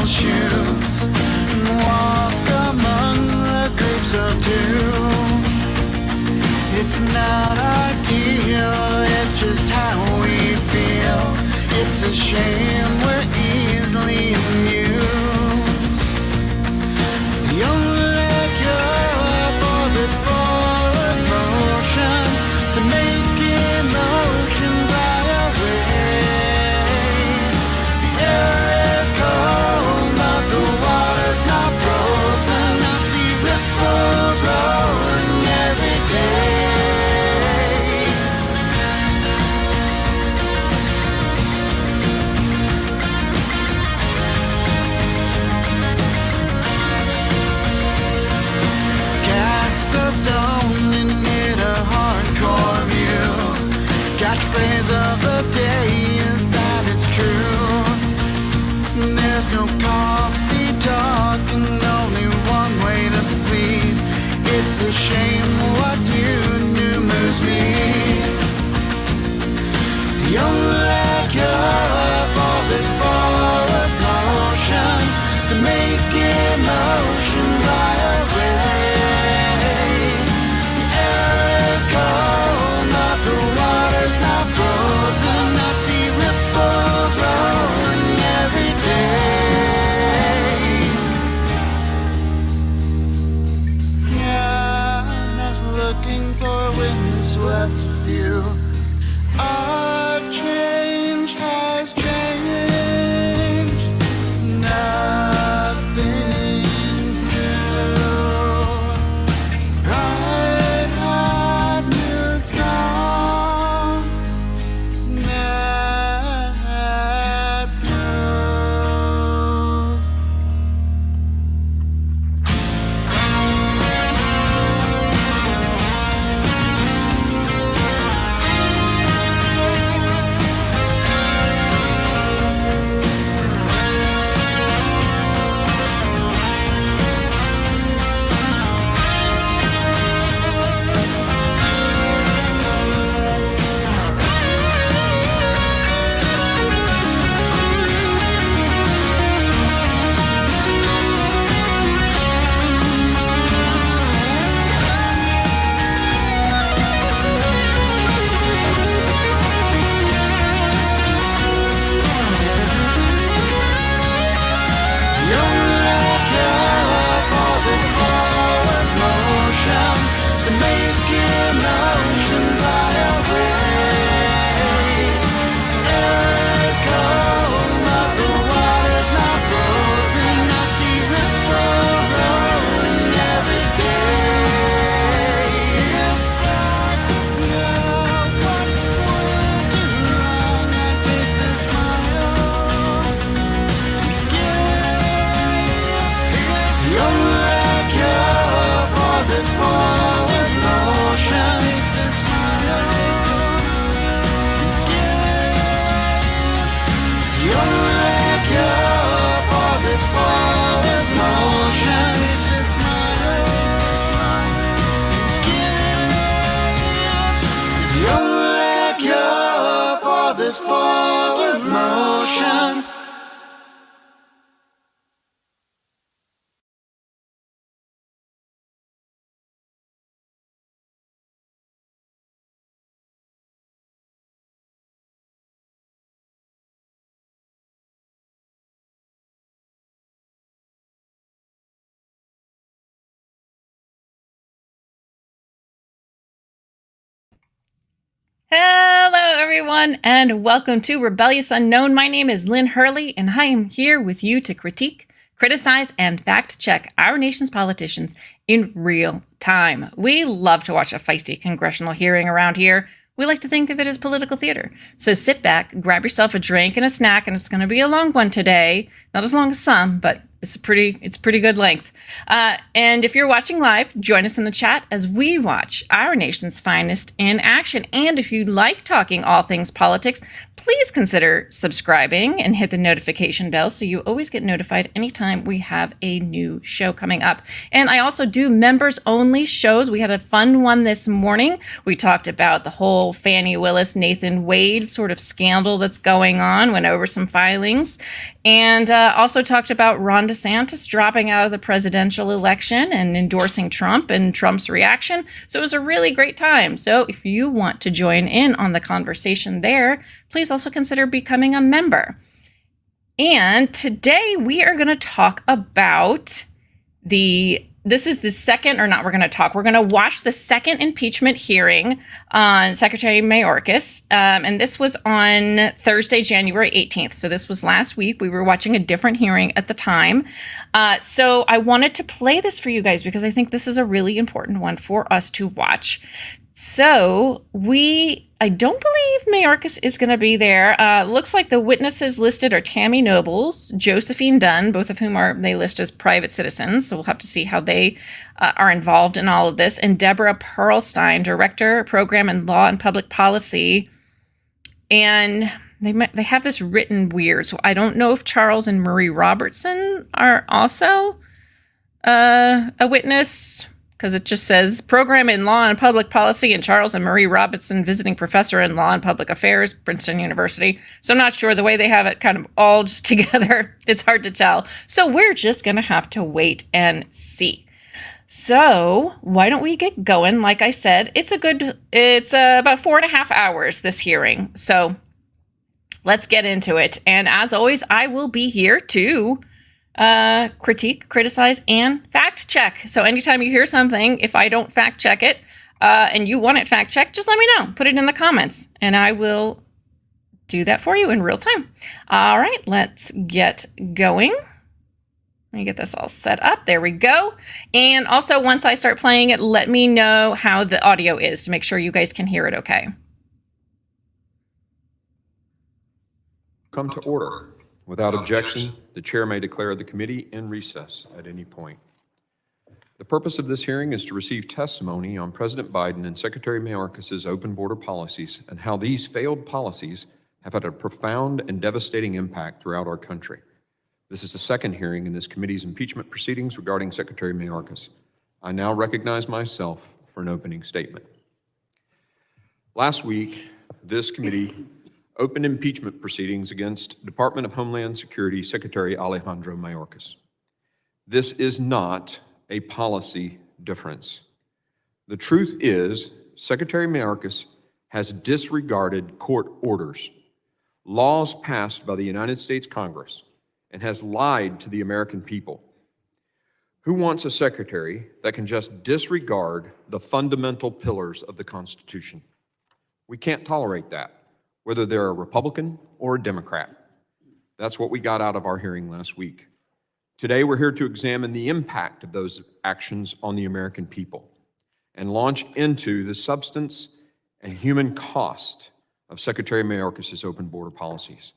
shoes and walk among the groups of two. It's not ideal, it's just how we feel. It's a shame we're easily amused. The only cure for this forward motion is to make emotion fly away. The air is cold, but the water's not frozen. I see ripples rolling every day. Cast a stone and hit a hardcore view. Catchphrase of the day is that it's true. There's no coffee talk and only one way to please. It's a shame what you do moves me. The only cure for this forward motion is to make emotion fly away. The air is cold, but the water's not frozen. I see ripples rolling every day. Yeah, I'm not looking for a windswept view. Our change has changed. Nothing's new. Right on new song. That knows. The only cure for this forward motion is to make emotion fly away. The air is cold, but the water's not frozen. I see ripples rolling every day. If I could know what would do wrong, I'd take this smile. The only cure for this forward motion is this smile. The only cure for this forward motion is this smile. The only cure for this forward motion. Hello, everyone, and welcome to Rebellious Unknown. My name is Lynn Hurley, and I am here with you to critique, criticize, and fact-check our nation's politicians in real time. We love to watch a feisty congressional hearing around here. We like to think of it as political theater. So sit back, grab yourself a drink and a snack, and it's going to be a long one today. Not as long as some, but it's pretty good length. And if you're watching live, join us in the chat as we watch our nation's finest in action. And if you like talking all things politics, please consider subscribing and hit the notification bell so you always get notified anytime we have a new show coming up. And I also do members only shows. We had a fun one this morning. We talked about the whole Fani Willis, Nathan Wade sort of scandal that's going on, went over some filings, and also talked about Ron DeSantis dropping out of the presidential election and endorsing Trump and Trump's reaction. So it was a really great time. So if you want to join in on the conversation there, please also consider becoming a member. And today we are going to talk about we're going to watch the second impeachment hearing on Secretary Mayorkas. And this was on Thursday, January 18th. So this was last week. We were watching a different hearing at the time. So I wanted to play this for you guys because I think this is a really important one for us to watch. So I don't believe Mayorkas is going to be there. Looks like the witnesses listed are Tammy Nobles, Josephine Dunn, both of whom they list as private citizens. So we'll have to see how they are involved in all of this. And Deborah Pearlstein, Director, Program and Law and Public Policy. And they have this written weird. So I don't know if Charles and Marie Robertson are also a witness, because it just says Program in Law and Public Policy and Charles and Marie Robertson, Visiting Professor in Law and Public Affairs, Princeton University. So I'm not sure, the way they have it kind of all just together, it's hard to tell. So we're just going to have to wait and see. So why don't we get going? Like I said, it's about 4.5 hours, this hearing. So let's get into it. And as always, I will be here to critique, criticize, and fact check. So anytime you hear something, if I don't fact check it and you want it fact checked, just let me know. Put it in the comments and I will do that for you in real time. All right, let's get going. Let me get this all set up. There we go. And also, once I start playing it, let me know how the audio is to make sure you guys can hear it okay. Come to order. Without objection, the chair may declare the committee in recess at any point. The purpose of this hearing is to receive testimony on President Biden and Secretary Mayorkas' open border policies and how these failed policies have had a profound and devastating impact throughout our country. This is the second hearing in this committee's impeachment proceedings regarding Secretary Mayorkas. I now recognize myself for an opening statement. Last week, this committee opened impeachment proceedings against Department of Homeland Security Secretary Alejandro Mayorkas. This is not a policy difference. The truth is, Secretary Mayorkas has disregarded court orders, laws passed by the United States Congress, and has lied to the American people. Who wants a secretary that can just disregard the fundamental pillars of the Constitution? We can't tolerate that, whether they're a Republican or a Democrat. That's what we got out of our hearing last week. Today, we're here to examine the impact of those actions on the American people and launch into the substance and human cost of Secretary Mayorkas' open border policies.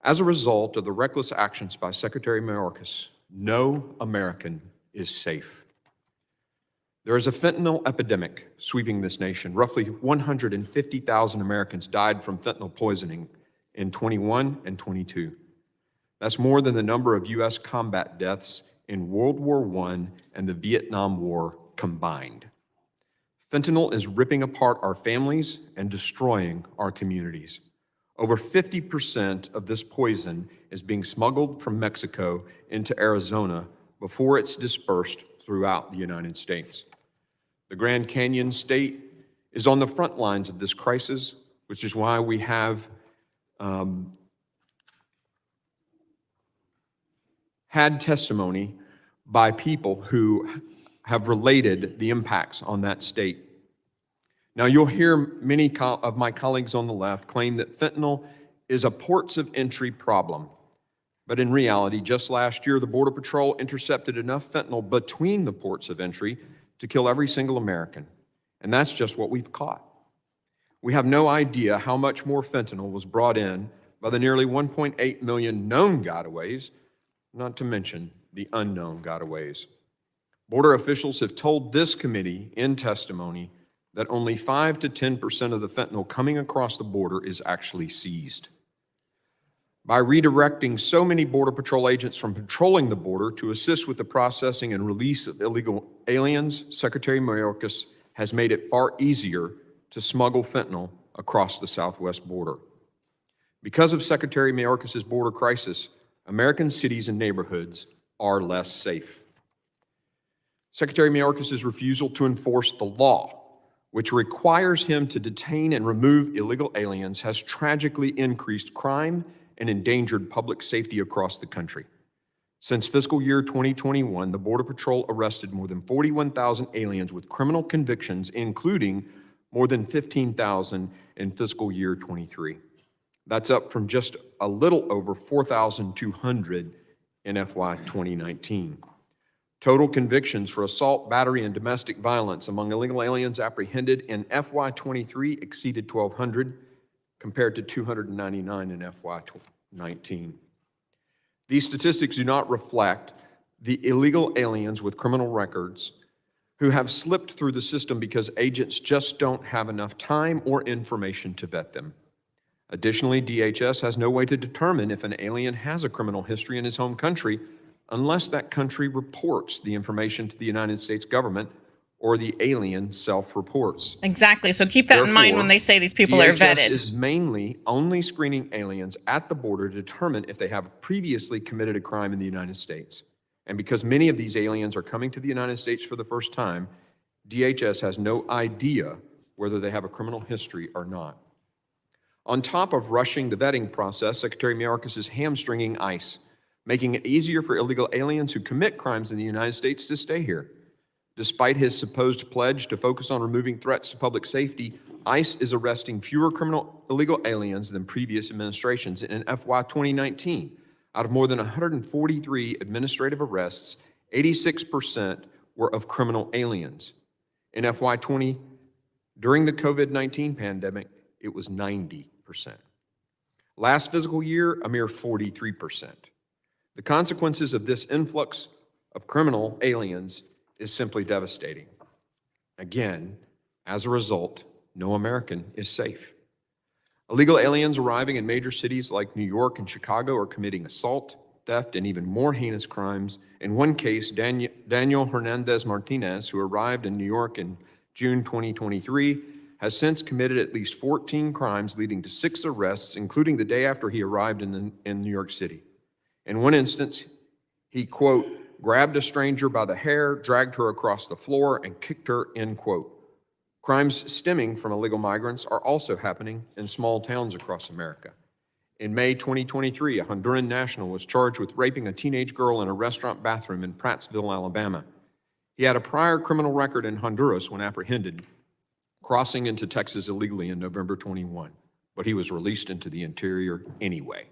As a result of the reckless actions by Secretary Mayorkas, no American is safe. There is a fentanyl epidemic sweeping this nation. Roughly 150,000 Americans died from fentanyl poisoning in 21 and 22. That's more than the number of U.S. combat deaths in World War I and the Vietnam War combined. Fentanyl is ripping apart our families and destroying our communities. Over 50% of this poison is being smuggled from Mexico into Arizona before it's dispersed throughout the United States. The Grand Canyon State is on the front lines of this crisis, which is why we have had testimony by people who have related the impacts on that state. Now, you'll hear many of my colleagues on the left claim that fentanyl is a ports of entry problem. But in reality, just last year, the Border Patrol intercepted enough fentanyl between the ports of entry to kill every single American. And that's just what we've caught. We have no idea how much more fentanyl was brought in by the nearly 1.8 million known gotaways, not to mention the unknown gotaways. Border officials have told this committee in testimony that only 5 to 10% of the fentanyl coming across the border is actually seized. By redirecting so many Border Patrol agents from patrolling the border to assist with the processing and release of illegal aliens, Secretary Mayorkas has made it far easier to smuggle fentanyl across the southwest border. Because of Secretary Mayorkas' border crisis, American cities and neighborhoods are less safe. Secretary Mayorkas' refusal to enforce the law, which requires him to detain and remove illegal aliens, has tragically increased crime and endangered public safety across the country. Since fiscal year 2021, the Border Patrol arrested more than 41,000 aliens with criminal convictions, including more than 15,000 in fiscal year 23. That's up from just a little over 4,200 in FY 2019. Total convictions for assault, battery, and domestic violence among illegal aliens apprehended in FY 23 exceeded 1,200, compared to 299 in FY 19. These statistics do not reflect the illegal aliens with criminal records who have slipped through the system because agents just don't have enough time or information to vet them. Additionally, DHS has no way to determine if an alien has a criminal history in his home country unless that country reports the information to the United States government or the alien self-reports. Exactly. So keep that in mind when they say these people are vetted. DHS is mainly only screening aliens at the border to determine if they have previously committed a crime in the United States. And because many of these aliens are coming to the United States for the first time, DHS has no idea whether they have a criminal history or not. On top of rushing the vetting process, Secretary Mayorkas is hamstringing ICE, making it easier for illegal aliens who commit crimes in the United States to stay here. Despite his supposed pledge to focus on removing threats to public safety, ICE is arresting fewer illegal aliens than previous administrations. In FY 2019, out of more than 143 administrative arrests, 86% were of criminal aliens. In FY 20, during the COVID-19 pandemic, it was 90%. Last fiscal year, a mere 43%. The consequences of this influx of criminal aliens is simply devastating. Again, as a result, no American is safe. Illegal aliens arriving in major cities like New York and Chicago are committing assault, theft, and even more heinous crimes. In one case, Daniel Hernandez Martinez, who arrived in New York in June 2023, has since committed at least 14 crimes, leading to 6 arrests, including the day after he arrived in New York City. In one instance, he, quote, grabbed a stranger by the hair, dragged her across the floor, and kicked her, end quote. Crimes stemming from illegal migrants are also happening in small towns across America. In May 2023, a Honduran national was charged with raping a teenage girl in a restaurant bathroom in Prattsville, Alabama. He had a prior criminal record in Honduras when apprehended, crossing into Texas illegally in November 21, but he was released into the interior anyway.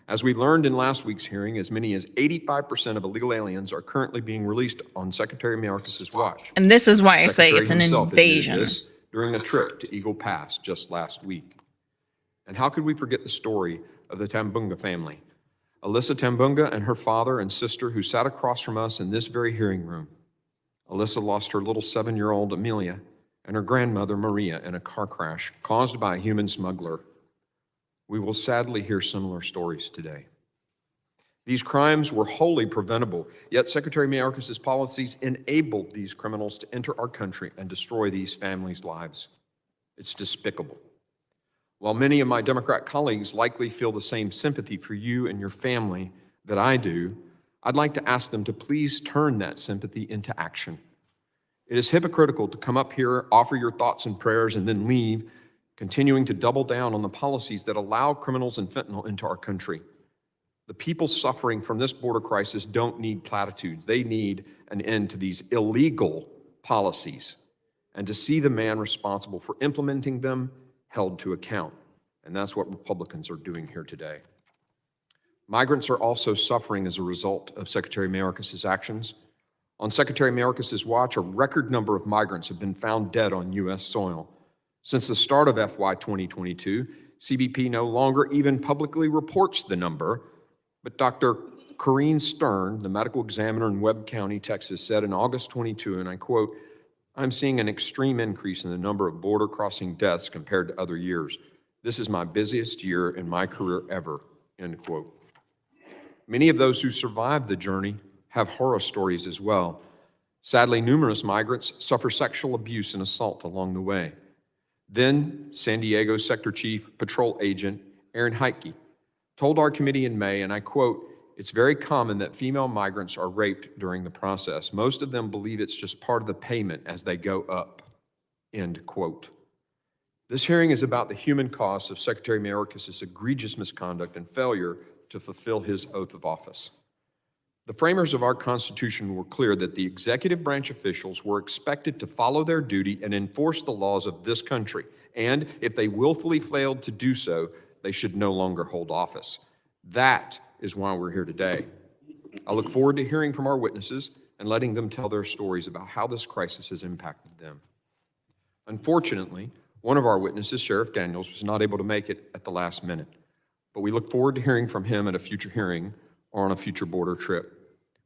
As we learned in last week's hearing, as many as 85% of illegal aliens are currently being released on Secretary Mayorkas' watch. And this is why I say it's an Secretary himself admitted invasion. this during a trip to Eagle Pass just last week. And how could we forget the story of the Tambunga family? Alyssa Tambunga and her father and sister, who sat across from us in this very hearing room. Alyssa lost her little 7-year-old Amelia and her grandmother Maria in a car crash caused by a human smuggler. We will sadly hear similar stories today. These crimes were wholly preventable, yet Secretary Mayorkas' policies enabled these criminals to enter our country and destroy these families' lives. It's despicable. While many of my Democrat colleagues likely feel the same sympathy for you and your family that I do, I'd like to ask them to please turn that sympathy into action. It is hypocritical to come up here, offer your thoughts and prayers, and then leave, continuing to double down on the policies that allow criminals and fentanyl into our country. The people suffering from this border crisis don't need platitudes. They need an end to these illegal policies and to see the man responsible for implementing them held to account. And that's what Republicans are doing here today. Migrants are also suffering as a result of Secretary Mayorkas' actions. On Secretary Mayorkas' watch, a record number of migrants have been found dead on U.S. soil. Since the start of FY 2022, CBP no longer even publicly reports the number, but Dr. Corrine Stern, the medical examiner in Webb County, Texas, said in August 22, and I quote, I'm seeing an extreme increase in the number of border crossing deaths compared to other years. This is my busiest year in my career ever, end quote. Many of those who survived the journey have horror stories as well. Sadly, numerous migrants suffer sexual abuse and assault along the way. Then, San Diego Sector Chief Patrol Agent Aaron Heitke told our committee in May, and I quote, "It's very common that female migrants are raped during the process. Most of them believe it's just part of the payment as they go up," end quote. This hearing is about the human cost of Secretary Mayorkas' egregious misconduct and failure to fulfill his oath of office. The framers of our Constitution were clear that the executive branch officials were expected to follow their duty and enforce the laws of this country, and if they willfully failed to do so, they should no longer hold office. That is why we're here today. I look forward to hearing from our witnesses and letting them tell their stories about how this crisis has impacted them. Unfortunately, one of our witnesses, Sheriff Daniels, was not able to make it at the last minute, but we look forward to hearing from him at a future hearing or on a future border trip.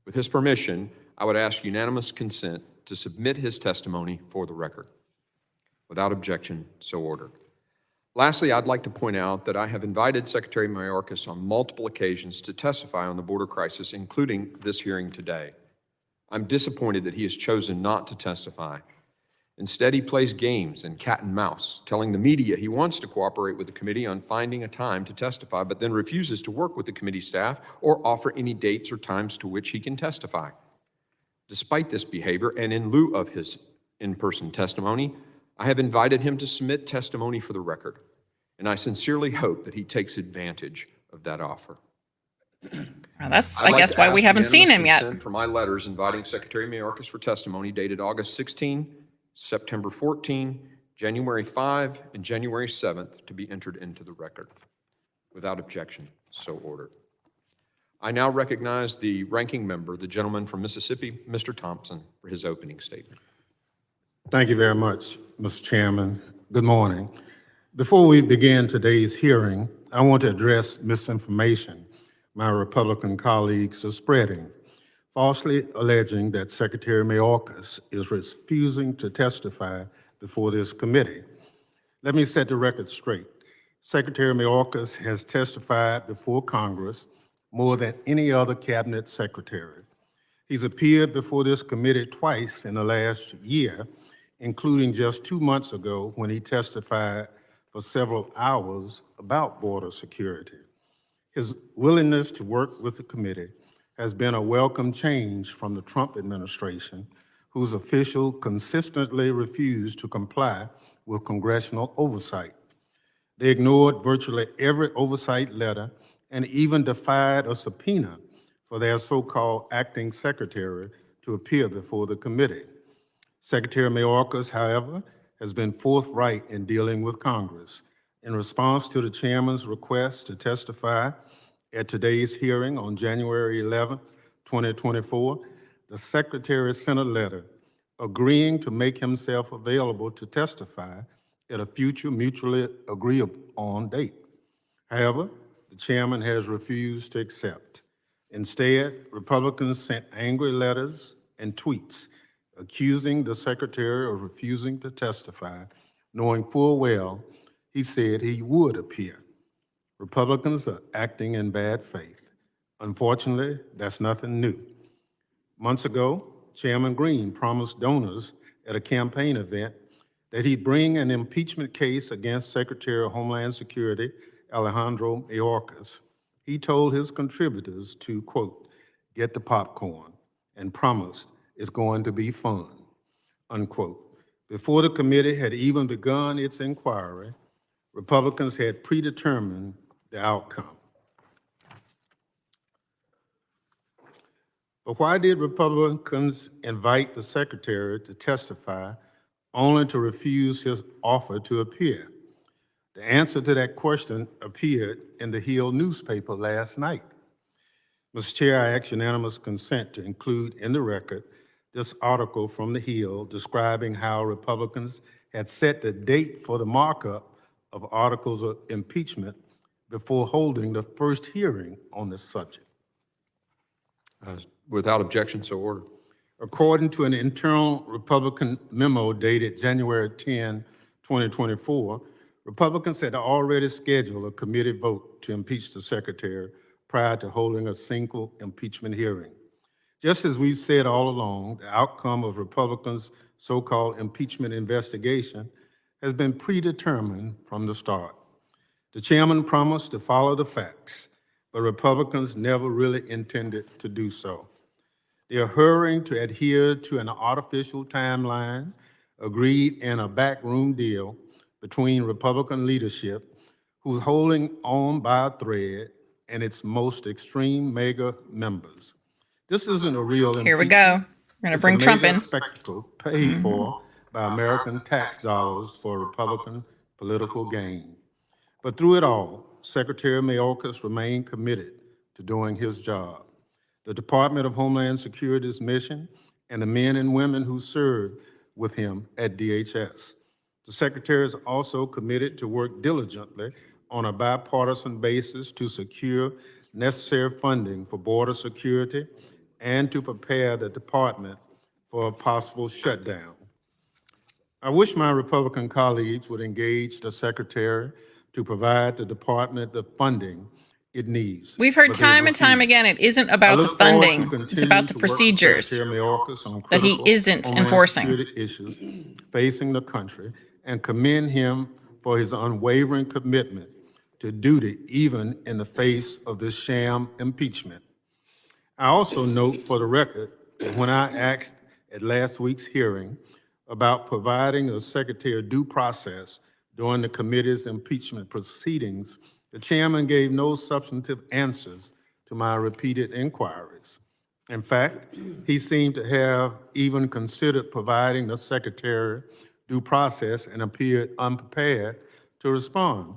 With his permission, I would ask unanimous consent to submit his testimony for the record. Without objection, so ordered. Lastly, I'd like to point out that I have invited Secretary Mayorkas on multiple occasions to testify on the border crisis, including this hearing today. I'm disappointed that he has chosen not to testify. Instead, he plays games and cat and mouse, telling the media he wants to cooperate with the committee on finding a time to testify, but then refuses to work with the committee staff or offer any dates or times to which he can testify. Despite this behavior, and in lieu of his in-person testimony, I have invited him to submit testimony for the record, and I sincerely hope that he takes advantage of that offer. Well, that's, I guess, why we haven't seen him yet. For my letters inviting Secretary Mayorkas for testimony dated August 16, September 14, January 5, and January 7th to be entered into the record. Without objection, so ordered. I now recognize the ranking member, the gentleman from Mississippi, Mr. Thompson, for his opening statement. Thank you very much, Mr. Chairman. Good morning. Before we begin today's hearing, I want to address misinformation my Republican colleagues are spreading, falsely alleging that Secretary Mayorkas is refusing to testify before this committee. Let me set the record straight. Secretary Mayorkas has testified before Congress more than any other cabinet secretary. He's appeared before this committee twice in the last year, including just 2 months ago when he testified for several hours about border security. His willingness to work with the committee has been a welcome change from the Trump administration, whose officials consistently refused to comply with congressional oversight. They ignored virtually every oversight letter and even defied a subpoena for their so-called acting secretary to appear before the committee. Secretary Mayorkas, however, has been forthright in dealing with Congress. In response to the chairman's request to testify at today's hearing on January 11th, 2024, the secretary sent a letter agreeing to make himself available to testify at a future mutually agreed upon date. However, the chairman has refused to accept. Instead, Republicans sent angry letters and tweets accusing the secretary of refusing to testify, knowing full well he said he would appear. Republicans are acting in bad faith. Unfortunately, that's nothing new. Months ago, Chairman Green promised donors at a campaign event that he'd bring an impeachment case against Secretary of Homeland Security Alejandro Mayorkas. He told his contributors to, quote, "get the popcorn," and promised it's going to be fun, unquote. Before the committee had even begun its inquiry, Republicans had predetermined the outcome. But why did Republicans invite the secretary to testify only to refuse his offer to appear? The answer to that question appeared in the Hill newspaper last night. Mr. Chair, I ask unanimous consent to include in the record this article from the Hill describing how Republicans had set the date for the markup of articles of impeachment before holding the first hearing on this subject. Without objection, so ordered. According to an internal Republican memo dated January 10, 2024, Republicans had already scheduled a committee vote to impeach the secretary prior to holding a single impeachment hearing. Just as we've said all along, the outcome of Republicans' so-called impeachment investigation has been predetermined from the start. The chairman promised to follow the facts, but Republicans never really intended to do so. They are hurrying to adhere to an artificial timeline agreed in a backroom deal between Republican leadership, who's holding on by a thread, and its most extreme mega members. This isn't a real Here we go. We're going to bring Trump in. It's a mega spectacle paid for by American tax dollars for Republican political gain. But through it all, Secretary Mayorkas remained committed to doing his job. The Department of Homeland Security's mission and the men and women who served with him at DHS. The Secretary is also committed to work diligently on a bipartisan basis to secure necessary funding for border security and to prepare the department for a possible shutdown. I wish my Republican colleagues would engage the Secretary to provide the department the funding it needs. We've heard time and time again, it isn't about the funding, it's about the procedures that he isn't enforcing. Issues facing the country, and commend him for his unwavering commitment to duty even in the face of this sham impeachment. I also note for the record that when I asked at last week's hearing about providing the Secretary due process during the committee's impeachment proceedings, the chairman gave no substantive answers to my repeated inquiries. In fact, he seemed to have even considered providing the Secretary due process and appeared unprepared to respond.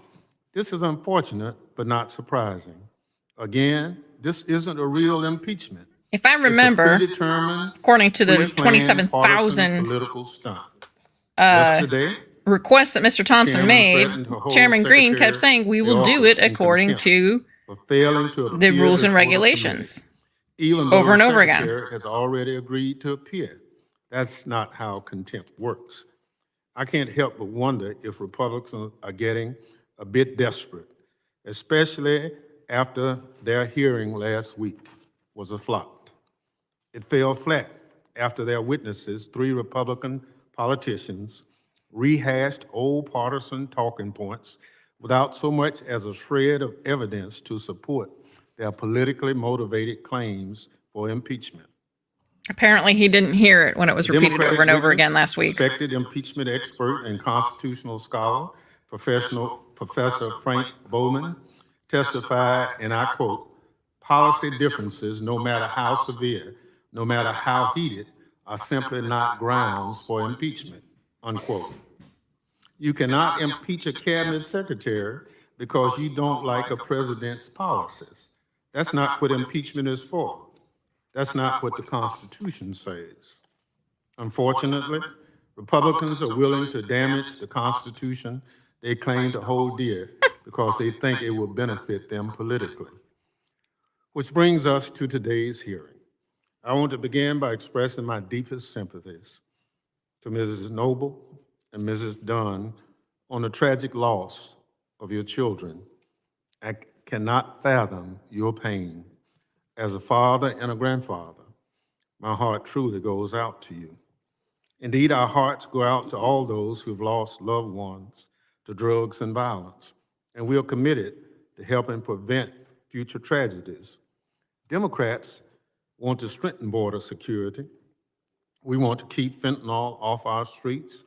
This is unfortunate, but not surprising. Again, this isn't a real impeachment. If I remember, according to the 27,000 political stunt. Yesterday, requests that Mr. Thompson made, Chairman Green kept saying, we will do it according to the rules and regulations, over and over again. Has already agreed to appear. That's not how contempt works. I can't help but wonder if Republicans are getting a bit desperate, especially after their hearing last week was a flop. It fell flat after their witnesses, 3 Republican politicians, rehashed old partisan talking points without so much as a shred of evidence to support their politically motivated claims for impeachment. Apparently he didn't hear it when it was repeated over and over again last week. Respected impeachment expert and constitutional scholar, Professor Frank Bowman, testified, and I quote, "Policy differences, no matter how severe, no matter how heated, are simply not grounds for impeachment," unquote. You cannot impeach a cabinet secretary because you don't like a president's policies. That's not what impeachment is for. That's not what the Constitution says. Unfortunately, Republicans are willing to damage the Constitution they claim to hold dear because they think it will benefit them politically. Which brings us to today's hearing. I want to begin by expressing my deepest sympathies to Mrs. Noble and Mrs. Dunn on the tragic loss of your children. I cannot fathom your pain. As a father and a grandfather, my heart truly goes out to you. Indeed, our hearts go out to all those who've lost loved ones to drugs and violence, and we are committed to helping prevent future tragedies. Democrats want to strengthen border security. We want to keep fentanyl off our streets.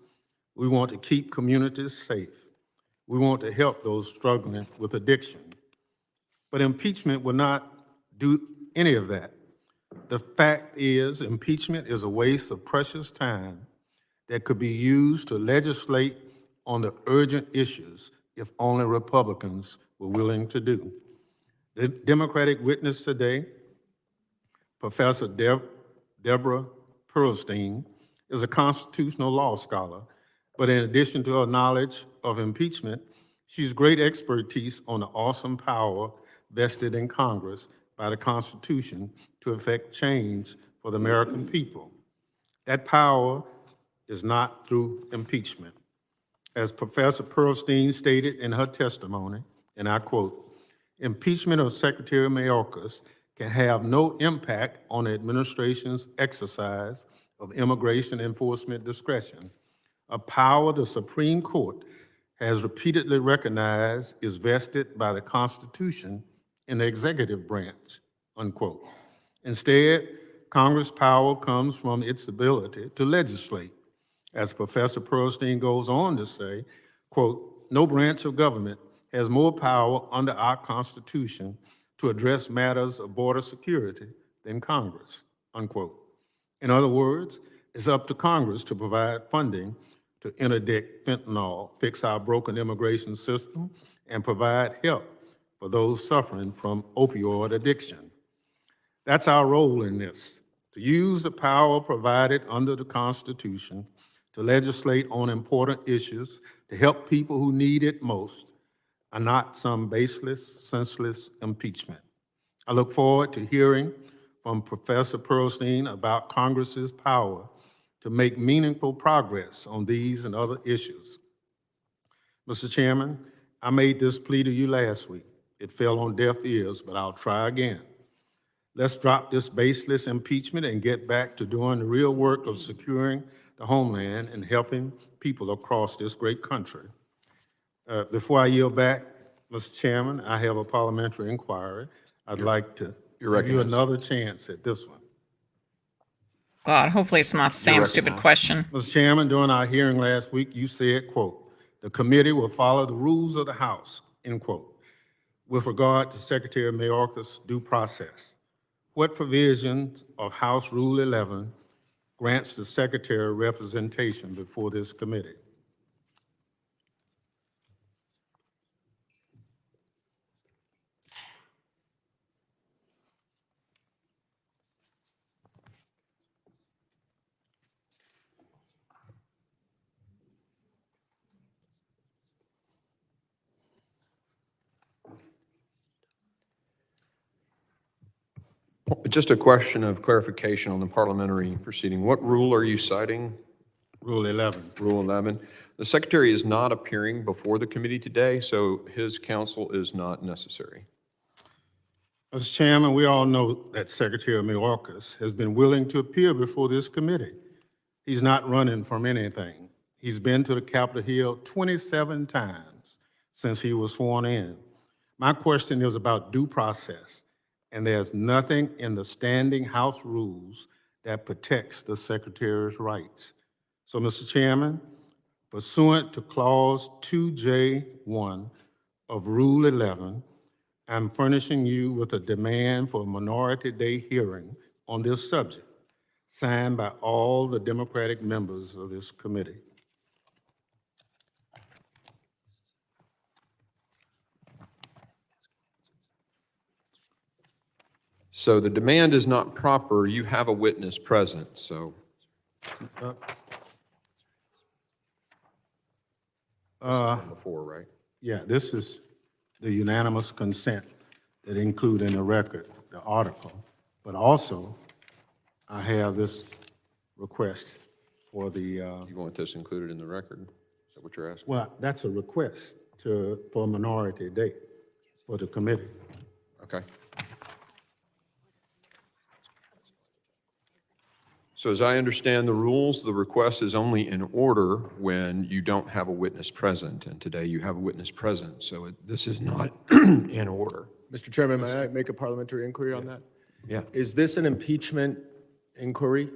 We want to keep communities safe. We want to help those struggling with addiction. But impeachment will not do any of that. The fact is, impeachment is a waste of precious time that could be used to legislate on the urgent issues if only Republicans were willing to do. The Democratic witness today, Professor Deborah Pearlstein, is a constitutional law scholar, but in addition to her knowledge of impeachment, she's great expertise on the awesome power vested in Congress by the Constitution to effect change for the American people. That power is not through impeachment. As Professor Pearlstein stated in her testimony, and I quote, "Impeachment of Secretary Mayorkas can have no impact on the administration's exercise of immigration enforcement discretion, a power the Supreme Court has repeatedly recognized is vested by the Constitution in the executive branch," unquote. Instead, Congress' power comes from its ability to legislate. As Professor Pearlstein goes on to say, quote, "No branch of government has more power under our Constitution to address matters of border security than Congress," unquote. In other words, it's up to Congress to provide funding to interdict fentanyl, fix our broken immigration system, and provide help for those suffering from opioid addiction. That's our role in this, to use the power provided under the Constitution to legislate on important issues to help people who need it most, and not some baseless, senseless impeachment. I look forward to hearing from Professor Pearlstein about Congress's power to make meaningful progress on these and other issues. Mr. Chairman, I made this plea to you last week. It fell on deaf ears, but I'll try again. Let's drop this baseless impeachment and get back to doing the real work of securing the homeland and helping people across this great country. Before I yield back, Mr. Chairman, I have a parliamentary inquiry. I'd like to give you another chance at this one. God, hopefully it's not the same stupid question. Mr. Chairman, during our hearing last week, you said, quote, "The committee will follow the rules of the House," end quote. With regard to Secretary Mayorkas' due process, what provisions of House Rule 11 grants the Secretary representation before this committee? Just a question of clarification on the parliamentary proceeding. What rule are you citing? Rule 11. Rule 11. The Secretary is not appearing before the committee today, so his counsel is not necessary. Mr. Chairman, we all know that Secretary Mayorkas has been willing to appear before this committee. He's not running from anything. He's been to the Capitol Hill 27 times since he was sworn in. My question is about due process, and there's nothing in the standing House rules that protects the Secretary's rights. So, Mr. Chairman, pursuant to Clause 2J1 of Rule 11, I'm furnishing you with a demand for a Minority Day hearing on this subject, signed by all the Democratic members of this committee. So the demand is not proper. You have a witness present, so. Before, right? Yeah, this is the unanimous consent that include in the record the article, but also I have this request for the, You want this included in the record? Is that what you're asking? well, that's a request for a Minority Day for the committee. Okay. So as I understand the rules, the request is only in order when you don't have a witness present, and today you have a witness present, so this is not in order. Mr. Chairman, may I make a parliamentary inquiry on that? Yeah. Is this an impeachment inquiry?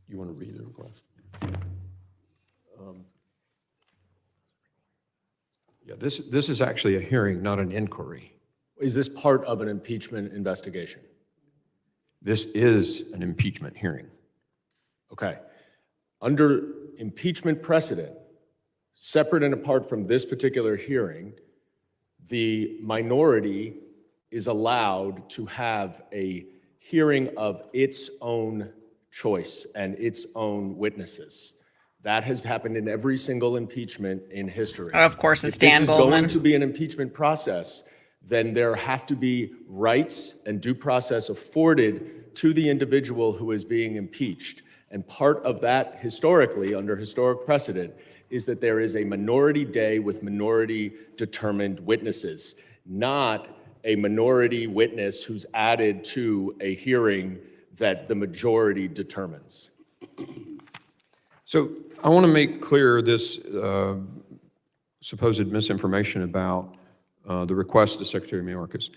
You want to read the request? Yeah, this is actually a hearing, not an inquiry. Is this part of an impeachment investigation? This is an impeachment hearing. Okay. Under impeachment precedent, separate and apart from this particular hearing, the minority is allowed to have a hearing of its own choice and its own witnesses. That has happened in every single impeachment in history. Of course, it's If this Dan is Goldman. going to be an impeachment process, then there have to be rights and due process afforded to the individual who is being impeached. And part of that, historically, under historic precedent, is that there is a minority day with minority-determined witnesses, not a minority witness who's added to a hearing that the majority determines. So I want to make clear this supposed misinformation about the request to Secretary Mayorkas.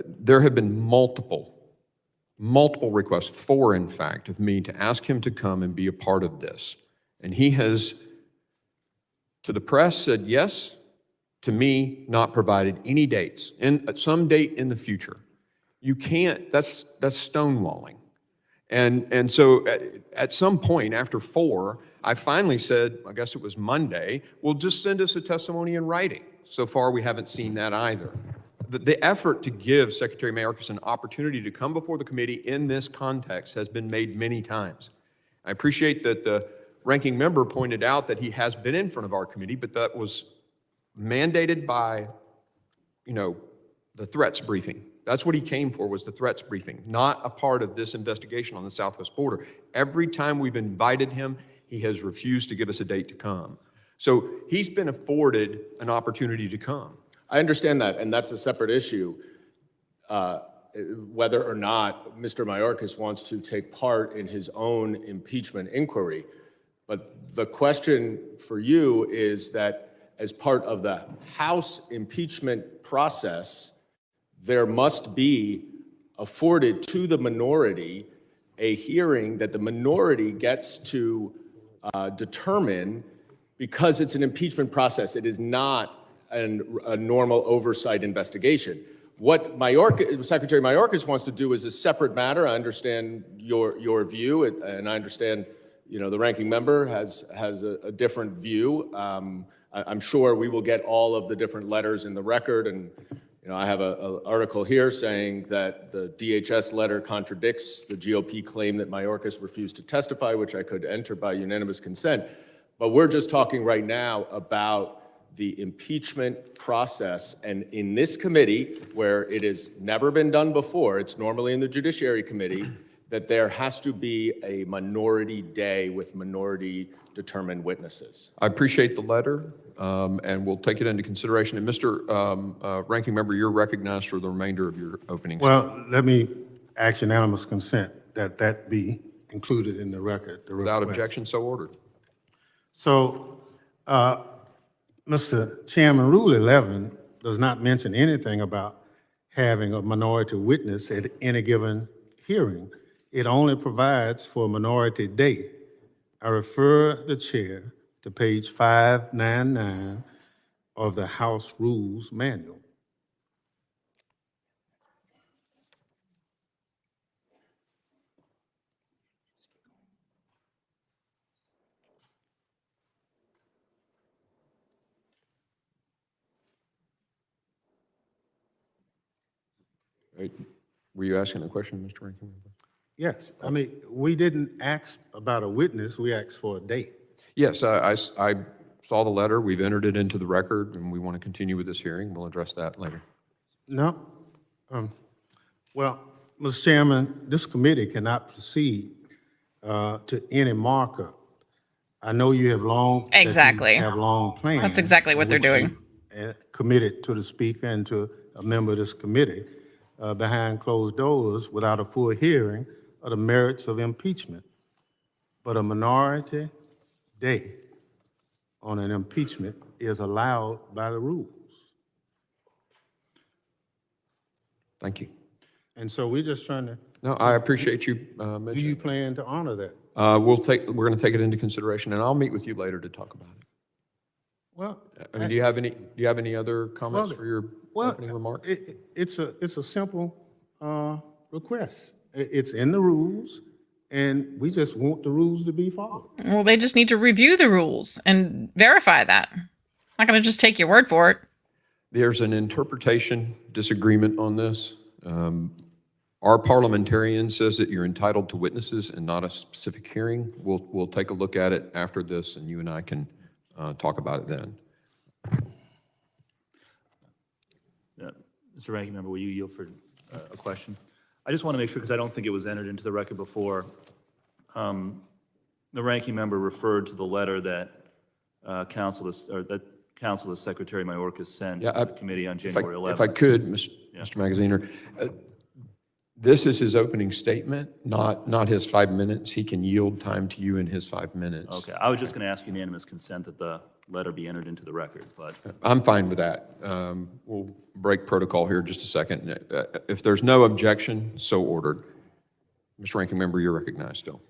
There have been multiple requests, 4 in fact, of me to ask him to come and be a part of this. And he has, to the press, said yes, to me, not provided any dates, at some date in the future. You can't, that's stonewalling. And so at some point after 4, I finally said, I guess it was Monday, well, just send us a testimony in writing. So far, we haven't seen that either. The effort to give Secretary Mayorkas an opportunity to come before the committee in this context has been made many times. I appreciate that the ranking member pointed out that he has been in front of our committee, but that was mandated by, the threats briefing. That's what he came for, was the threats briefing, not a part of this investigation on the southwest border. Every time we've invited him, he has refused to give us a date to come. So he's been afforded an opportunity to come. I understand that, and that's a separate issue, whether or not Mr. Mayorkas wants to take part in his own impeachment inquiry. But the question for you is that as part of the House impeachment process, there must be afforded to the minority a hearing that the minority gets to determine, because it's an impeachment process. It is not a normal oversight investigation. What Secretary Mayorkas wants to do is a separate matter. I understand your view, and I understand the ranking member has a different view. I'm sure we will get all of the different letters in the record, and I have an article here saying that the DHS letter contradicts the GOP claim that Mayorkas refused to testify, which I could enter by unanimous consent. But we're just talking right now about the impeachment process, and in this committee, where it has never been done before, it's normally in the Judiciary Committee, that there has to be a minority day with minority-determined witnesses. I appreciate the letter, and we'll take it into consideration. And Mr. Ranking Member, you're recognized for the remainder of your opening. Well, let me ask unanimous consent that be included in the record. Without objection, so ordered. So, Mr. Chairman, Rule 11 does not mention anything about having a minority witness at any given hearing. It only provides for a minority day. I refer the chair to page 599 of the House Rules Manual. Right. Were you asking a question, Mr. Ranking Member? Yes, I mean, we didn't ask about a witness, we asked for a date. Yes, I saw the letter. We've entered it into the record, and we want to continue with this hearing. We'll address that later. No? Well, Mr. Chairman, this committee cannot proceed to any markup. I know you have long plans. That's exactly what they're doing. Committed to the speaker and to a member of this committee behind closed doors without a full hearing of the merits of impeachment. But a minority day on an impeachment is allowed by the rules. Thank you. And so we're just trying to. No, I appreciate you mentioning. Do you plan to honor that? We're going to take it into consideration, and I'll meet with you later to talk about it. Well, I mean, do you have any other comments for your opening remarks? It's a simple request. It's in the rules, and we just want the rules to be followed. Well, they just need to review the rules and verify that. I'm not going to just take your word for it. There's an interpretation disagreement on this. Our parliamentarian says that you're entitled to witnesses and not a specific hearing. We'll take a look at it after this, and you and I can talk about it then. Mr. Ranking Member, will you yield for a question? I just want to make sure, because I don't think it was entered into the record before. The Ranking Member referred to the letter that that Secretary Mayorkas sent to the committee on January 11th. If I could, Mr. Magaziner, this is his opening statement, not his 5 minutes. He can yield time to you in his 5 minutes. Okay, I was just going to ask unanimous consent that the letter be entered into the record, but I'm fine with that. We'll break protocol here just a second. If there's no objection, so ordered. Mr. Ranking Member, you're recognized still.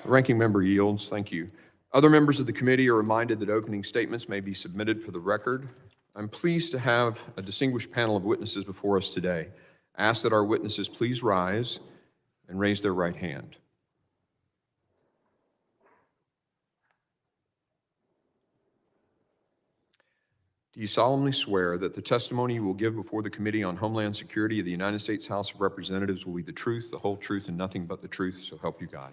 The Ranking Member yields. Thank you. Other members of the committee are reminded that opening statements may be submitted for the record. I'm pleased to have a distinguished panel of witnesses before us today. I ask that our witnesses please rise and raise their right hand. Do you solemnly swear that the testimony you will give before the Committee on Homeland Security of the United States House of Representatives will be the truth, the whole truth, and nothing but the truth, so help you God?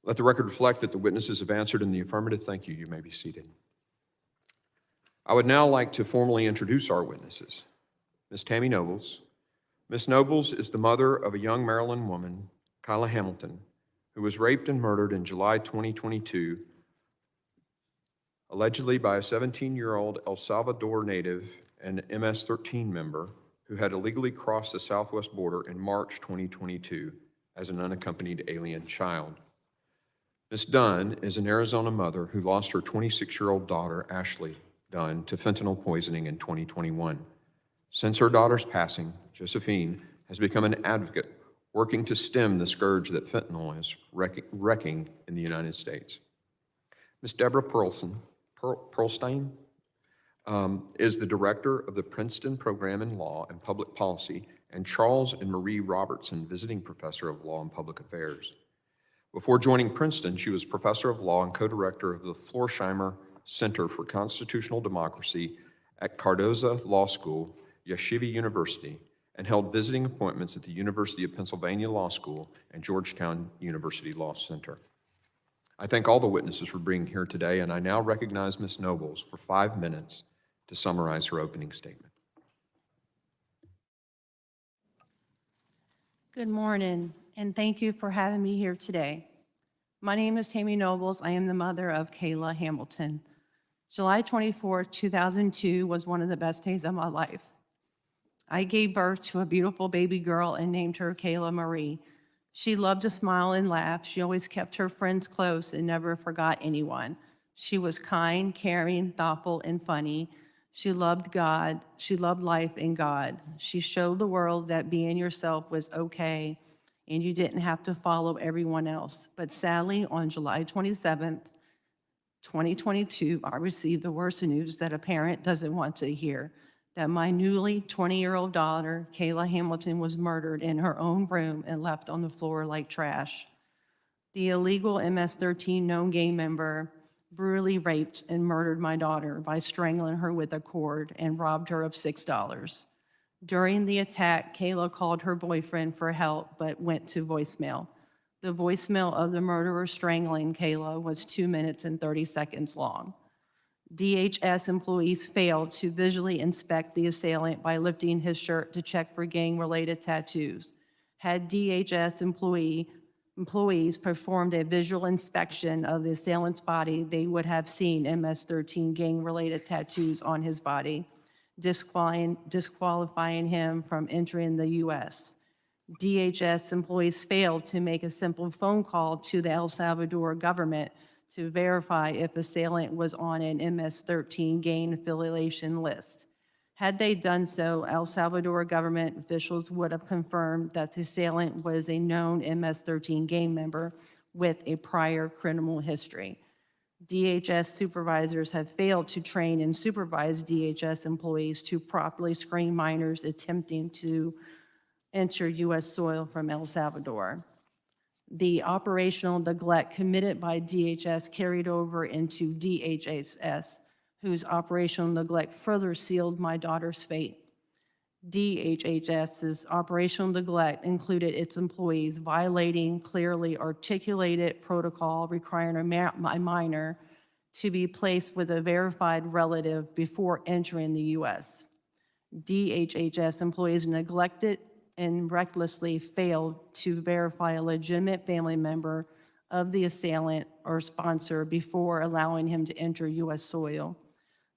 Let the record reflect that the witnesses have answered in the affirmative. Thank you. You may be seated. I would now like to formally introduce our witnesses. Ms. Tammy Nobles. Ms. Nobles is the mother of a young Maryland woman, Kyla Hamilton, who was raped and murdered in July 2022, allegedly by a 17-year-old El Salvador native and MS-13 member who had illegally crossed the southwest border in March 2022 as an unaccompanied alien child. Ms. Dunn is an Arizona mother who lost her 26-year-old daughter, Ashley Dunn, to fentanyl poisoning in 2021. Since her daughter's passing, Josephine has become an advocate working to stem the scourge that fentanyl is wrecking in the United States. Ms. Deborah Pearlstein is the director of the Princeton Program in Law and Public Policy and Charles and Marie Robertson Visiting Professor of Law and Public Affairs. Before joining Princeton, she was professor of law and co-director of the Florsheim Center for Constitutional Democracy at Cardozo Law School, Yeshiva University, and held visiting appointments at the University of Pennsylvania Law School and Georgetown University Law Center. I thank all the witnesses for being here today, and I now recognize Ms. Nobles for 5 minutes to summarize her opening statement. Good morning, and thank you for having me here today. My name is Tammy Nobles. I am the mother of Kayla Hamilton. July 24, 2002 was one of the best days of my life. I gave birth to a beautiful baby girl and named her Kayla Marie. She loved to smile and laugh. She always kept her friends close and never forgot anyone. She was kind, caring, thoughtful, and funny. She loved God. She loved life and God. She showed the world that being yourself was okay and you didn't have to follow everyone else. But sadly, on July 27th, 2022, I received the worst news that a parent doesn't want to hear, that my newly 20-year-old daughter, Kayla Hamilton, was murdered in her own room and left on the floor like trash. The illegal MS-13 known gang member brutally raped and murdered my daughter by strangling her with a cord and robbed her of $6. During the attack, Kayla called her boyfriend for help but went to voicemail. The voicemail of the murderer strangling Kayla was 2 minutes and 30 seconds long. DHS employees failed to visually inspect the assailant by lifting his shirt to check for gang-related tattoos. Had DHS employees performed a visual inspection of the assailant's body, they would have seen MS-13 gang-related tattoos on his body, disqualifying him from entering the U.S. DHS employees failed to make a simple phone call to the El Salvador government to verify if assailant was on an MS-13 gang affiliation list. Had they done so, El Salvador government officials would have confirmed that the assailant was a known MS-13 gang member with a prior criminal history. DHS supervisors have failed to train and supervise DHS employees to properly screen minors attempting to enter U.S. soil from El Salvador. The operational neglect committed by DHS carried over into DHS, whose operational neglect further sealed my daughter's fate. DHHS's operational neglect included its employees violating clearly articulated protocol requiring a minor to be placed with a verified relative before entering the U.S. DHHS employees neglected and recklessly failed to verify a legitimate family member of the assailant or sponsor before allowing him to enter U.S. soil.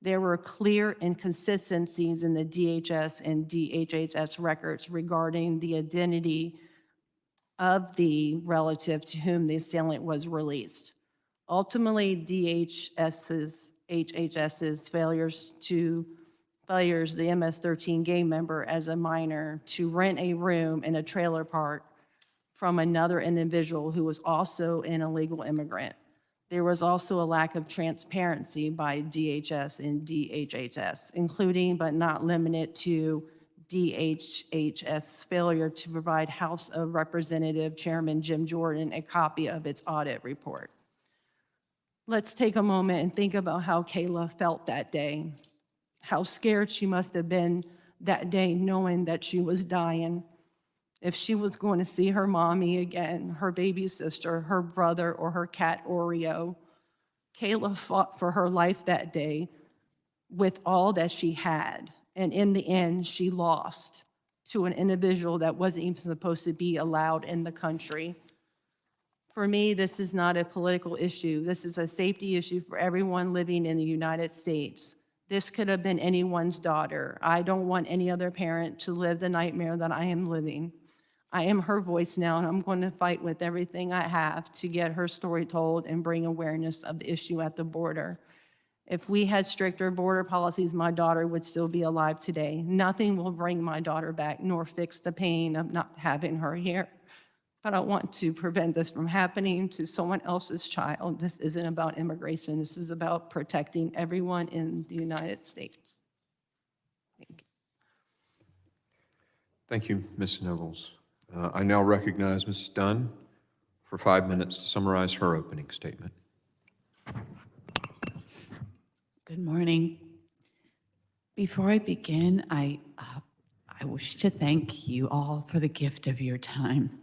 There were clear inconsistencies in the DHS and DHHS records regarding the identity of the relative to whom the assailant was released. Ultimately, HHS's failures, the MS-13 gang member as a minor, to rent a room in a trailer park from another individual who was also an illegal immigrant. There was also a lack of transparency by DHS and DHHS, including but not limited to DHHS failure to provide House of Representative Chairman Jim Jordan a copy of its audit report. Let's take a moment and think about how Kayla felt that day, how scared she must have been that day knowing that she was dying, if she was going to see her mommy again, her baby sister, her brother, or her cat Oreo. Kayla fought for her life that day with all that she had, and in the end, she lost to an individual that wasn't even supposed to be allowed in the country. For me, this is not a political issue. This is a safety issue for everyone living in the United States. This could have been anyone's daughter. I don't want any other parent to live the nightmare that I am living. I am her voice now, and I'm going to fight with everything I have to get her story told and bring awareness of the issue at the border. If we had stricter border policies, my daughter would still be alive today. Nothing will bring my daughter back nor fix the pain of not having her here. But I want to prevent this from happening to someone else's child. This isn't about immigration. This is about protecting everyone in the United States. Thank you. Thank you, Ms. Nobles. I now recognize Mrs. Dunn for 5 minutes to summarize her opening statement. Good morning. Before I begin, I wish to thank you all for the gift of your time.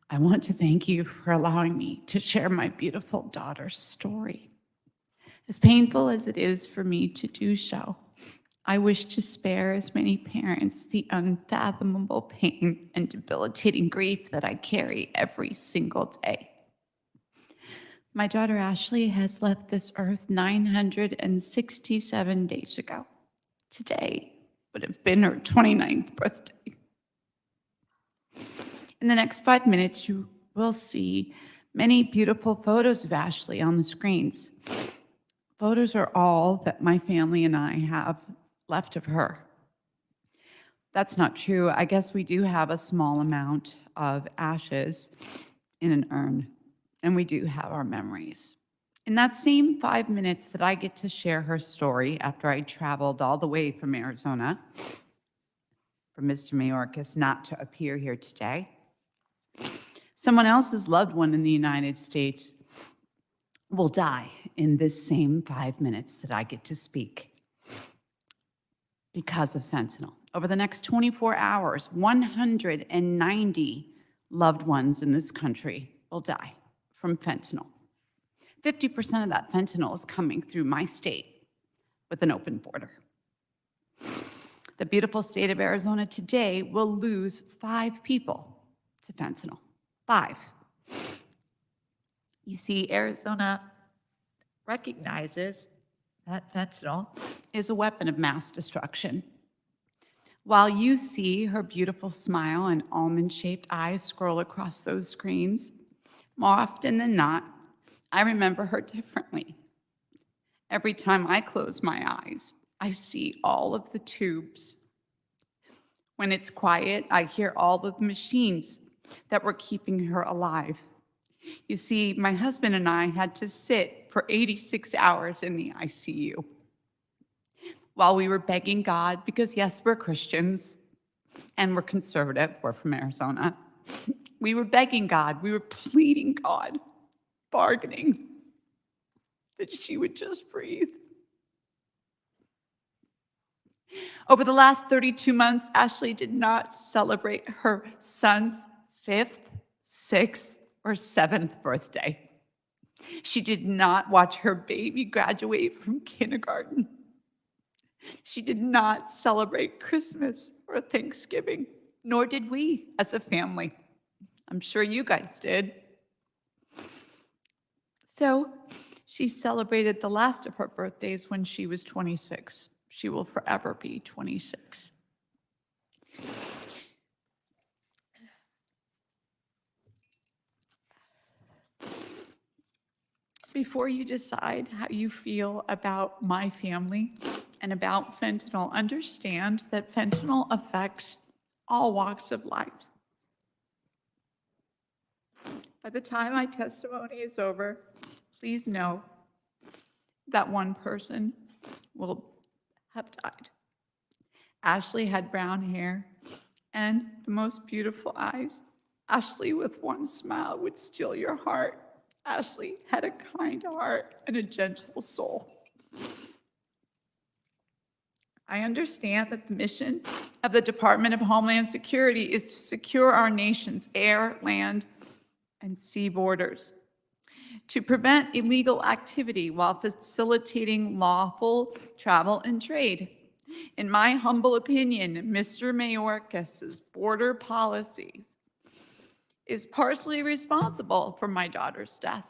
I want to thank you for allowing me to share my beautiful daughter's story. As painful as it is for me to do so, I wish to spare as many parents the unfathomable pain and debilitating grief that I carry every single day. My daughter Ashley has left this earth 967 days ago. Today would have been her 29th birthday. In the next 5 minutes, you will see many beautiful photos of Ashley on the screens. Photos are all that my family and I have left of her. That's not true. I guess we do have a small amount of ashes in an urn, and we do have our memories. In that same 5 minutes that I get to share her story after I traveled all the way from Arizona for Mr. Mayorkas not to appear here today, someone else's loved one in the United States will die in this same 5 minutes that I get to speak because of fentanyl. Over the next 24 hours, 190 loved ones in this country will die from fentanyl. 50% of that fentanyl is coming through my state with an open border. The beautiful state of Arizona today will lose 5 people to fentanyl. 5. You see, Arizona recognizes that fentanyl is a weapon of mass destruction. While you see her beautiful smile and almond-shaped eyes scroll across those screens, more often than not, I remember her differently. Every time I close my eyes, I see all of the tubes. When it's quiet, I hear all of the machines that were keeping her alive. You see, my husband and I had to sit for 86 hours in the ICU while we were begging God, because yes, we're Christians and we're conservative, we're from Arizona. We were begging God, we were pleading God, bargaining that she would just breathe. Over the last 32 months, Ashley did not celebrate her son's 5th, 6th, or 7th birthday. She did not watch her baby graduate from kindergarten. She did not celebrate Christmas or Thanksgiving, nor did we as a family. I'm sure you guys did. So she celebrated the last of her birthdays when she was 26. She will forever be 26. Before you decide how you feel about my family and about fentanyl, understand that fentanyl affects all walks of life. By the time my testimony is over, please know that one person will have died. Ashley had brown hair and the most beautiful eyes. Ashley, with one smile, would steal your heart. Ashley had a kind heart and a gentle soul. I understand that the mission of the Department of Homeland Security is to secure our nation's air, land, and sea borders, to prevent illegal activity while facilitating lawful travel and trade. In my humble opinion, Mr. Mayorkas' border policies is partially responsible for my daughter's death.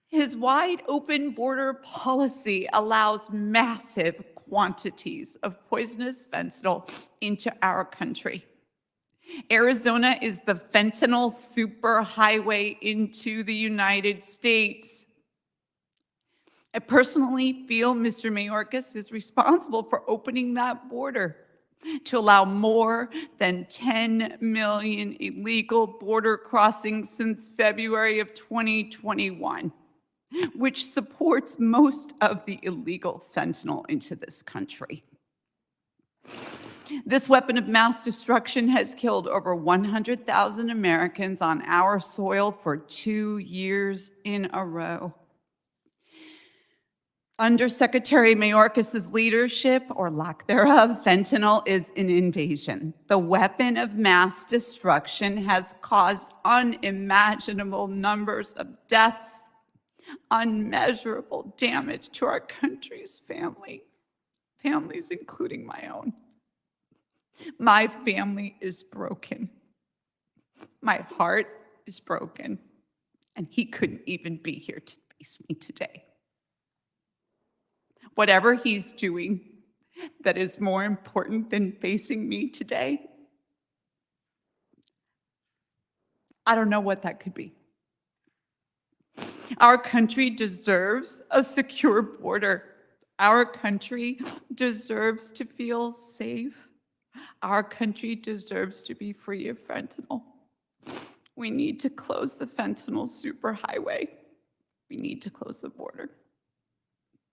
His wide open border policy allows massive quantities of poisonous fentanyl into our country. Arizona is the fentanyl superhighway into the United States. I personally feel Mr. Mayorkas is responsible for opening that border to allow more than 10 million illegal border crossings since February of 2021, which supports most of the illegal fentanyl into this country. This weapon of mass destruction has killed over 100,000 Americans on our soil for 2 years in a row. Under Secretary Mayorkas' leadership, or lack thereof, fentanyl is an invasion. The weapon of mass destruction has caused unimaginable numbers of deaths, unmeasurable damage to our country's families, including my own. My family is broken. My heart is broken, and he couldn't even be here to face me today. Whatever he's doing that is more important than facing me today, I don't know what that could be. Our country deserves a secure border. Our country deserves to feel safe. Our country deserves to be free of fentanyl. We need to close the fentanyl superhighway. We need to close the border.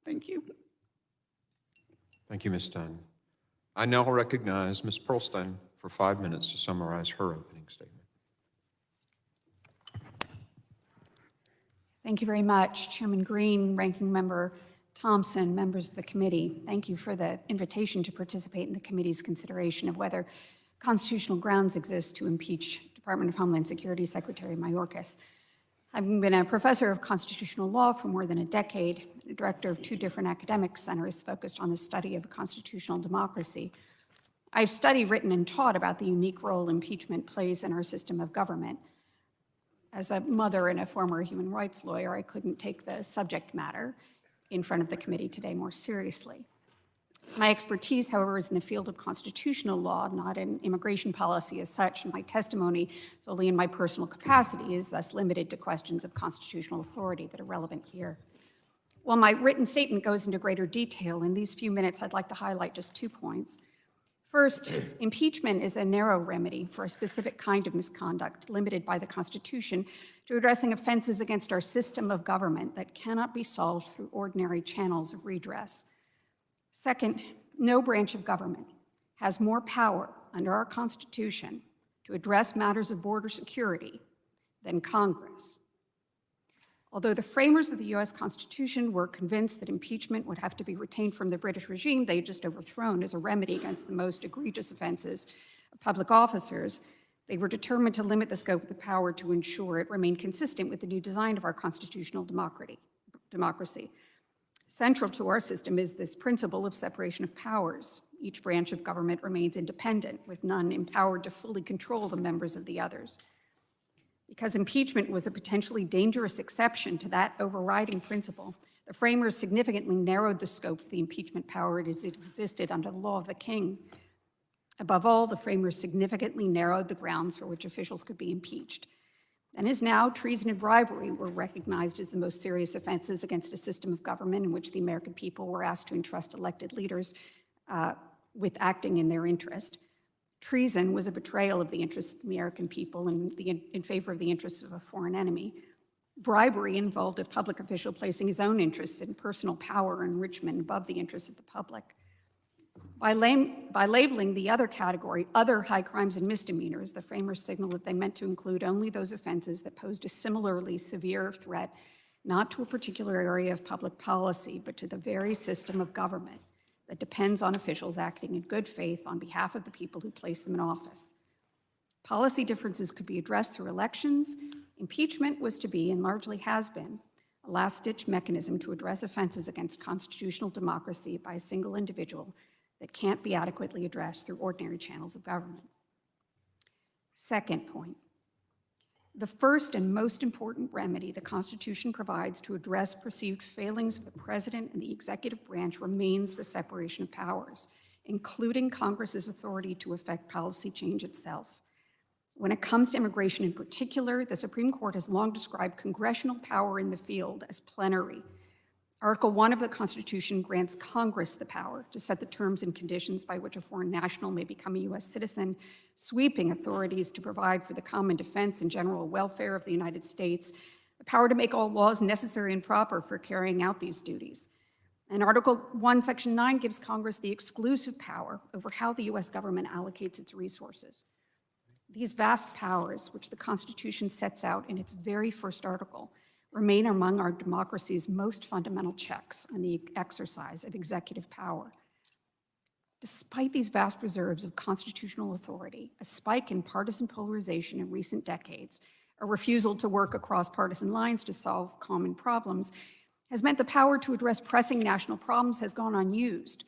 Thank you. Thank you, Ms. Dunn. I now recognize Ms. Pearlstein for 5 minutes to summarize her opening statement. Thank you very much, Chairman Green, Ranking Member Thompson, members of the committee. Thank you for the invitation to participate in the committee's consideration of whether constitutional grounds exist to impeach Department of Homeland Security Secretary Mayorkas. I've been a professor of constitutional law for more than a decade, a director of 2 different academic centers focused on the study of constitutional democracy. I've studied, written, and taught about the unique role impeachment plays in our system of government. As a mother and a former human rights lawyer, I couldn't take the subject matter in front of the committee today more seriously. My expertise, however, is in the field of constitutional law, not in immigration policy as such, and my testimony, solely in my personal capacity, is thus limited to questions of constitutional authority that are relevant here. While my written statement goes into greater detail, in these few minutes I'd like to highlight just 2 points. First, impeachment is a narrow remedy for a specific kind of misconduct limited by the Constitution to addressing offenses against our system of government that cannot be solved through ordinary channels of redress. Second, no branch of government has more power under our Constitution to address matters of border security than Congress. Although the framers of the U.S. Constitution were convinced that impeachment would have to be retained from the British regime they had just overthrown as a remedy against the most egregious offenses of public officers, They were determined to limit the scope of the power to ensure it remained consistent with the new design of our constitutional democracy. Central to our system is this principle of separation of powers. Each branch of government remains independent, with none empowered to fully control the members of the others. Because impeachment was a potentially dangerous exception to that overriding principle, the framers significantly narrowed the scope of the impeachment power as it existed under the law of the king. Above all, the framers significantly narrowed the grounds for which officials could be impeached. And as now, treason and bribery were recognized as the most serious offenses against a system of government in which the American people were asked to entrust elected leaders with acting in their interest. Treason was a betrayal of the interests of the American people in favor of the interests of a foreign enemy. Bribery involved a public official placing his own interests in personal power and enrichment above the interests of the public. By labeling the other category, other high crimes and misdemeanors, the framers signaled that they meant to include only those offenses that posed a similarly severe threat, not to a particular area of public policy, but to the very system of government that depends on officials acting in good faith on behalf of the people who place them in office. Policy differences could be addressed through elections. Impeachment was to be, and largely has been, a last-ditch mechanism to address offenses against constitutional democracy by a single individual that can't be adequately addressed through ordinary channels of government. Second point, the first and most important remedy the Constitution provides to address perceived failings of the president and the executive branch remains the separation of powers, including Congress's authority to effect policy change itself. When it comes to immigration in particular, the Supreme Court has long described congressional power in the field as plenary. Article 1 of the Constitution grants Congress the power to set the terms and conditions by which a foreign national may become a U.S. citizen, sweeping authorities to provide for the common defense and general welfare of the United States, the power to make all laws necessary and proper for carrying out these duties. And Article 1, Section 9 gives Congress the exclusive power over how the U.S. government allocates its resources. These vast powers, which the Constitution sets out in its very first article, remain among our democracy's most fundamental checks on the exercise of executive power. Despite these vast reserves of constitutional authority, a spike in partisan polarization in recent decades, a refusal to work across partisan lines to solve common problems, has meant the power to address pressing national problems has gone unused.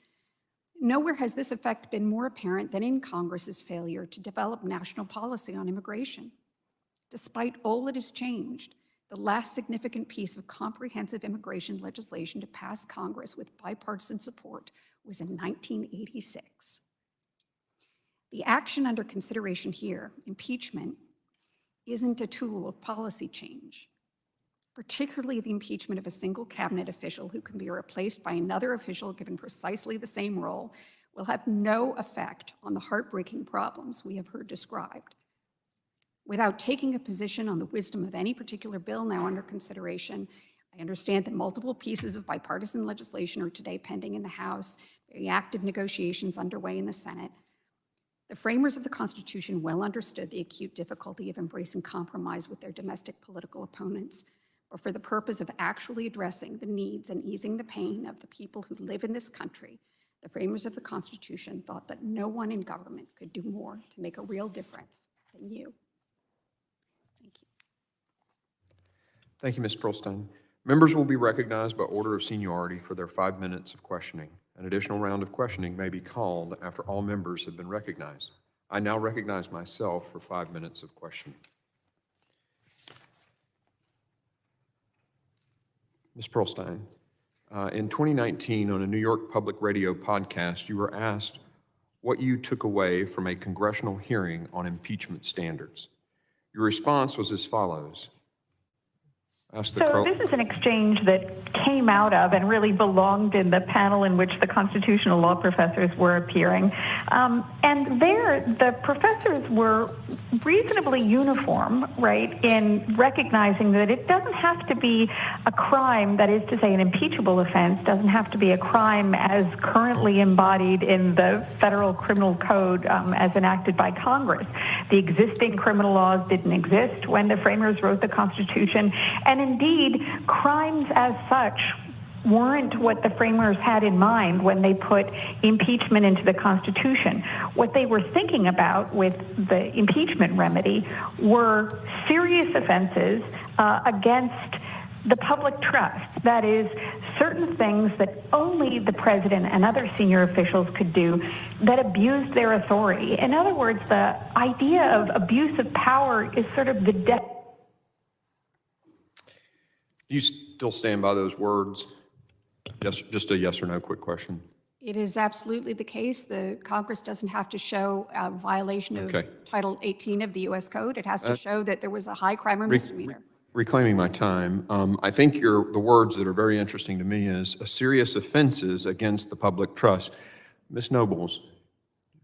Nowhere has this effect been more apparent than in Congress's failure to develop national policy on immigration. Despite all that has changed, the last significant piece of comprehensive immigration legislation to pass Congress with bipartisan support was in 1986. The action under consideration here, impeachment, isn't a tool of policy change, particularly the impeachment of a single cabinet official who can be replaced by another official given precisely the same role, will have no effect on the heartbreaking problems we have heard described. Without taking a position on the wisdom of any particular bill now under consideration, I understand that multiple pieces of bipartisan legislation are today pending in the House, very active negotiations underway in the Senate. The framers of the Constitution well understood the acute difficulty of embracing compromise with their domestic political opponents, but for the purpose of actually addressing the needs and easing the pain of the people who live in this country, the framers of the Constitution thought that no one in government could do more to make a real difference than you. Thank you. Thank you, Ms. Pearlstein. Members will be recognized by order of seniority for their 5 minutes of questioning. An additional round of questioning may be called after all members have been recognized. I now recognize myself for 5 minutes of questioning. Ms. Pearlstein, in 2019 on a New York Public Radio podcast, you were asked what you took away from a congressional hearing on impeachment standards. Your response was as follows. So this is an exchange that came out of and really belonged in the panel in which the constitutional law professors were appearing. And there, the professors were reasonably uniform, right, in recognizing that it doesn't have to be a crime, that is to say an impeachable offense, doesn't have to be a crime as currently embodied in the federal criminal code as enacted by Congress. The existing criminal laws didn't exist when the framers wrote the Constitution, and indeed, crimes as such weren't what the framers had in mind when they put impeachment into the Constitution. What they were thinking about with the impeachment remedy were serious offenses against the public trust. That is, certain things that only the president and other senior officials could do that abused their authority. In other words, the idea of abuse of power is sort of the death. Do you still stand by those words? Yes, just a yes or no quick question. It is absolutely the case. The Congress doesn't have to show a violation of Okay. Title 18 of the U.S. Code. It has to show that there was a high crime or misdemeanor. Reclaiming my time, I think the words that are very interesting to me is serious offenses against the public trust. Ms. Nobles,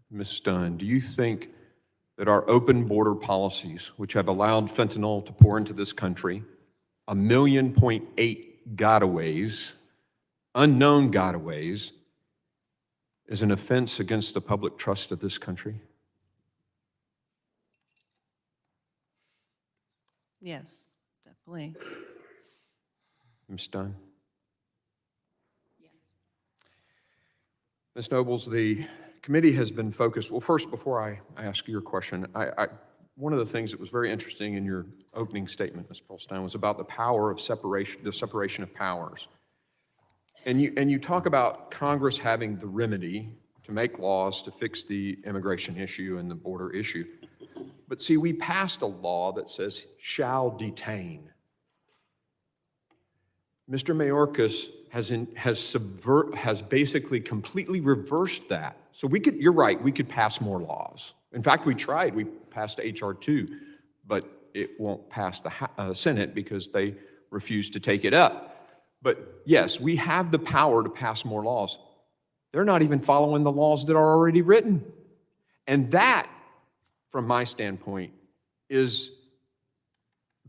Ms. Dunn, do you think that our open border policies, which have allowed fentanyl to pour into this country, 1.8 million gotaways, unknown gotaways, is an offense against the public trust of this country? Yes, definitely. Ms. Dunn? Yes. Ms. Nobles, the committee has been focused, well, first, before I ask you your question, one of the things that was very interesting in your opening statement, Ms. Pearlstein, was about the power of separation, the separation of powers. And you talk about Congress having the remedy to make laws to fix the immigration issue and the border issue. But see, we passed a law that says shall detain. Mr. Mayorkas has basically completely reversed that. So you're right, we could pass more laws. In fact, we tried. We passed H.R. 2, but it won't pass the Senate because they refused to take it up. But yes, we have the power to pass more laws. They're not even following the laws that are already written. And that, from my standpoint, is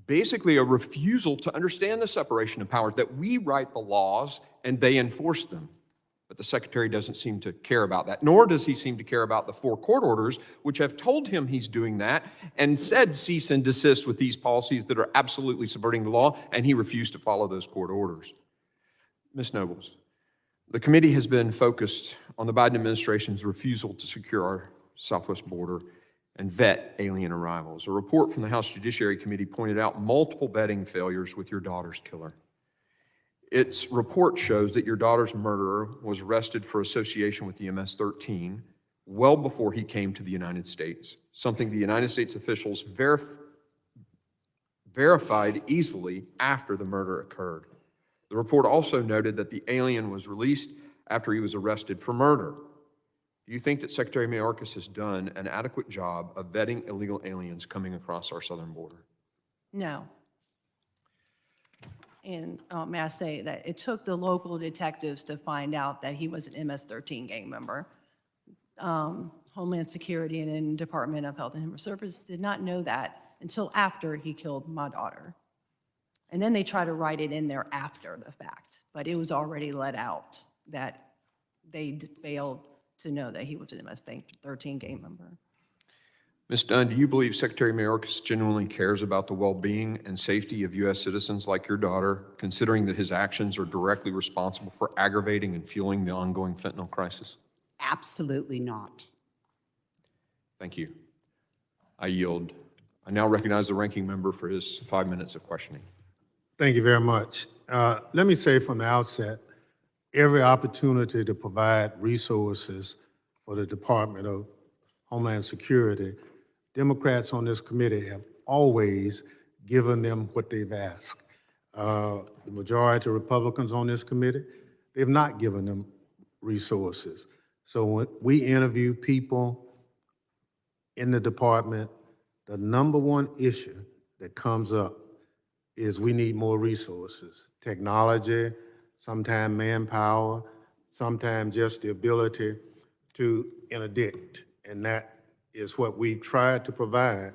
basically a refusal to understand the separation of powers, that we write the laws and they enforce them. But the Secretary doesn't seem to care about that, nor does he seem to care about the 4 court orders, which have told him he's doing that and said cease and desist with these policies that are absolutely subverting the law, and he refused to follow those court orders. Ms. Nobles, the committee has been focused on the Biden administration's refusal to secure our southwest border and vet alien arrivals. A report from the House Judiciary Committee pointed out multiple vetting failures with your daughter's killer. Its report shows that your daughter's murderer was arrested for association with the MS-13 well before he came to the United States, something the United States officials verified easily after the murder occurred. The report also noted that the alien was released after he was arrested for murder. Do you think that Secretary Mayorkas has done an adequate job of vetting illegal aliens coming across our southern border? No. And may I say that it took the local detectives to find out that he was an MS-13 gang member. Homeland Security and then Department of Health and Human Services did not know that until after he killed my daughter. And then they try to write it in there after the fact, but it was already let out that they failed to know that he was an MS-13 gang member. Ms. Dunn, do you believe Secretary Mayorkas genuinely cares about the well-being and safety of U.S. citizens like your daughter, considering that his actions are directly responsible for aggravating and fueling the ongoing fentanyl crisis? Absolutely not. Thank you. I yield. I now recognize the ranking member for his 5 minutes of questioning. Thank you very much. Let me say from the outset, every opportunity to provide resources for the Department of Homeland Security, Democrats on this committee have always given them what they've asked. The majority of Republicans on this committee, they've not given them resources. So when we interview people in the department, the number one issue that comes up is we need more resources, technology, sometimes manpower, sometimes just the ability to interdict. And that is what we've tried to provide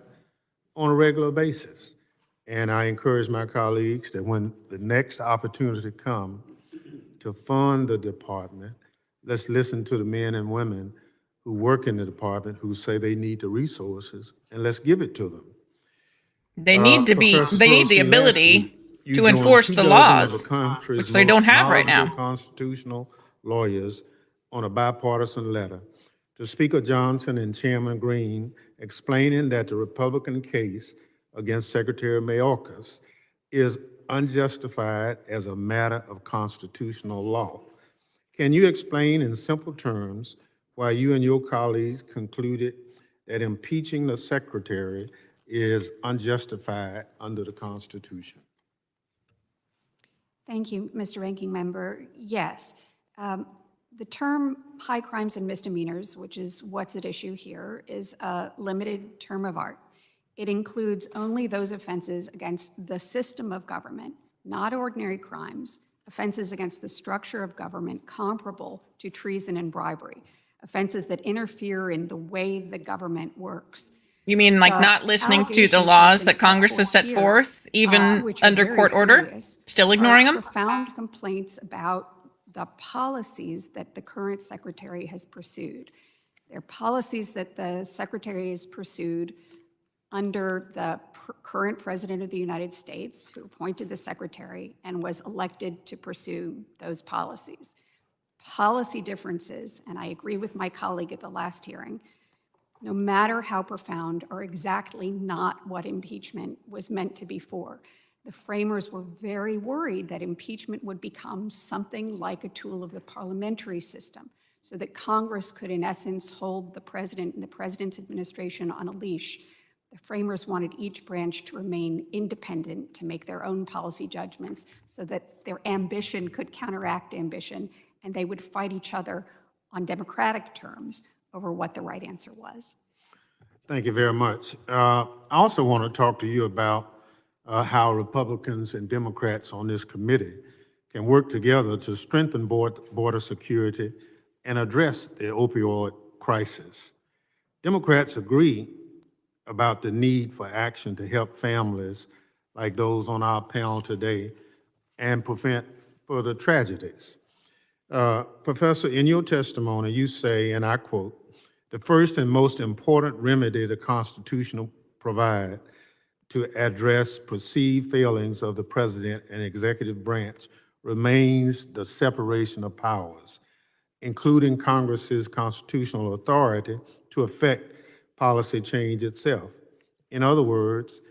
on a regular basis. And I encourage my colleagues that when the next opportunity comes to fund the department, let's listen to the men and women who work in the department who say they need the resources, and let's give it to them. They need the ability You to joined enforce 2 the dozen laws, of the country's which they don't most have right knowledgeable now. constitutional lawyers on a bipartisan letter to Speaker Johnson and Chairman Green explaining that the Republican case against Secretary Mayorkas is unjustified as a matter of constitutional law. Can you explain in simple terms why you and your colleagues concluded that impeaching the Secretary is unjustified under the Constitution? Thank you, Mr. Ranking Member. Yes. The term high crimes and misdemeanors, which is what's at issue here, is a limited term of art. It includes only those offenses against the system of government, not ordinary crimes, offenses against the structure of government comparable to treason and bribery, offenses that interfere in the way the government works. You mean like not listening to the laws that Congress has set forth, even under court order? Still ignoring them? Profound complaints about the policies that the current secretary has pursued. They're policies that the secretary has pursued under the current president of the United States, who appointed the secretary and was elected to pursue those policies. Policy differences, and I agree with my colleague at the last hearing, no matter how profound, are exactly not what impeachment was meant to be for. The framers were very worried that impeachment would become something like a tool of the parliamentary system, so that Congress could, in essence, hold the president and the president's administration on a leash. The framers wanted each branch to remain independent, to make their own policy judgments, so that their ambition could counteract ambition, and they would fight each other on democratic terms over what the right answer was. Thank you very much. I also want to talk to you about how Republicans and Democrats on this committee can work together to strengthen border security and address the opioid crisis. Democrats agree about the need for action to help families like those on our panel today and prevent further tragedies. Professor, in your testimony, you say, and I quote, "The first and most important remedy the Constitution provides to address perceived failings of the president and executive branch remains the separation of powers, including Congress's constitutional authority to effect policy change itself." In other words,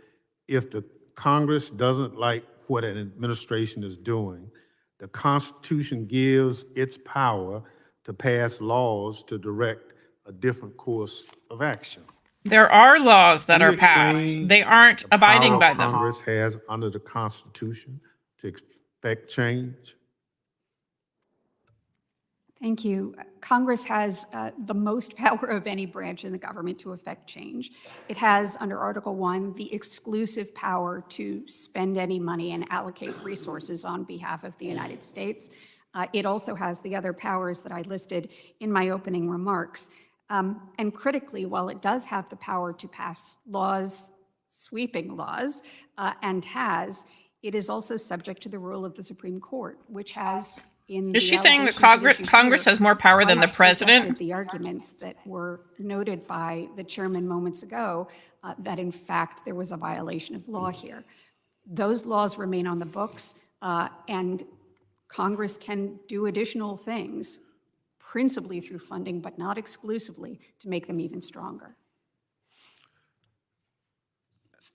if the Congress doesn't like what an administration is doing, the Constitution gives its power to pass laws to direct a different course of action. There are laws that Can you are passed. explain They aren't abiding by power them. Congress has under the Constitution to expect change? Thank you. Congress has the most power of any branch in the government to effect change. It has, under Article 1, the exclusive power to spend any money and allocate resources on behalf of the United States. It also has the other powers that I listed in my opening remarks. And critically, while it does have the power to pass laws, sweeping laws, and it is also subject to the rule of the Supreme Court, which has Is she saying that Congress has more power than the president? The arguments that were noted by the chairman moments ago, that in fact there was a violation of law here. Those laws remain on the books, and Congress can do additional things, principally through funding, but not exclusively, to make them even stronger.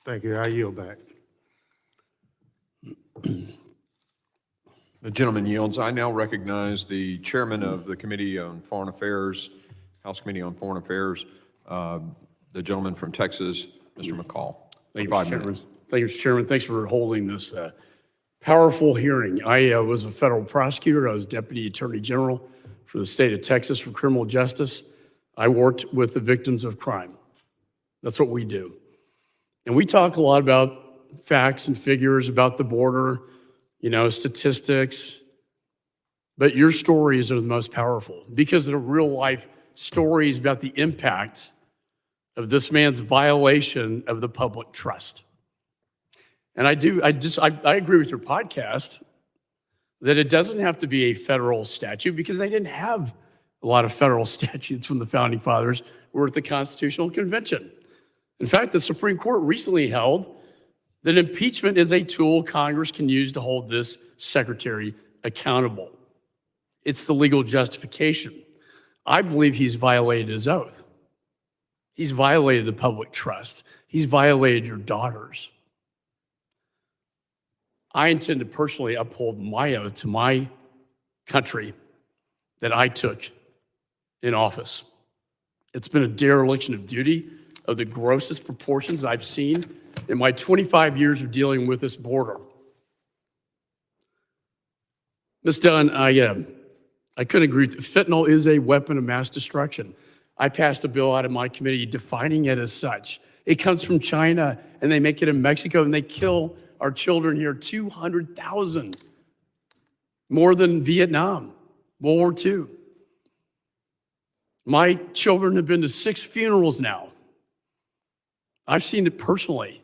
Thank you. I yield back. The gentleman yields. I now recognize the chairman of the Committee on Foreign Affairs, House Committee on Foreign Affairs, the gentleman from Texas, Mr. McCall. Thank you, 5 Mr. Chairman. minutes. Thank you, Mr. Chairman. Thanks for holding this powerful hearing. I was a federal prosecutor. I was Deputy Attorney General for the state of Texas for criminal justice. I worked with the victims of crime. That's what we do. And we talk a lot about facts and figures about the border, statistics, but your stories are the most powerful because they're real life stories about the impact of this man's violation of the public trust. And I agree with your podcast that it doesn't have to be a federal statute because they didn't have a lot of federal statutes when the founding fathers were at the Constitutional Convention. In fact, the Supreme Court recently held that impeachment is a tool Congress can use to hold this secretary accountable. It's the legal justification. I believe he's violated his oath. He's violated the public trust. He's violated your daughters. I intend to personally uphold my oath to my country that I took in office. It's been a dereliction of duty of the grossest proportions I've seen in my 25 years of dealing with this border. Ms. Dunn, I couldn't agree with you. Fentanyl is a weapon of mass destruction. I passed a bill out of my committee defining it as such. It comes from China, and they make it in Mexico, and they kill our children here, 200,000, more than Vietnam, World War II. My children have been to 6 funerals now. I've seen it personally,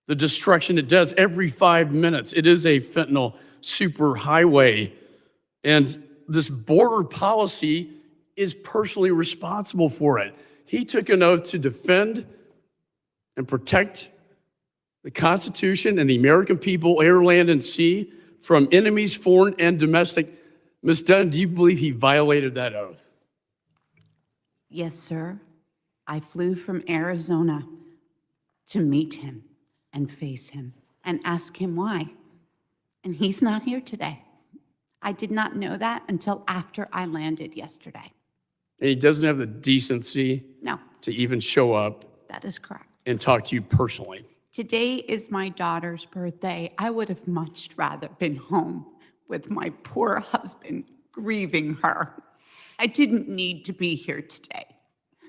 the destruction it does every 5 minutes. It is a fentanyl superhighway, and this border policy is personally responsible for it. He took an oath to defend and protect the Constitution and the American people, air, land, and sea from enemies, foreign and domestic. Ms. Dunn, do you believe he violated that oath? Yes, sir. I flew from Arizona to meet him and face him and ask him why. And he's not here today. I did not know that until after I landed yesterday. And he doesn't have the decency No, to even show up that is correct. and talk to you personally. Today is my daughter's birthday. I would have much rather been home with my poor husband grieving her. I didn't need to be here today.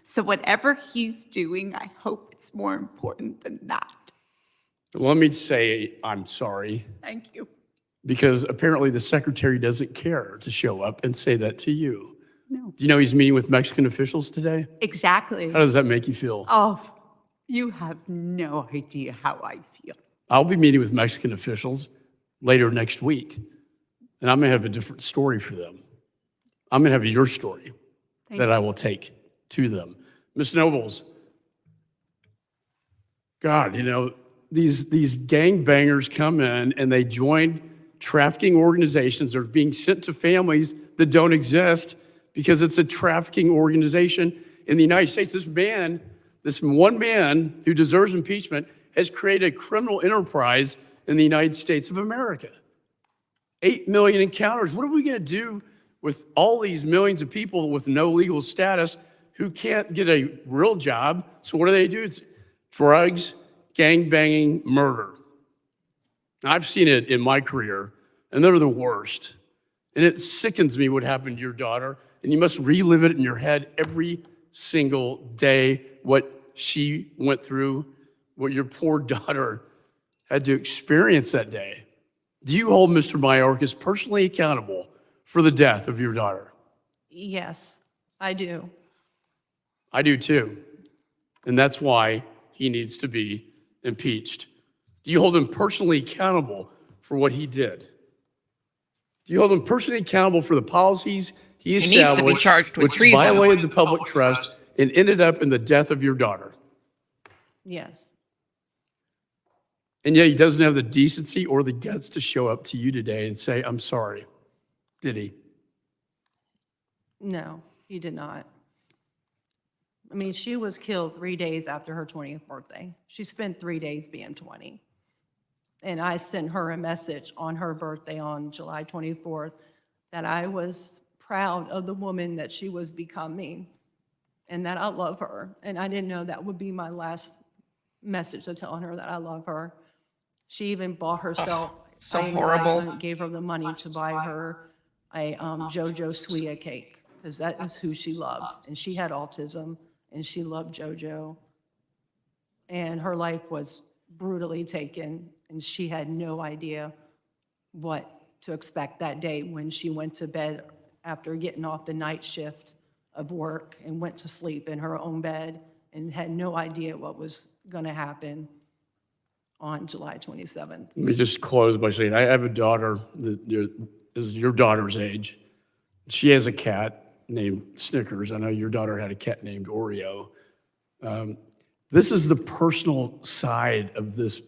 So whatever he's doing, I hope it's more important than that. Let me say I'm sorry, Thank you. because apparently the secretary doesn't care to show up and say that to you. No. Do you know he's meeting with Mexican officials today? Exactly. How does that make you feel? Oh, you have no idea how I feel. I'll be meeting with Mexican officials later next week, and I'm going to have a different story for them. I'm going to have your story that I will take to them. Ms. Nobles, God, you know, these gangbangers come in and they join trafficking organizations. They're being sent to families that don't exist because it's a trafficking organization in the United States. This one man who deserves impeachment has created a criminal enterprise in the United States of America. 8 million encounters. What are we going to do with all these millions of people with no legal status who can't get a real job? So what do? It's drugs, gangbanging, murder. I've seen it in my career, and they're the worst. And it sickens me what happened to your daughter, and you must relive it in your head every single day, what she went through, what your poor daughter had to experience that day. Do you hold Mr. Mayorkas personally accountable for the death of your daughter? Yes, I do. I do too. And that's why he needs to be impeached. Do you hold him personally accountable for what he did? Do you hold him personally accountable for the policies he established, needs to be charged with which treason. violated the public trust and ended up in the death of your daughter? Yes. And yet he doesn't have the decency or the guts to show up to you today and say, I'm sorry. Did he? No, he did not. I mean, she was killed 3 days after her 20th birthday. She spent 3 days being 20. And I sent her a message on her birthday on July 24th that I was proud of the woman that she was becoming and that I love her. And I didn't know that would be my last message to telling her that I love her. She even bought herself. So I horrible. gave her the money to buy her a JoJo Suya cake because that is who she loved. And she had autism and she loved JoJo. And her life was brutally taken and she had no idea what to expect that day when she went to bed after getting off the night shift of work and went to sleep in her own bed and had no idea what was going to happen on July 27th. Let me just close by saying I have a daughter that is your daughter's age. She has a cat named Snickers. I know your daughter had a cat named Oreo. This is the personal side of this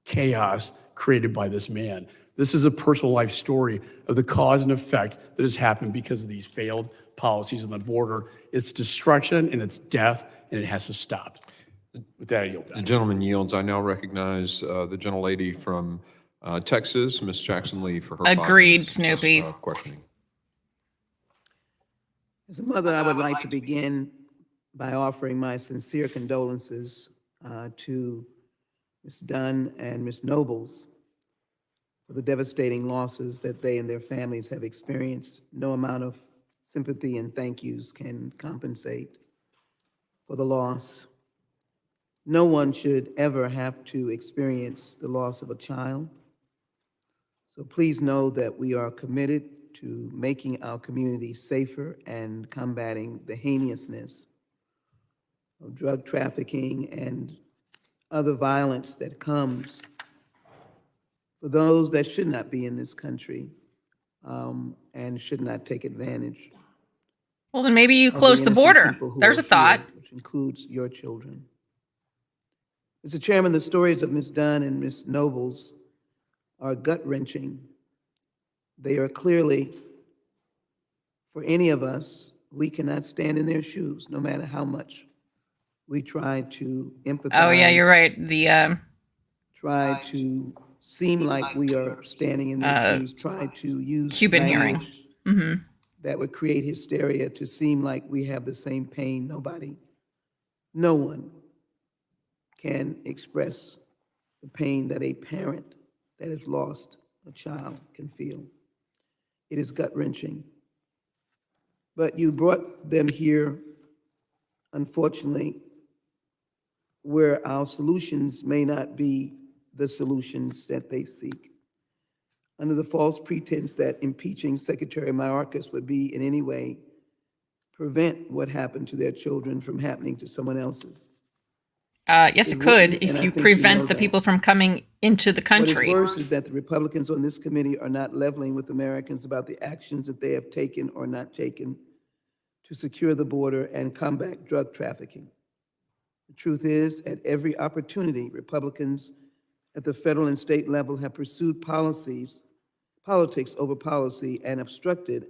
chaos created by this man. This is a personal life story of the cause and effect that has happened because of these failed policies on the border. It's destruction and it's death, and it has to stop. With that, I yield The back. gentleman yields. I now recognize the gentlelady from Texas, Ms. Jackson Lee, for her 5 Agreed, minutes of Snoopy. questioning. As a mother, I would like to begin by offering my sincere condolences to Ms. Dunn and Ms. Nobles for the devastating losses that they and their families have experienced. No amount of sympathy and thank yous can compensate for the loss. No one should ever have to experience the loss of a child. So please know that we are committed to making our community safer and combating the heinousness of drug trafficking and other violence that comes for those that should not be in this country and should not take advantage Well, then maybe you of the close the innocent border. people who There's are a thought. here, which includes your children. Mr. Chairman, the stories of Ms. Dunn and Ms. Nobles are gut-wrenching. They are clearly, for any of us, we cannot stand in their shoes, no matter how much we try to empathize. Oh, yeah, you're right. The Try to seem like we are standing in their shoes, try to use Cuban hearing. language Mm-hmm. that would create hysteria to seem like we have the same pain. No one can express the pain that a parent that has lost a child can feel. It is gut-wrenching. But you brought them here, unfortunately, where our solutions may not be the solutions that they seek. Under the false pretense that impeaching Secretary Mayorkas would be in any way prevent what happened to their children from happening to someone else's. Yes, it could wouldn't, if and I you think you prevent know the that. people from coming into the country. What is worse is that the Republicans on this committee are not leveling with Americans about the actions that they have taken or not taken to secure the border and combat drug trafficking. The truth is, at every opportunity, Republicans at the federal and state level have pursued politics over policy and obstructed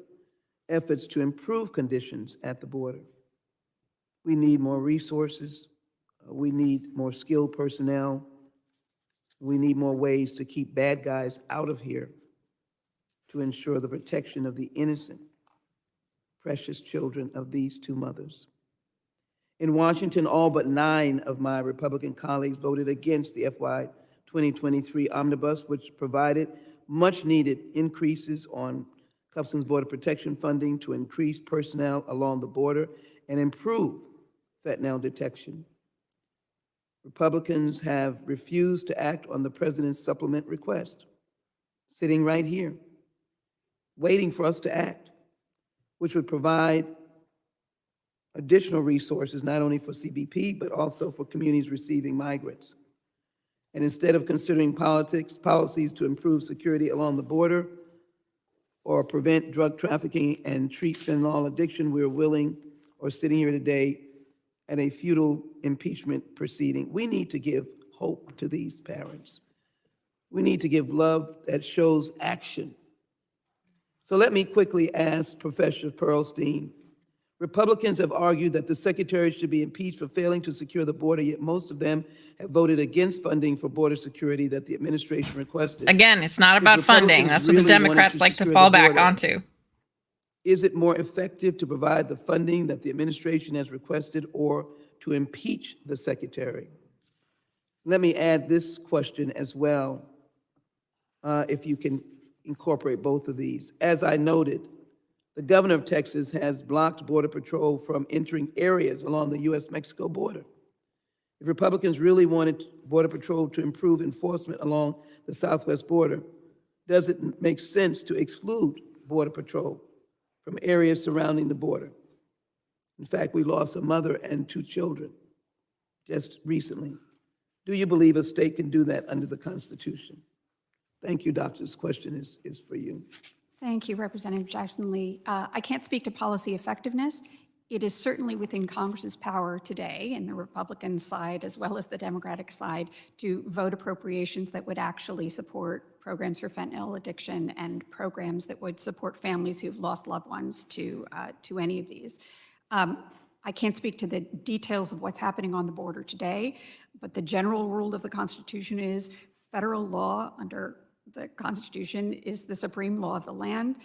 efforts to improve conditions at the border. We need more resources. We need more skilled personnel. We need more ways to keep bad guys out of here to ensure the protection of the innocent, precious children of these two mothers. In Washington, all but 9 of my Republican colleagues voted against the FY 2023 omnibus, which provided much-needed increases on Customs Border Protection funding to increase personnel along the border and improve fentanyl detection. Republicans have refused to act on the president's supplement request, sitting right here, waiting for us to act, which would provide additional resources, not only for CBP, but also for communities receiving migrants. And instead of considering policies to improve security along the border or prevent drug trafficking and treat fentanyl addiction, we're willing or sitting here today at a futile impeachment proceeding. We need to give hope to these parents. We need to give love that shows action. So let me quickly ask Professor Pearlstein. Republicans have argued that the secretary should be impeached for failing to secure the border, yet most of them have voted against funding for border security that the administration requested. Again, it's not If about funding. Republicans That's what the really wanted Democrats like to secure fall the back border, onto. Is it more effective to provide the funding that the administration has requested or to impeach the secretary? Let me add this question as well, if you can incorporate both of these. As I noted, the governor of Texas has blocked Border Patrol from entering areas along the U.S.-Mexico border. If Republicans really wanted Border Patrol to improve enforcement along the southwest border, does it make sense to exclude Border Patrol from areas surrounding the border? In fact, we lost a mother and 2 children just recently. Do you believe a state can do that under the Constitution? Thank you, Doctor. This question is for you. Thank you, Representative Jackson Lee. I can't speak to policy effectiveness. It is certainly within Congress's power today, and the Republican side as well as the Democratic side, to vote appropriations that would actually support programs for fentanyl addiction and programs that would support families who've lost loved ones to any of these. I can't speak to the details of what's happening on the border today, but the general rule of the Constitution is federal law under the Constitution is the supreme law of the land.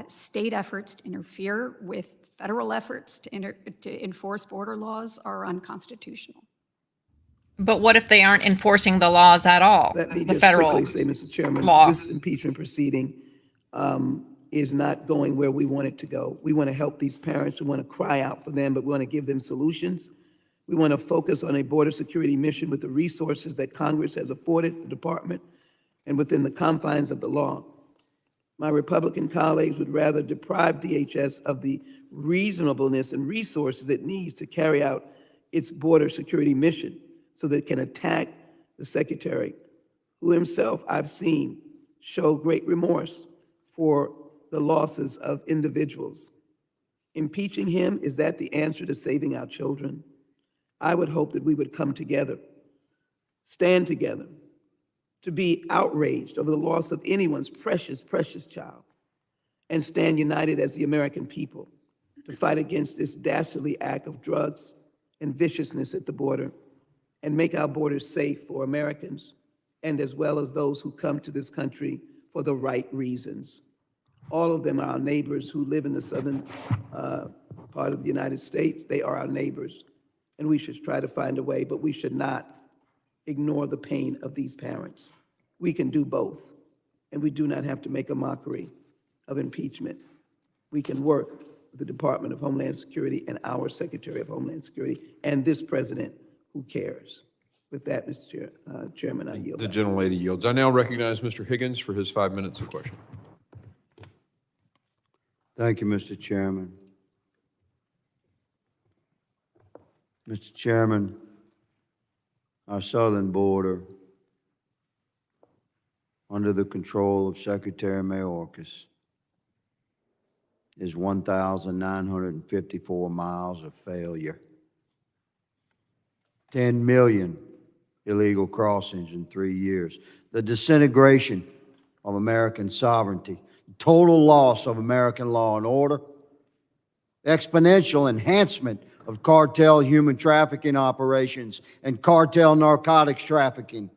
State efforts to interfere with federal efforts to enforce border laws are unconstitutional. But what if they aren't enforcing the laws at all? Let me The just federal quickly say, Mr. Chairman, laws. this impeachment proceeding is not going where we want it to go. We want to help these parents. We want to cry out for them, but we want to give them solutions. We want to focus on a border security mission with the resources that Congress has afforded the department and within the confines of the law. My Republican colleagues would rather deprive DHS of the reasonableness and resources it needs to carry out its border security mission so that it can attack the Secretary, who himself I've seen show great remorse for the losses of individuals. Impeaching him, is that the answer to saving our children? I would hope that we would come together, stand together, to be outraged over the loss of anyone's precious, precious child, and stand united as the American people to fight against this dastardly act of drugs and viciousness at the border and make our borders safe for Americans and as well as those who come to this country for the right reasons. All of them are our neighbors who live in the southern part of the United States. They are our neighbors, and we should try to find a way, but we should not ignore the pain of these parents. We can do both, and we do not have to make a mockery of impeachment. We can work with the Department of Homeland Security and our Secretary of Homeland Security and this president who cares. With that, Mr. Chairman, I yield. The gentlelady yields. I now recognize Mr. Higgins for his 5 minutes of question. Thank you, Mr. Chairman. Mr. Chairman, our southern border, under the control of Secretary Mayorkas, is 1,954 miles of failure. 10 million illegal crossings in 3 years. The disintegration of American sovereignty. Total loss of American law and order. Exponential enhancement of cartel human trafficking operations and cartel narcotics trafficking.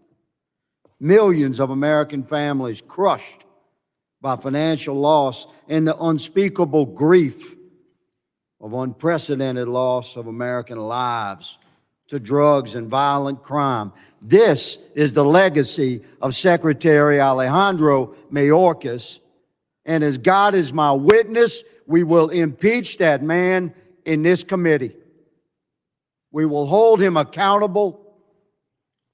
Millions of American families crushed by financial loss and the unspeakable grief of unprecedented loss of American lives to drugs and violent crime. This is the legacy of Secretary Alejandro Mayorkas, and as God is my witness, we will impeach that man in this committee. We will hold him accountable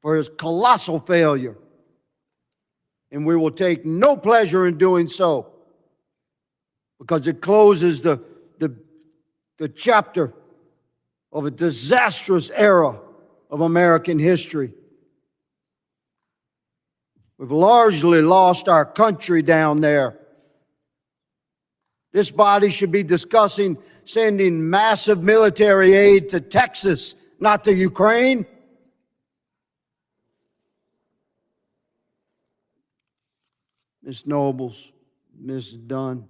for his colossal failure, and we will take no pleasure in doing so because it closes the chapter of a disastrous era of American history. We've largely lost our country down there. This body should be discussing sending massive military aid to Texas, not to Ukraine. Ms. Nobles, Ms. Dunn,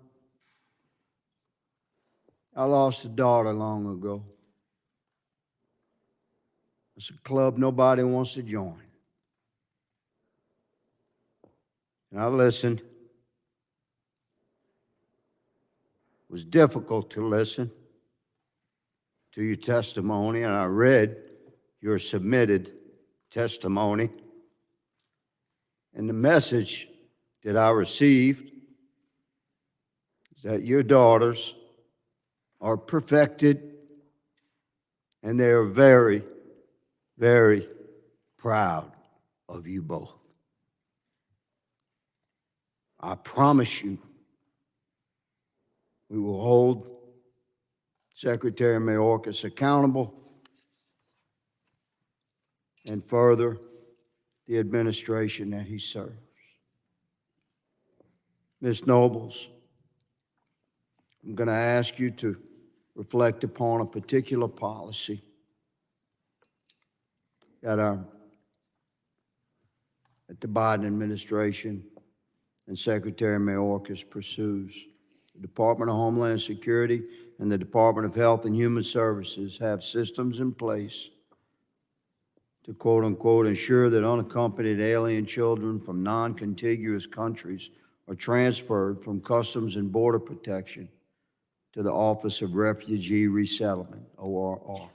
I lost a daughter long ago. It's a club nobody wants to join. And I listened. It was difficult to listen to your testimony, and I read your submitted testimony. And the message that I received is that your daughters are perfected, and they are very, very proud of you both. I promise you, we will hold Secretary Mayorkas accountable and further the administration that he serves. Ms. Nobles, I'm going to ask you to reflect upon a particular policy that the Biden administration and Secretary Mayorkas pursues. The Department of Homeland Security and the Department of Health and Human Services have systems in place to quote unquote ensure that unaccompanied alien children from non-contiguous countries are transferred from Customs and Border Protection to the Office of Refugee Resettlement, ORR.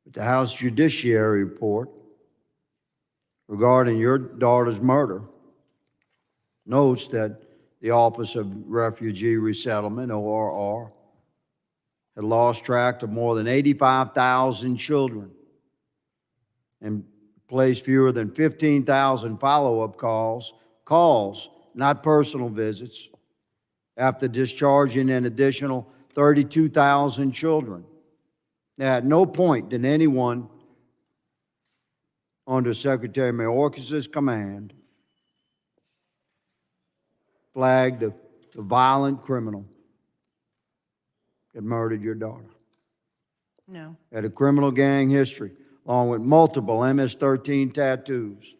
But the House Judiciary report regarding your daughter's murder notes that the Office of Refugee Resettlement, ORR, had lost track of more than 85,000 children and placed fewer than 15,000 follow-up calls, not personal visits, after discharging an additional 32,000 children. Now, at no point did anyone under Secretary Mayorkas' command flag the violent criminal that murdered your daughter. No. Had a criminal gang history, along with multiple MS-13 tattoos.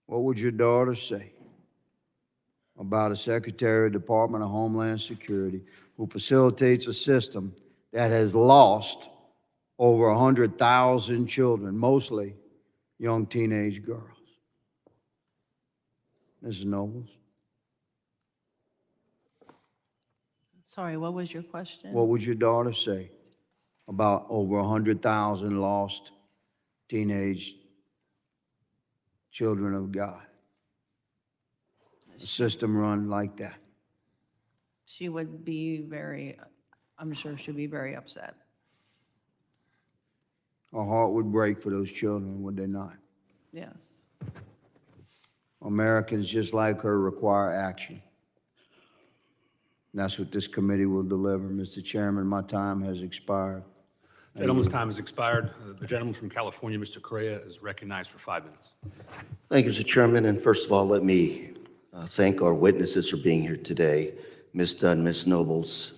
What would your daughter say about a Secretary of the Department of Homeland Security who facilitates a system that has lost over 100,000 children, mostly young teenage girls? Mrs. Nobles? Sorry, what was your question? What would your daughter say about over 100,000 lost teenage children of God? A system run like that. She would be very, I'm sure she'd be very upset. Her heart would break for those children, would they not? Yes. Americans just like her require action. And that's what this committee will deliver. Mr. Chairman, my time has expired. Gentleman's time has expired. The gentleman from California, Mr. Correa, is recognized for 5 minutes. Thank you, Mr. Chairman. And first of all, let me thank our witnesses for being here today. Ms. Dunn, Ms. Nobles.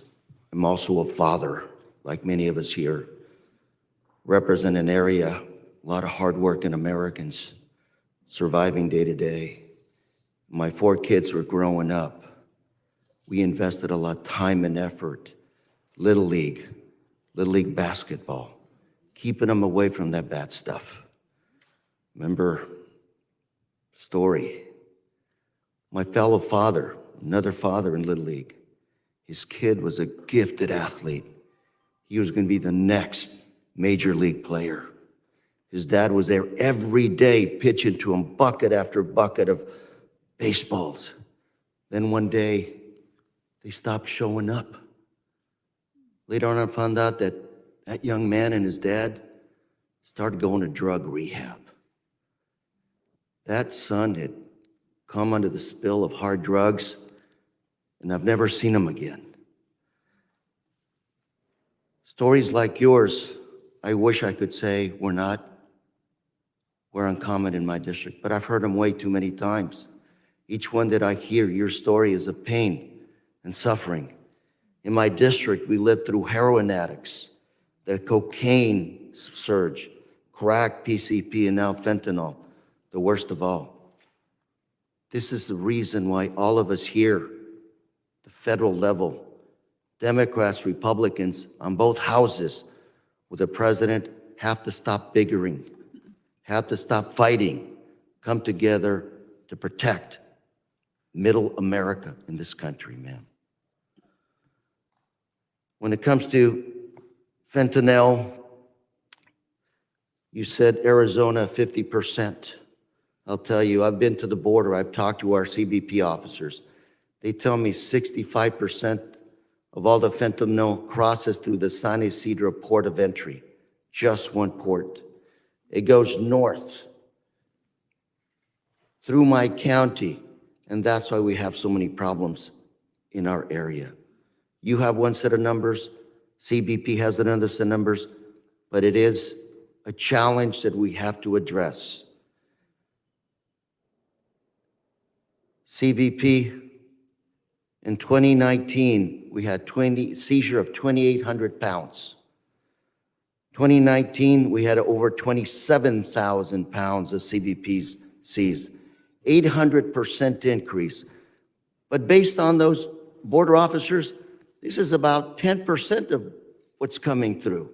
I'm also a father, like many of us here. Represent an area, a lot of hardworking Americans surviving day to day. My 4 kids were growing up. We invested a lot of time and effort. Little League basketball, keeping them away from that bad stuff. Remember, story, my fellow father, another father in Little League, his kid was a gifted athlete. He was going to be the next major league player. His dad was there every day pitching to him bucket after bucket of baseballs. Then one day, they stopped showing up. Later on, I found out that that young man and his dad started going to drug rehab. That son had come under the spill of hard drugs, and I've never seen him again. Stories like yours, I wish I could say were uncommon in my district, but I've heard them way too many times. Each one that I hear, your story is of pain and suffering. In my district, we lived through heroin addicts, the cocaine surge, crack, PCP, and now fentanyl, the worst of all. This is the reason why all of us here, the federal level, Democrats, Republicans, on both houses, with the president, have to stop bickering, have to stop fighting, come together to protect middle America in this country, ma'am. When it comes to fentanyl, you said Arizona 50%. I'll tell you, I've been to the border. I've talked to our CBP officers. They tell me 65% of all the fentanyl crosses through the San Isidro port of entry, just one port. It goes north through my county, and that's why we have so many problems in our area. You have one set of numbers, CBP has another set of numbers, but it is a challenge that we have to address. CBP, in 2019, we had seizure of 2,800 pounds. 2019, we had over 27,000 pounds of CBPs seized, 800% increase. But based on those border officers, this is about 10% of what's coming through.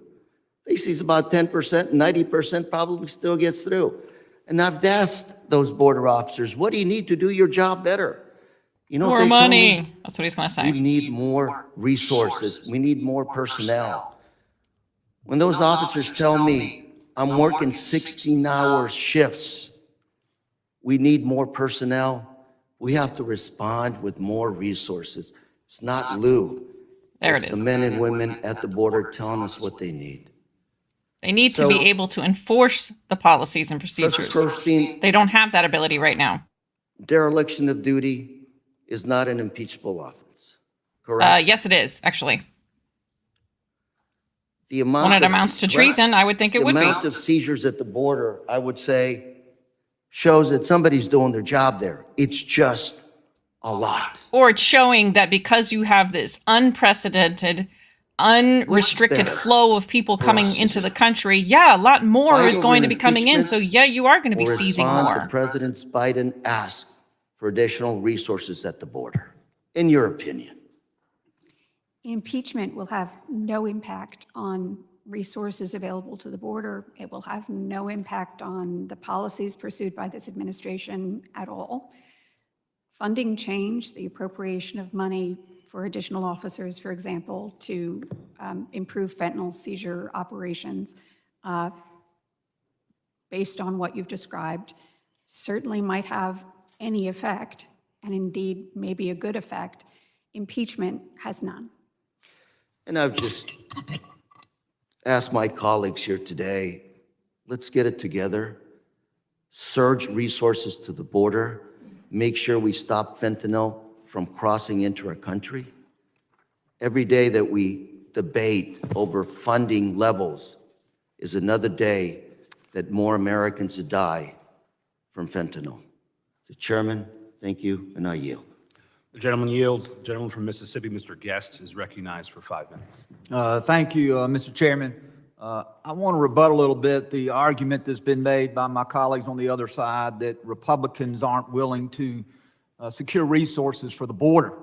They seize about 10%, 90% probably still gets through. And I've asked those border officers, what do you need to do your job better? You know what More they told money. me? That's what he's going to say. We need more resources. We need more personnel. When those officers tell me I'm working 16-hour shifts, we need more personnel, we have to respond with more resources. It's not Lou. There it's it the is. men and women at the border telling us what they need. They need to be able to enforce the policies and procedures. Kirstein, They don't have that ability right now. dereliction of duty is not an impeachable offense, correct? Yes, it is, actually. The amount When it of- amounts to treason, I would think it would The be. amount of seizures at the border, I would say, shows that somebody's doing their job there. It's just a lot. Or it's showing that because you have this unprecedented, unrestricted better flow of people for coming us to into the country, yeah, a lot more Fight is over going to be coming in. impeachment So yeah, you are going to be or seizing respond to more. President Biden ask for additional resources at the border, in your opinion? Impeachment will have no impact on resources available to the border. It will have no impact on the policies pursued by this administration at all. Funding change, the appropriation of money for additional officers, for example, to improve fentanyl seizure operations, based on what you've described, certainly might have any effect, and indeed maybe a good effect. Impeachment has none. And I've just asked my colleagues here today, let's get it together, surge resources to the border, make sure we stop fentanyl from crossing into our country. Every day that we debate over funding levels is another day that more Americans die from fentanyl. Mr. Chairman, thank you, and I yield. The gentleman yields. The gentleman from Mississippi, Mr. Guest, is recognized for 5 minutes. Thank you, Mr. Chairman. I want to rebut a little bit the argument that's been made by my colleagues on the other side that Republicans aren't willing to secure resources for the border.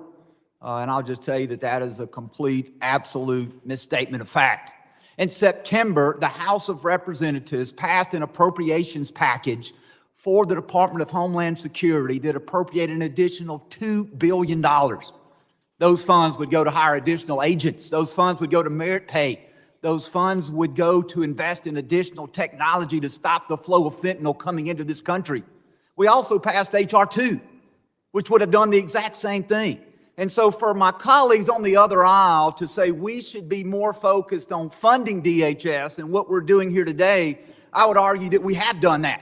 And I'll just tell you that that is a complete, absolute misstatement of fact. In September, the House of Representatives passed an appropriations package for the Department of Homeland Security that appropriated an additional $2 billion. Those funds would go to hire additional agents. Those funds would go to merit pay. Those funds would go to invest in additional technology to stop the flow of fentanyl coming into this country. We also passed H.R. 2, which would have done the exact same thing. And so for my colleagues on the other aisle to say we should be more focused on funding DHS and what we're doing here today, I would argue that we have done that.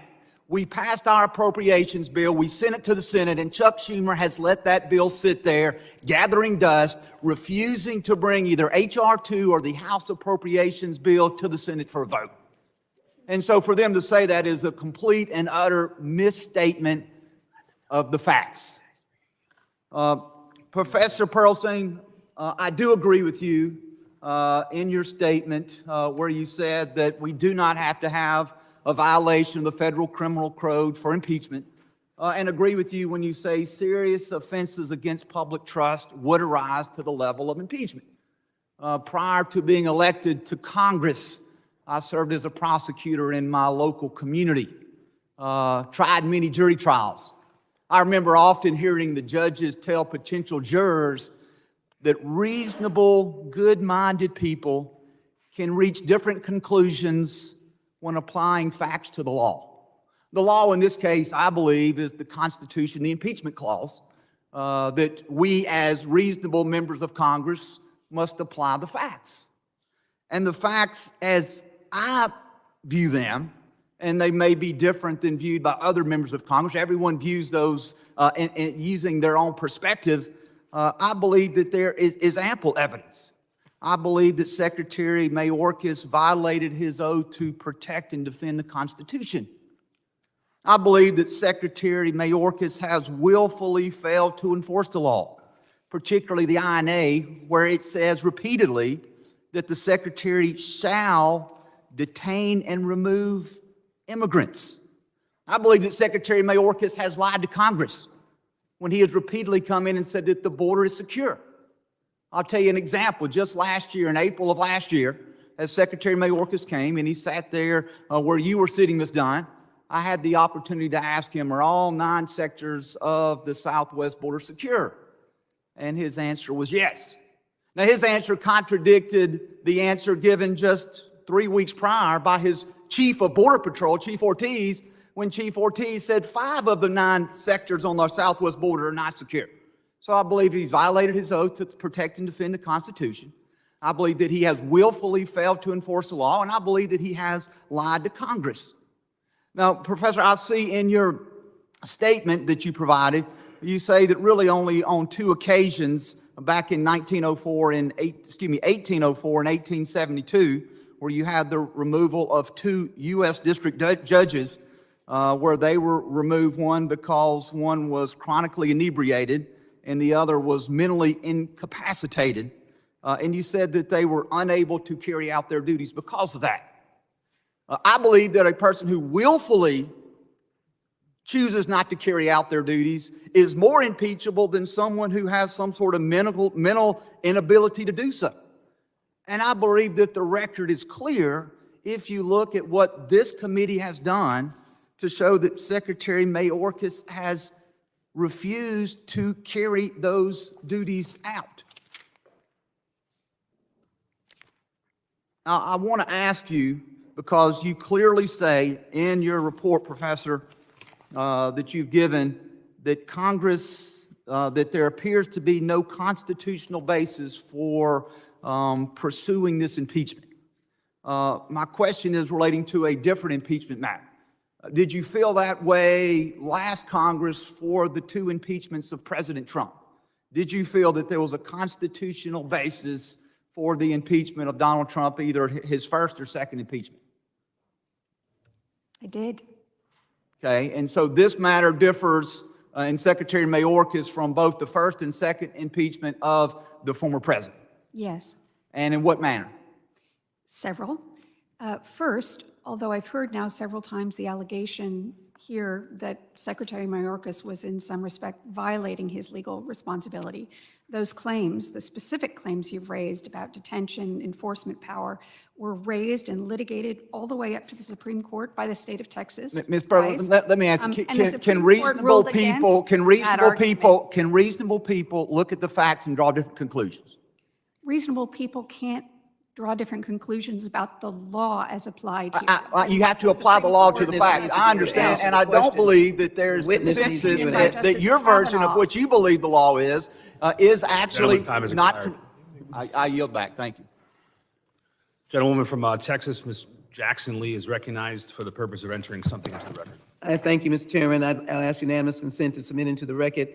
We passed our appropriations bill, we sent it to the Senate, and Chuck Schumer has let that bill sit there, gathering dust, refusing to bring either H.R. 2 or the House Appropriations Bill to the Senate for a vote. And so for them to say that is a complete and utter misstatement of the facts. Professor Pearlstein, I do agree with you in your statement where you said that we do not have to have a violation of the federal criminal code for impeachment, and agree with you when you say serious offenses against public trust would arise to the level of impeachment. Prior to being elected to Congress, I served as a prosecutor in my local community, tried many jury trials. I remember often hearing the judges tell potential jurors that reasonable, good-minded people can reach different conclusions when applying facts to the law. The law in this case, I believe, is the Constitution, the impeachment clause, that we as reasonable members of Congress must apply the facts. And the facts, as I view them, and they may be different than viewed by other members of Congress, everyone views those using their own perspective, I believe that there is ample evidence. I believe that Secretary Mayorkas violated his oath to protect and defend the Constitution. I believe that Secretary Mayorkas has willfully failed to enforce the law, particularly the INA, where it says repeatedly that the Secretary shall detain and remove immigrants. I believe that Secretary Mayorkas has lied to Congress when he has repeatedly come in and said that the border is secure. I'll tell you an example. Just last year, in April of last year, as Secretary Mayorkas came and he sat there where you were sitting, Ms. Dunn, I had the opportunity to ask him, are all 9 sectors of the southwest border secure? And his answer was yes. Now, his answer contradicted the answer given just 3 weeks prior by his chief of Border Patrol, Chief Ortiz, when Chief Ortiz said 5 of the 9 sectors on our southwest border are not secure. So I believe he's violated his oath to protect and defend the Constitution. I believe that he has willfully failed to enforce the law, and I believe that he has lied to Congress. Now, Professor, I see in your statement that you provided, you say that really only on 2 occasions, back in 1804 and 1872, where you had the removal of 2 U.S. district judges, where they were removed, one because one was chronically inebriated and the other was mentally incapacitated. And you said that they were unable to carry out their duties because of that. I believe that a person who willfully chooses not to carry out their duties is more impeachable than someone who has some sort of mental inability to do so. And I believe that the record is clear if you look at what this committee has done to show that Secretary Mayorkas has refused to carry those duties out. Now, I want to ask you, because you clearly say in your report, Professor, that you've given, that Congress, that there appears to be no constitutional basis for pursuing this impeachment. My question is relating to a different impeachment matter. Did you feel that way last Congress for the 2 impeachments of President Trump? Did you feel that there was a constitutional basis for the impeachment of Donald Trump, either his first or second impeachment? I did. Okay, and so this matter differs in Secretary Mayorkas from both the first and second impeachment of the former president. Yes. And in what manner? Several. First, although I've heard now several times the allegation here that Secretary Mayorkas was in some respect violating his legal responsibility, those claims, the specific claims you've raised about detention, enforcement power, were raised and litigated all the way up to the Supreme Court by the state of Texas. Ms. Berlin, let me ask you, And the can Supreme reasonable Court ruled people, against that argument. can reasonable people look at the facts and draw different conclusions? Reasonable people can't draw different conclusions about the law as applied here. You have to apply the law to the facts. I understand, and I don't believe that there's consensus that your version of what you believe the law is actually not. I yield back. Thank you. Gentlewoman from Texas, Ms. Jackson Lee, is recognized for the purpose of entering something into the record. I thank you, Mr. Chairman. I'll ask unanimous consent to submit into the record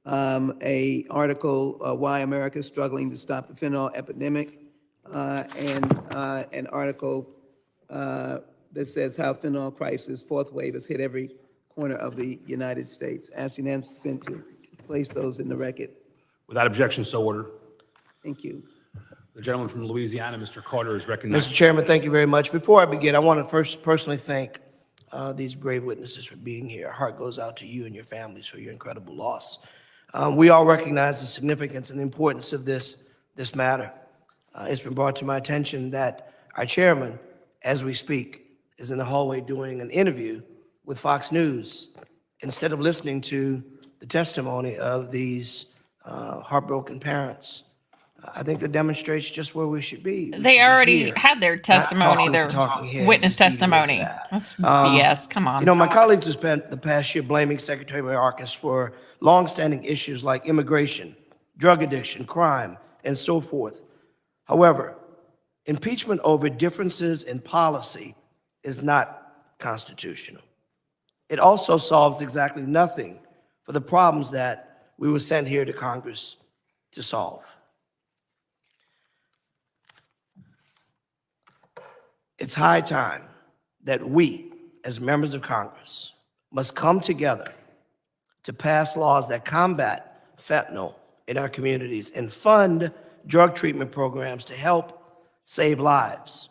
a article, Why America is Struggling to Stop the Fentanyl Epidemic, and an article that says how fentanyl crisis, 4th wave, has hit every corner of the United States. Ask unanimous consent to place those in the record. Without objection, so ordered. Thank you. The gentleman from Louisiana, Mr. Carter, is recognized. Mr. Chairman, thank you very much. Before I begin, I want to first personally thank these brave witnesses for being here. Our heart goes out to you and your families for your incredible loss. We all recognize the significance and the importance of this matter. It's been brought to my attention that our chairman, as we speak, is in the hallway doing an interview with Fox News instead of listening to the testimony of these heartbroken parents. I think that demonstrates just where we should be. They already had their testimony, their witness testimony. That's BS. Come on. You know, my colleagues have spent the past year blaming Secretary Mayorkas for longstanding issues like immigration, drug addiction, crime, and so forth. However, impeachment over differences in policy is not constitutional. It also solves exactly nothing for the problems that we were sent here to Congress to solve. It's high time that we, as members of Congress, must come together to pass laws that combat fentanyl in our communities and fund drug treatment programs to help save lives,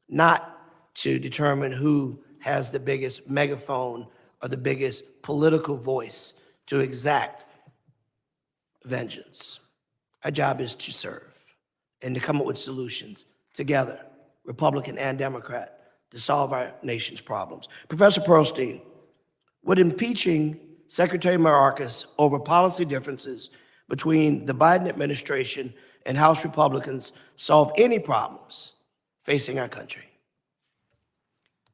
not to determine who has the biggest megaphone or the biggest political voice to exact vengeance. Our job is to serve and to come up with solutions together, Republican and Democrat, to solve our nation's problems. Professor Pearlstein, would impeaching Secretary Mayorkas over policy differences between the Biden administration and House Republicans solve any problems facing our country?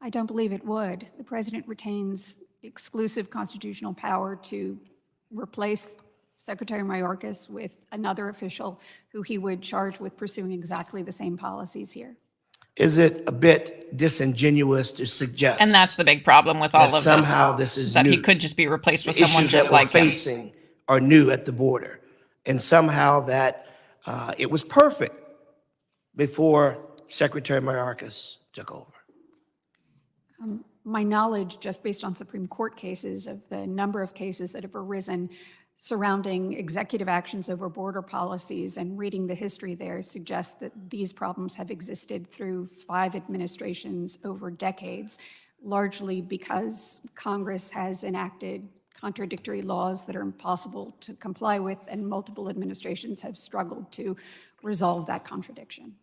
I don't believe it would. The president retains exclusive constitutional power to replace Secretary Mayorkas with another official who he would charge with pursuing exactly the same policies here. Is it a bit disingenuous to suggest? And that's the big problem with all of this. Somehow this is that new. he could just be replaced with The someone issues just that we're like him. facing are new at the border, and somehow that it was perfect before Secretary Mayorkas took over. My knowledge, just based on Supreme Court cases, of the number of cases that have arisen surrounding executive actions over border policies and reading the history there, suggests that these problems have existed through 5 administrations over decades, largely because Congress has enacted contradictory laws that are impossible to comply with, and multiple administrations have struggled to resolve that contradiction.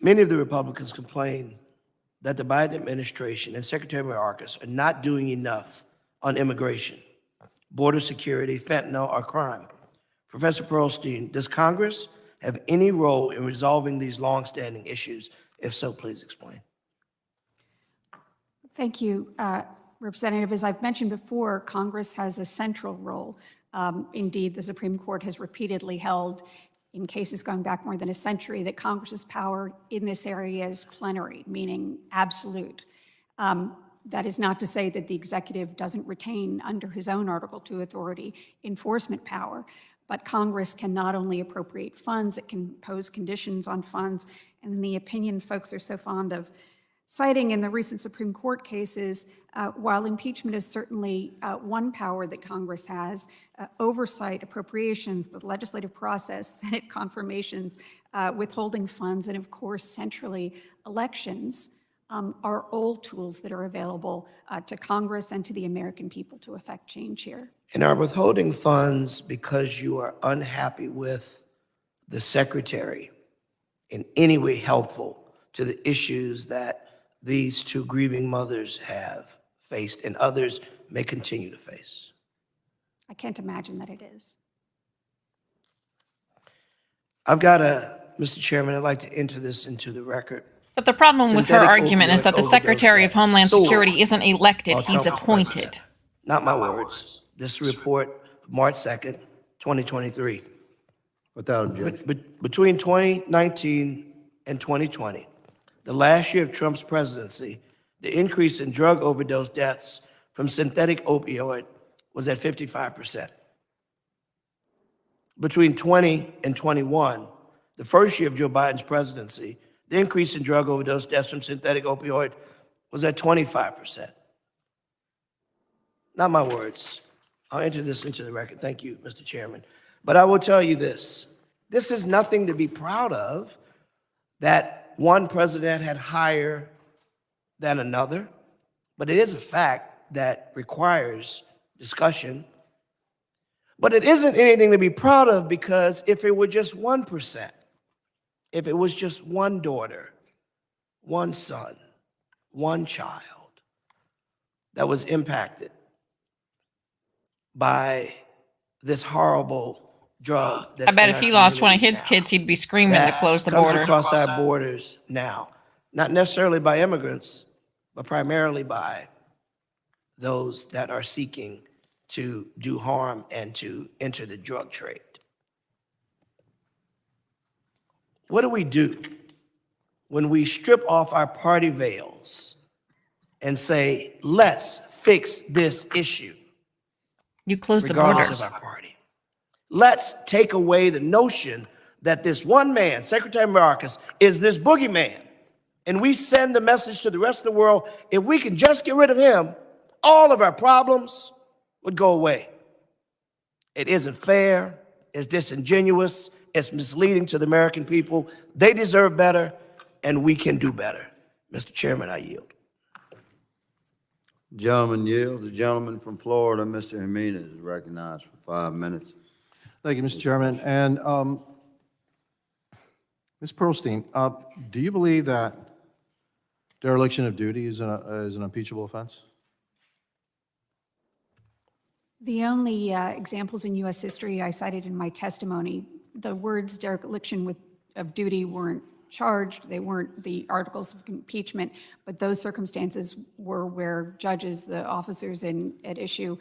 Many of the Republicans complain that the Biden administration and Secretary Mayorkas are not doing enough on immigration, border security, fentanyl, or crime. Professor Pearlstein, does Congress have any role in resolving these longstanding issues? If so, please explain. Thank you, Representative. As I've mentioned before, Congress has a central role. Indeed, the Supreme Court has repeatedly held, in cases going back more than a century, that Congress's power in this area is plenary, meaning absolute. That is not to say that the executive doesn't retain, under his own Article 2 authority, enforcement power, but Congress can not only appropriate funds, it can impose conditions on funds, and in the opinion folks are so fond of citing in the recent Supreme Court cases, while impeachment is certainly one power that Congress has, oversight, appropriations, the legislative process, Senate confirmations, withholding funds, and of course, centrally, elections are all tools that are available to Congress and to the American people to effect change here. And are withholding funds because you are unhappy with the secretary in any way helpful to the issues that these 2 grieving mothers have faced and others may continue to face? I can't imagine that it is. Mr. Chairman, I'd like to enter this into the record. So the problem with her Synthetic argument is that the opioid Secretary of overdose Homeland deaths Security isn't elected, while he's Trump was appointed. president. Not my words. This report, March 2nd, 2023. Without objection. Between 2019 and 2020, the last year of Trump's presidency, the increase in drug overdose deaths from synthetic opioid was at 55%. Between 20 and 21, the first year of Joe Biden's presidency, the increase in drug overdose deaths from synthetic opioid was at 25%. Not my words. I'll enter this into the record. Thank you, Mr. Chairman. But I will tell you this. This is nothing to be proud of, that one president had higher than another, but it is a fact that requires discussion. But it isn't anything to be proud of, because if it were just 1%, if it was just one daughter, one son, one child that was impacted by this horrible drug. I bet if he lost one of his kids, he'd be screaming to close the border. Comes across our borders now, not necessarily by immigrants, but primarily by those that are seeking to do harm and to enter the drug trade. What do we do when we strip off our party veils and say, let's fix this issue? You close the regardless border. of our party. Let's take away the notion that this one man, Secretary Mayorkas, is this boogeyman. And we send the message to the rest of the world, if we can just get rid of him, all of our problems would go away. It isn't fair, it's disingenuous, it's misleading to the American people. They deserve better, and we can do better. Mr. Chairman, I yield. Gentleman yields. The gentleman from Florida, Mr. Jimenez, is recognized for 5 minutes. Thank you, Mr. Chairman. And Ms. Pearlstein, do you believe that dereliction of duty is an impeachable offense? The only examples in U.S. history I cited in my testimony, the words dereliction of duty weren't charged, they weren't the articles of impeachment, but those circumstances were where judges, the officers at issue,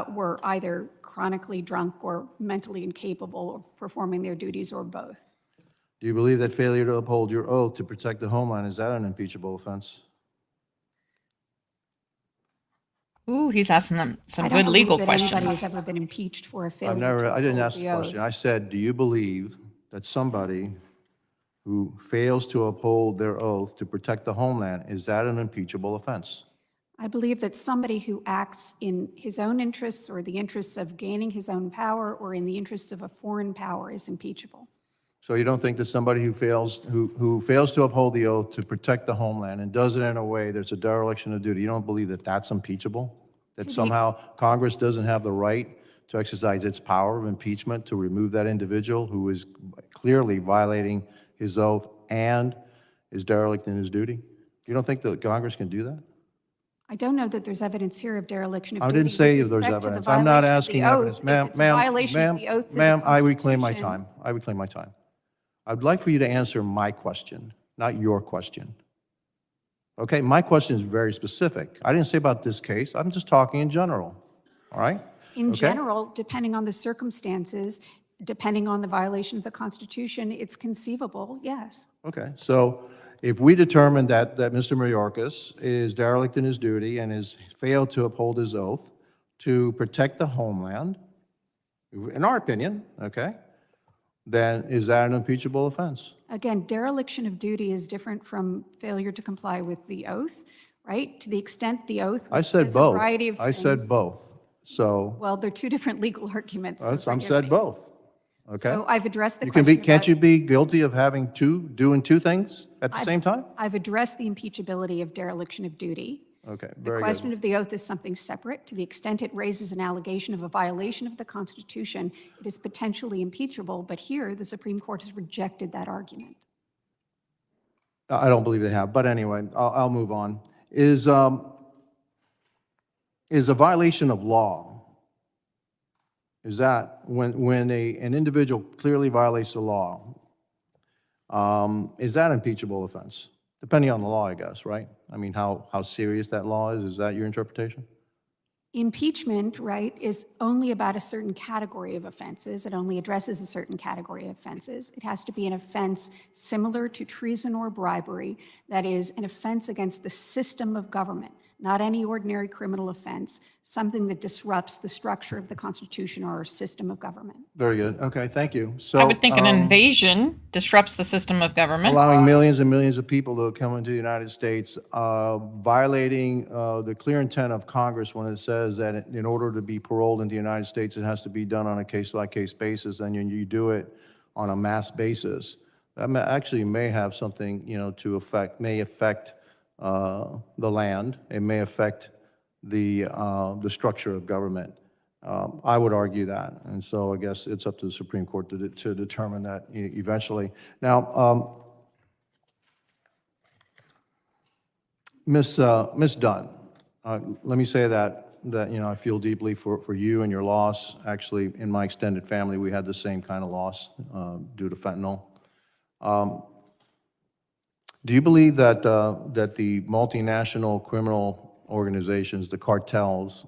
were either chronically drunk or mentally incapable of performing their duties, or both. Do you believe that failure to uphold your oath to protect the homeland, is that an impeachable offense? Ooh, he's asking them some I good don't legal believe that anybody questions. has ever been impeached for a failure to I didn't uphold ask the the oath. question. I said, do you believe that somebody who fails to uphold their oath to protect the homeland, is that an impeachable offense? I believe that somebody who acts in his own interests or the interests of gaining his own power or in the interests of a foreign power is impeachable. So you don't think that somebody who fails to uphold the oath to protect the homeland and does it in a way that's a dereliction of duty, you don't believe that that's impeachable? That somehow Congress doesn't have the right to exercise its power of impeachment to remove that individual who is clearly violating his oath and is derelict in his duty? You don't think that Congress can do that? I don't know that there's evidence here of dereliction of I duty. didn't say with if there's respect to the evidence. I'm not violation of asking the oath. evidence. If Ma'am, it's a violation of the oath to the ma'am, I reclaim my Constitution- time. I reclaim my time. I'd like for you to answer my question, not your question. Okay, my question is very specific. I didn't say about this case. I'm just talking in general, all right? In Okay? general, depending on the circumstances, depending on the violation of the Constitution, it's conceivable, yes. Okay, so if we determine that Mr. Mayorkas is derelict in his duty and has failed to uphold his oath to protect the homeland, in our opinion, okay, then is that an impeachable offense? Again, dereliction of duty is different from failure to comply with the oath, right? To the extent the oath, I which said says both. a variety of I said things- boe. So, Well, they're two different legal arguments. so some forgive said me. both, okay? So I've addressed the You can question. be, can't about- you be guilty of doing two things at the same time? I've addressed the impeachability of dereliction of duty. Okay, The very question good. of the oath is something separate. To the extent it raises an allegation of a violation of the Constitution, it is potentially impeachable, but here, the Supreme Court has rejected that argument. I don't believe they have, but anyway, I'll move on. Is a violation of law, is that when an individual clearly violates the law, is that an impeachable offense? Depending on the law, I guess, right? I mean, how serious that law is that your interpretation? Impeachment, right, is only about a certain category of offenses. It only addresses a certain category of offenses. It has to be an offense similar to treason or bribery, that is, an offense against the system of government, not any ordinary criminal offense, something that disrupts the structure of the Constitution or our system of government. Very good. Okay, thank you. So I would think an invasion disrupts the system of government. allowing millions and millions of people to come into the United States, violating the clear intent of Congress when it says that in order to be paroled into the United States, it has to be done on a case-by-case basis, and you do it on a mass basis. That actually may have something, may affect the land. It may affect the structure of government. I would argue that, and so I guess it's up to the Supreme Court to determine that eventually. Now, Ms. Dunn, let me say that I feel deeply for you and your loss. Actually, in my extended family, we had the same kind of loss due to fentanyl. Do you believe that the multinational criminal organizations, the cartels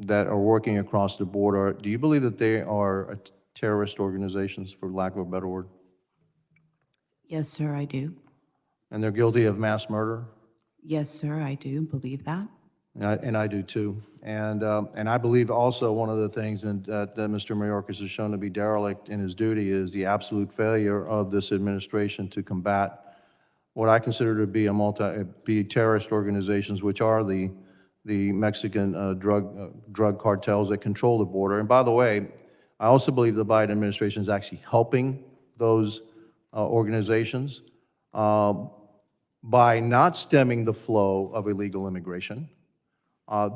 that are working across the border, do you believe that they are terrorist organizations, for lack of a better word? Yes, sir, I do. And they're guilty of mass murder? Yes, sir, I do believe that. And I do too. And I believe also one of the things that Mr. Mayorkas has shown to be derelict in his duty is the absolute failure of this administration to combat what I consider to be terrorist organizations, which are the the Mexican drug cartels that control the border. And by the way, I also believe the Biden administration is actually helping those organizations by not stemming the flow of illegal immigration.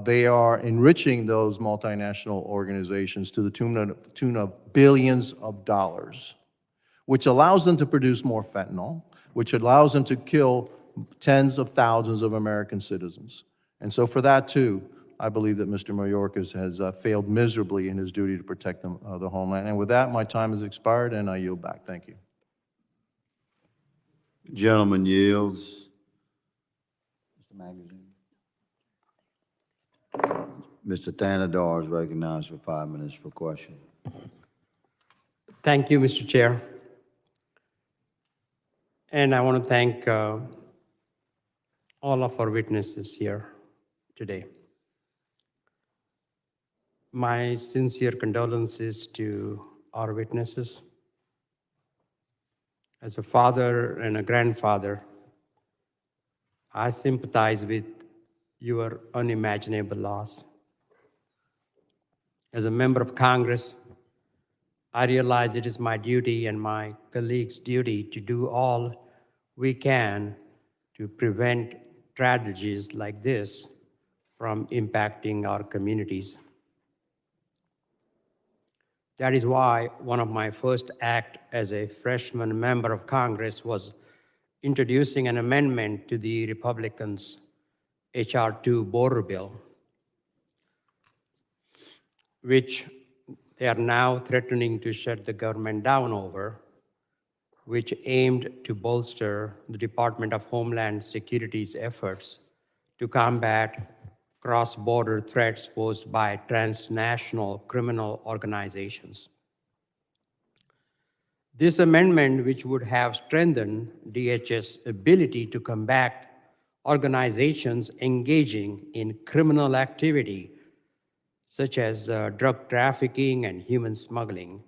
They are enriching those multinational organizations to the tune of billions of dollars, which allows them to produce more fentanyl, which allows them to kill tens of thousands of American citizens. And so for that, too, I believe that Mr. Mayorkas has failed miserably in his duty to protect the homeland. And with that, my time has expired, and I yield back. Thank you. Gentleman yields. Mr. Magazine. Mr. Thanadar is recognized for 5 minutes for question. Thank you, Mr. Chair. And I want to thank all of our witnesses here today. My sincere condolences to our witnesses. As a father and a grandfather, I sympathize with your unimaginable loss. As a member of Congress, I realize it is my duty and my colleagues' duty to do all we can to prevent tragedies like this from impacting our communities. That is why one of my first acts as a freshman member of Congress was introducing an amendment to the Republicans' H.R. 2 border bill, which they are now threatening to shut the government down over, which aimed to bolster the Department of Homeland Security's efforts to combat cross-border threats posed by transnational criminal organizations. This amendment, which would have strengthened DHS's ability to combat organizations engaging in criminal activity, such as drug trafficking and human smuggling,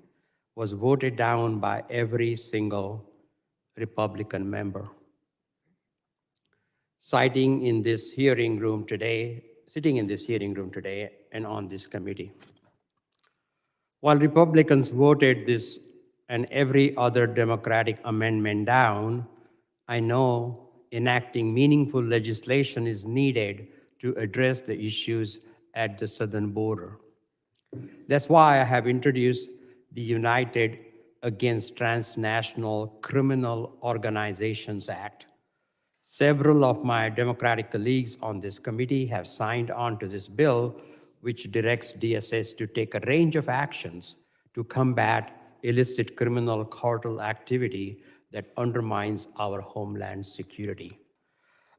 was voted down by every single Republican member. Sitting in this hearing room today and on this committee. While Republicans voted this and every other Democratic amendment down, I know enacting meaningful legislation is needed to address the issues at the southern border. That's why I have introduced the United Against Transnational Criminal Organizations Act. Several of my Democratic colleagues on this committee have signed on to this bill, which directs DSS to take a range of actions to combat illicit criminal cartel activity that undermines our homeland security.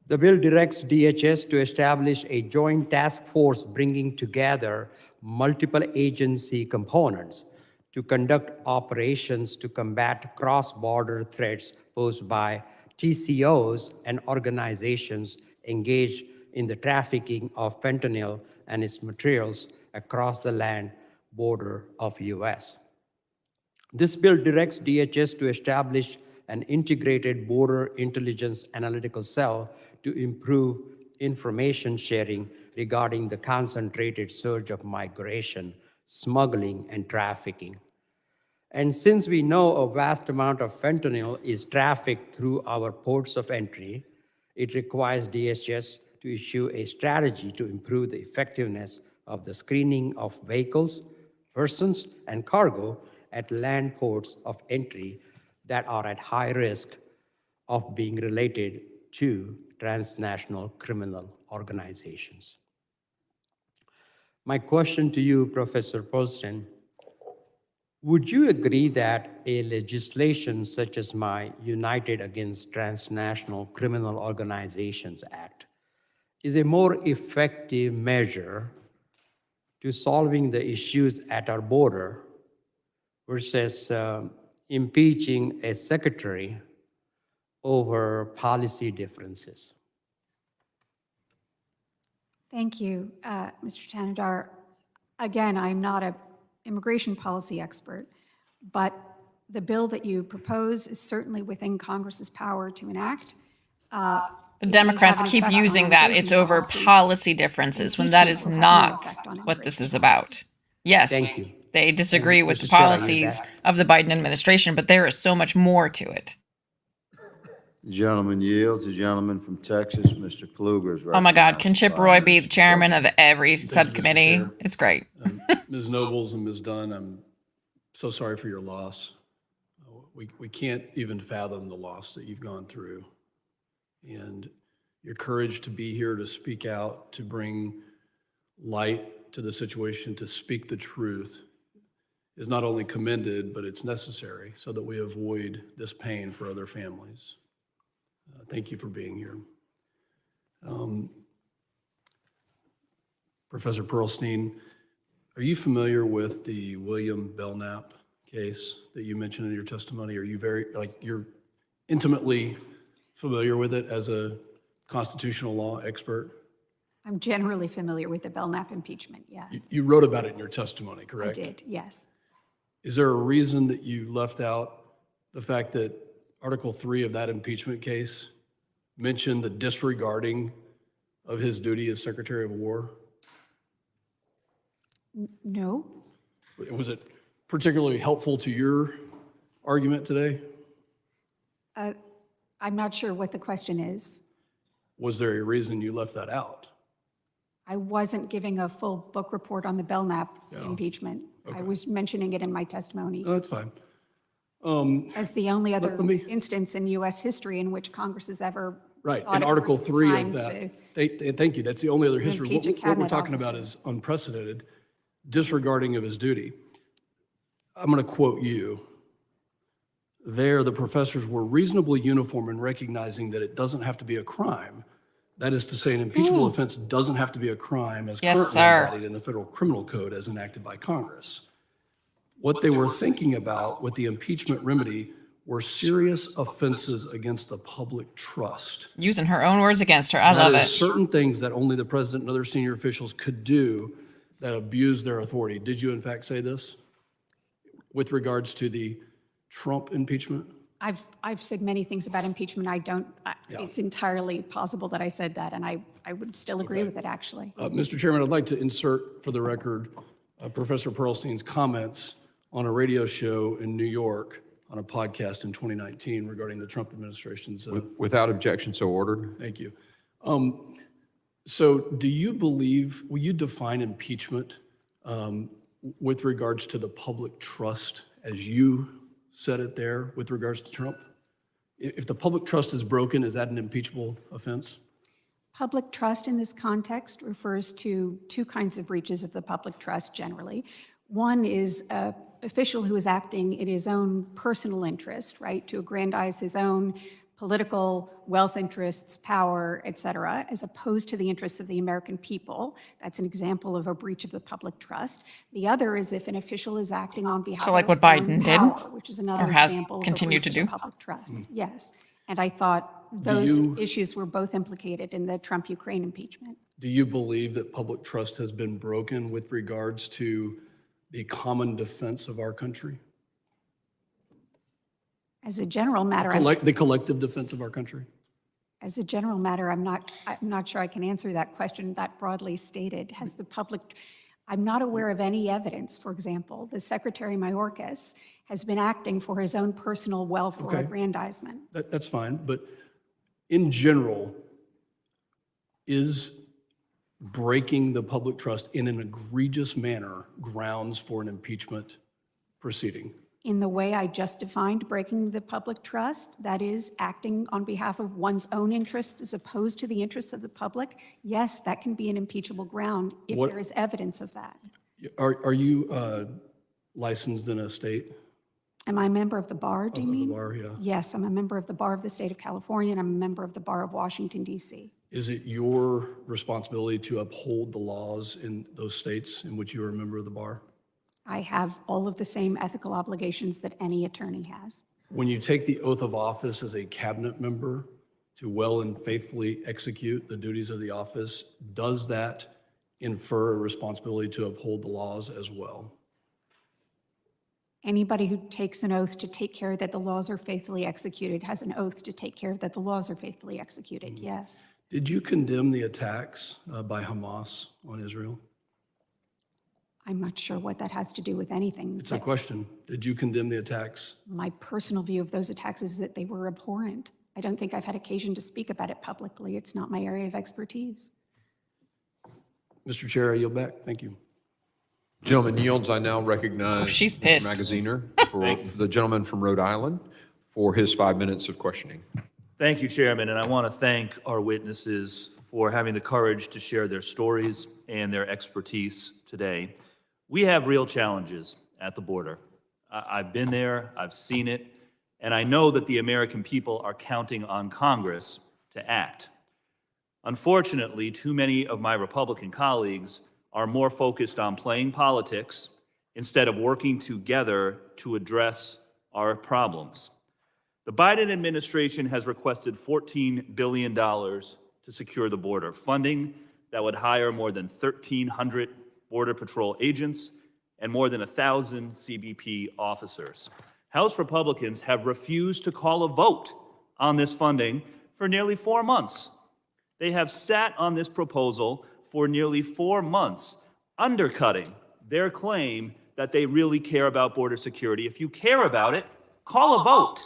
The bill directs DHS to establish a joint task force bringing together multiple agency components to conduct operations to combat cross-border threats posed by TCOs and organizations engaged in the trafficking of fentanyl and its materials across the land border of US. This bill directs DHS to establish an integrated border intelligence analytical cell to improve information sharing regarding the concentrated surge of migration, smuggling, and trafficking. And since we know a vast amount of fentanyl is trafficked through our ports of entry, it requires DHS to issue a strategy to improve the effectiveness of the screening of vehicles, persons, and cargo at land ports of entry that are at high risk of being related to transnational criminal organizations. My question to you, Professor Polston, would you agree that a legislation such as my United Against Transnational Criminal Organizations Act is a more effective measure to solving the issues at our border versus impeaching a secretary over policy differences? Thank you, Mr. Tanadar. Again, I'm not an immigration policy expert, but the bill that you propose is certainly within Congress's power to enact. The Democrats keep using that it's over policy differences when that is not what this is about. Yes, Thank you. they disagree with Mr. the Chair, I yield policies back. of the Biden administration, but there is so much more to it. The gentleman yields. The gentleman from Texas, Mr. Pfluger, is Oh my God, recognized can for Chip 5 Roy minutes. be the chairman of every Mr. subcommittee? Chair. It's great. Ms. Nobles and Ms. Dunn, I'm so sorry for your loss. We can't even fathom the loss that you've gone through. And your courage to be here, to speak out, to bring light to the situation, to speak the truth is not only commended, but it's necessary so that we avoid this pain for other families. Thank you for being here. Professor Pearlstein, are you familiar with the William Belknap case that you mentioned in your testimony? Are you you're intimately familiar with it as a constitutional law expert? I'm generally familiar with the Belknap impeachment, yes. You wrote about it in your testimony, correct? I did, yes. Is there a reason that you left out the fact that Article 3 of that impeachment case mentioned the disregarding of his duty as Secretary of War? No. Was it particularly helpful to your argument today? I'm not sure what the question is. Was there a reason you left that out? I wasn't giving a full book report on the Belknap impeachment. I was mentioning it in my testimony No, that's fine. as the only other let me- instance in U.S. history in which Congress has ever Right, thought in it Article worth the 3 time of that. to- Thank you, that's the only other history. impeach a What we're cabinet talking about officer. is unprecedented, disregarding of his duty. I'm going to quote you. There, the professors were reasonably uniform in recognizing that it doesn't have to be a crime. That is to say, an impeachable offense doesn't have to be a crime as Yes, currently sir. embodied in the Federal Criminal Code as enacted by Congress. What they were thinking about with the impeachment remedy were serious offenses against the public trust. Using her own words against her. I love That it. is certain things that only the president and other senior officials could do that abuse their authority. Did you in fact say this with regards to the Trump impeachment? I've said many things about impeachment. It's entirely possible that I said that, and I would still agree with it, actually. Mr. Chairman, I'd like to insert for the record Professor Pearlstein's comments on a radio show in New York on a podcast in 2019 regarding the Trump administration's. Without objection, so ordered. Thank you. So do you believe, will you define impeachment with regards to the public trust as you said it there with regards to Trump? If the public trust is broken, is that an impeachable offense? Public trust in this context refers to two kinds of breaches of the public trust generally. One is an official who is acting in his own personal interest, right, to aggrandize his own political wealth interests, power, et cetera, as opposed to the interests of the American people. That's an example of a breach of the public trust. The other is if an official is acting on behalf So like of what foreign Biden did, power, which is another or has example of a continued to breach of do? public trust. Yes. And I thought those you- issues were both implicated in the Trump-Ukraine impeachment. Do you believe that public trust has been broken with regards to the common defense of our country? As a general matter, The collective defense of our country? as a general matter, I'm not sure I can answer that question that broadly stated. Has the public, I'm not aware of any evidence, for example, the Secretary Mayorkas has been acting for his own personal wealth or Okay. aggrandizement. That's fine, but in general, is breaking the public trust in an egregious manner grounds for an impeachment proceeding? In the way I just defined breaking the public trust, that is, acting on behalf of one's own interests as opposed to the interests of the public, yes, that can be an impeachable ground if What- there is evidence of that. Are you licensed in a state? Am I a member of the bar, do you Of the mean? bar, yeah. Yes, I'm a member of the Bar of the State of California, and I'm a member of the Bar of Washington, D.C. Is it your responsibility to uphold the laws in those states in which you are a member of the bar? I have all of the same ethical obligations that any attorney has. When you take the oath of office as a cabinet member to well and faithfully execute the duties of the office, does that infer a responsibility to uphold the laws as well? Anybody who takes an oath to take care that the laws are faithfully executed has an oath to take care that the laws are faithfully executed, yes. Did you condemn the attacks by Hamas on Israel? I'm not sure what that has to do with anything. It's a but question. Did you condemn the attacks? My personal view of those attacks is that they were abhorrent. I don't think I've had occasion to speak about it publicly. It's not my area of expertise. Mr. Chair, I yield back. Thank you. Gentleman yields. I now recognize she's Mr. pissed. Magaziner for the gentleman from Rhode Island for his 5 minutes of questioning. Thank you, Chairman, and I want to thank our witnesses for having the courage to share their stories and their expertise today. We have real challenges at the border. I've been there, I've seen it, and I know that the American people are counting on Congress to act. Unfortunately, too many of my Republican colleagues are more focused on playing politics instead of working together to address our problems. The Biden administration has requested $14 billion to secure the border, funding that would hire more than 1,300 Border Patrol agents and more than 1,000 CBP officers. House Republicans have refused to call a vote on this funding for nearly 4 months. They have sat on this proposal for nearly 4 months, undercutting their claim that they really care about border security. If you care about it, call a vote.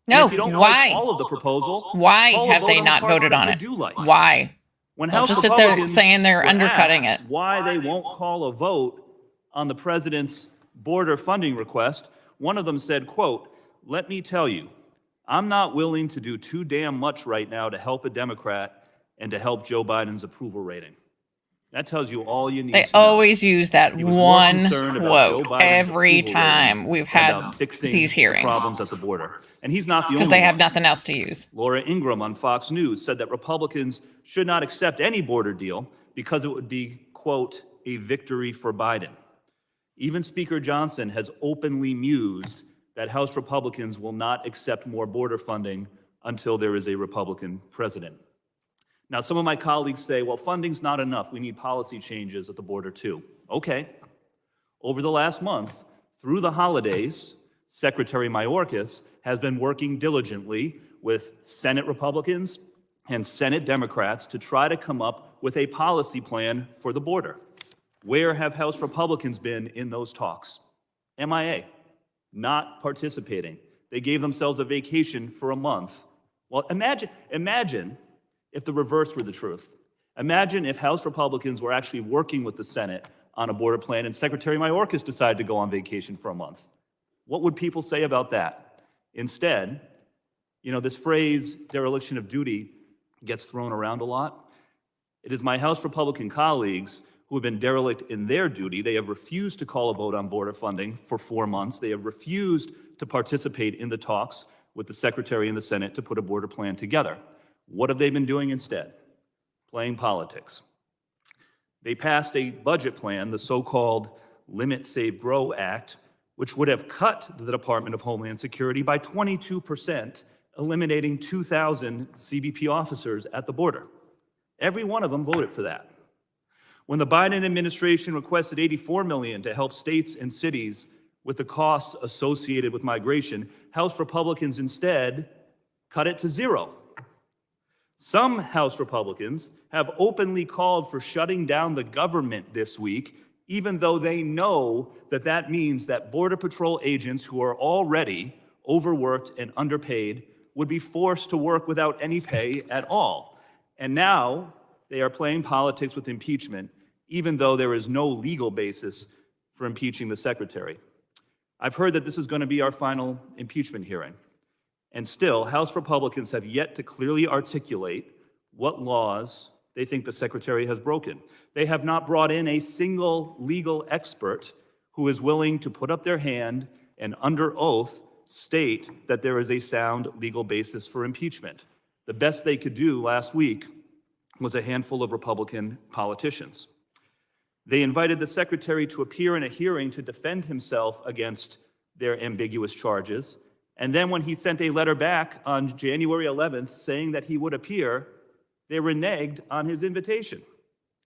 No, And if you don't why? like all of the proposal, Why call a have vote they on the not parts voted that on you it? do like. Why? When They'll House just sit there Republicans saying they're were undercutting asked it. why they won't call a vote on the president's border funding request, one of them said, quote, "Let me tell you, I'm not willing to do too damn much right now to help a Democrat and to help Joe Biden's approval rating." That tells you all you need They to know. always use that He was more one concerned about Joe quote Biden's every approval time rating we've than had about fixing these hearings problems at the border. And he's not the only because they one. have nothing else to use. Laura Ingraham on Fox News said that Republicans should not accept any border deal because it would be, quote, a victory for Biden. Even Speaker Johnson has openly mused that House Republicans will not accept more border funding until there is a Republican president. Now, some of my colleagues say, well, funding's not enough. We need policy changes at the border too. Okay. Over the last month, through the holidays, Secretary Mayorkas has been working diligently with Senate Republicans and Senate Democrats to try to come up with a policy plan for the border. Where have House Republicans been in those talks? MIA, not participating. They gave themselves a vacation for a month. Well, imagine if the reverse were the truth. Imagine if House Republicans were actually working with the Senate on a border plan and Secretary Mayorkas decided to go on vacation for a month. What would people say about that? Instead, this phrase, dereliction of duty, gets thrown around a lot. It is my House Republican colleagues who have been derelict in their duty. They have refused to call a vote on border funding for 4 months. They have refused to participate in the talks with the Secretary and the Senate to put a border plan together. What have they been doing instead? Playing politics. They passed a budget plan, the so-called Limit, Save, Grow Act, which would have cut the Department of Homeland Security by 22%, eliminating 2,000 CBP officers at the border. Every one of them voted for that. When the Biden administration requested $84 million to help states and cities with the costs associated with migration, House Republicans instead cut it to zero. Some House Republicans have openly called for shutting down the government this week, even though they know that that means that Border Patrol agents who are already overworked and underpaid would be forced to work without any pay at all. And now they are playing politics with impeachment, even though there is no legal basis for impeaching the secretary. I've heard that this is going to be our final impeachment hearing. And still, House Republicans have yet to clearly articulate what laws they think the secretary has broken. They have not brought in a single legal expert who is willing to put up their hand and under oath state that there is a sound legal basis for impeachment. The best they could do last week was a handful of Republican politicians. They invited the secretary to appear in a hearing to defend himself against their ambiguous charges. And then when he sent a letter back on January 11th saying that he would appear, they reneged on his invitation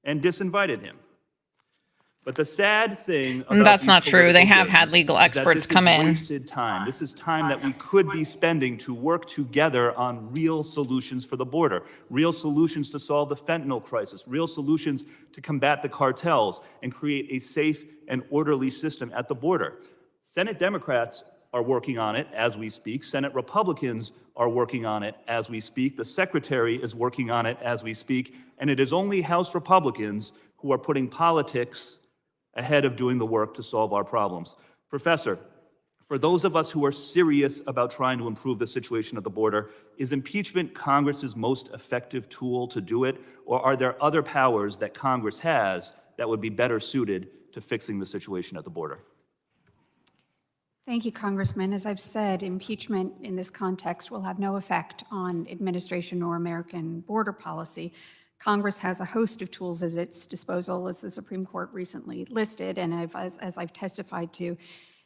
and disinvited him. But the sad thing about That's these not true. They political have had games legal is that experts this come is in. wasted time. This is time that we could be spending to work together on real solutions for the border, real solutions to solve the fentanyl crisis, real solutions to combat the cartels and create a safe and orderly system at the border. Senate Democrats are working on it as we speak. Senate Republicans are working on it as we speak. The Secretary is working on it as we speak. And it is only House Republicans who are putting politics ahead of doing the work to solve our problems. Professor, for those of us who are serious about trying to improve the situation at the border, is impeachment Congress's most effective tool to do it, or are there other powers that Congress has that would be better suited to fixing the situation at the border? Thank you, Congressman. As I've said, impeachment in this context will have no effect on administration or American border policy. Congress has a host of tools at its disposal, as the Supreme Court recently listed, and as I've testified to,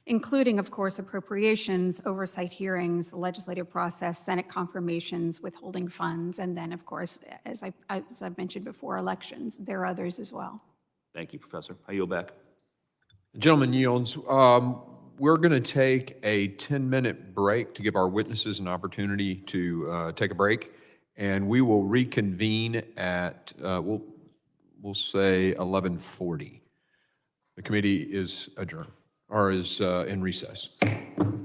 including, of course, appropriations, oversight hearings, the legislative process, Senate confirmations, withholding funds, and then, of course, as I've mentioned before, elections. There are others as well. Thank you, Professor. I yield back. The gentleman yields. We're going to take a 10-minute break to give our witnesses an opportunity to take a break, and we will reconvene at, we'll say 11:40. The committee is adjourned, or is in recess. The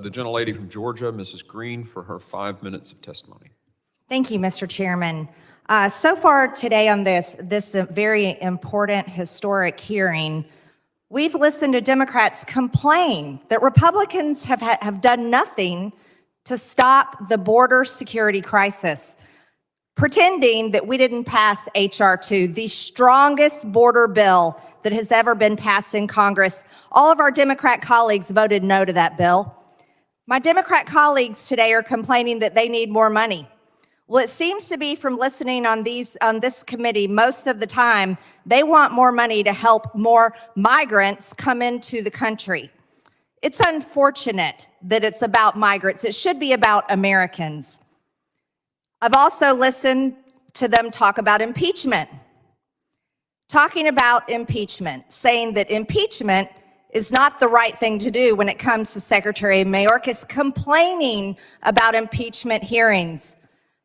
gentlelady from Georgia, Mrs. Green, for her 5 minutes of testimony. Thank you, Mr. Chairman. So far today on this very important historic hearing, we've listened to Democrats complain that Republicans have done nothing to stop the border security crisis, pretending that we didn't pass H.R. 2, the strongest border bill that has ever been passed in Congress. All of our Democrat colleagues voted no to that bill. My Democrat colleagues today are complaining that they need more money. Well, it seems to be from listening on this committee most of the time, they want more money to help more migrants come into the country. It's unfortunate that it's about migrants. It should be about Americans. I've also listened to them talk about impeachment. Talking about impeachment, saying that impeachment is not the right thing to do when it comes to Secretary Mayorkas complaining about impeachment hearings.